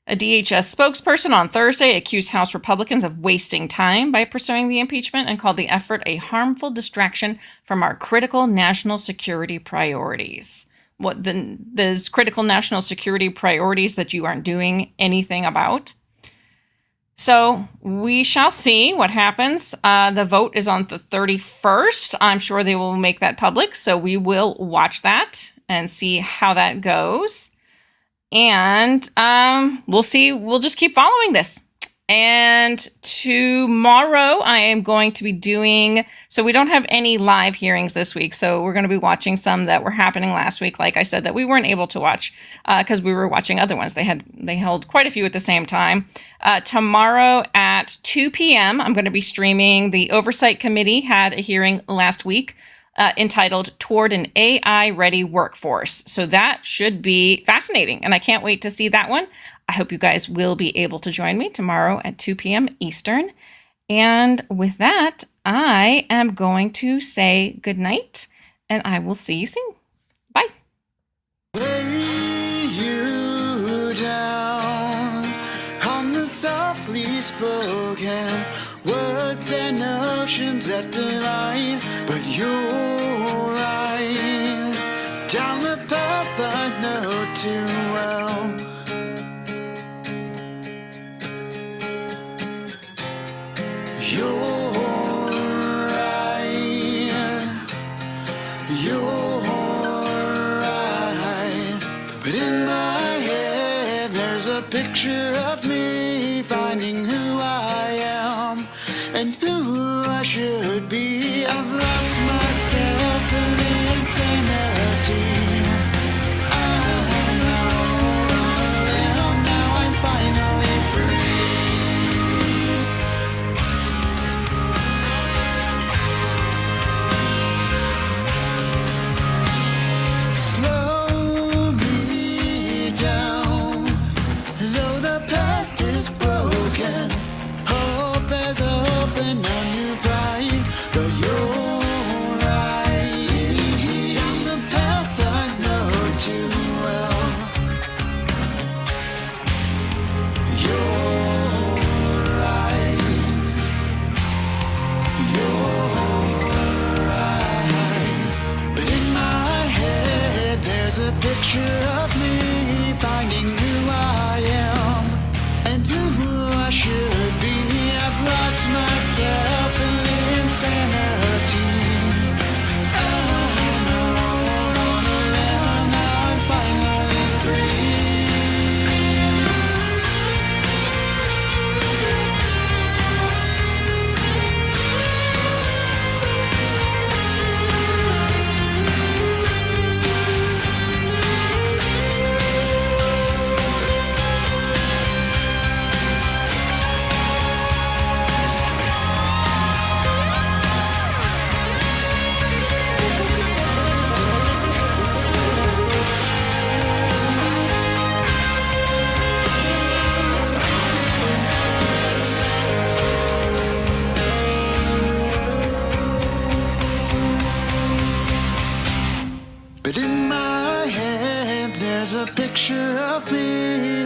DHS spokesperson on Thursday accused House Republicans of wasting time by pursuing the impeachment and called the effort a harmful distraction from our critical national security priorities. What those critical national security priorities that you aren't doing anything about. So we shall see what happens. The vote is on the 31st. I'm sure they will make that public. So we will watch that and see how that goes. And we'll see. We'll just keep following this. And tomorrow I am going to be doing, so we don't have any live hearings this week. So we're going to be watching some that were happening last week. Like I said, that we weren't able to watch because we were watching other ones. They held quite a few at the same time. Tomorrow at 2 p.m., I'm going to be streaming. The Oversight Committee had a hearing last week entitled Toward an AI-Ready Workforce. So that should be fascinating. And I can't wait to see that one. I hope you guys will be able to join me tomorrow at 2 p.m. Eastern. And with that, I am going to say goodnight, and I will see you soon. Bye. Lay you down on the softly spoken words and notions that delight, but you're right down the path I know too well. You're right, but in my head there's a picture of me finding who I am and who I should be. I've lost myself in the insanity. I know now I'm finally free. Slow me down, though the past is broken.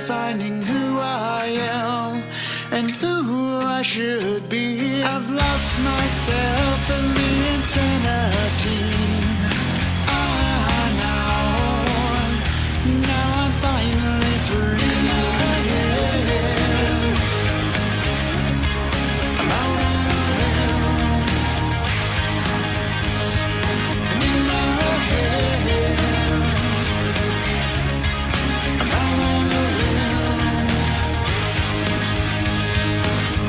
finding who I am and who I should be. I've lost myself in the insanity. Now I'm finally free. I'm out on a limb. And in my head, I'm out on a limb.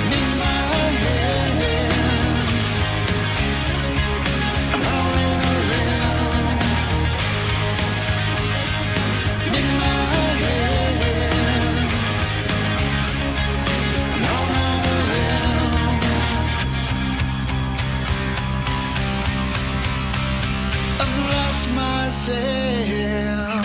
And in my head, I'm out on a limb. And in my myself.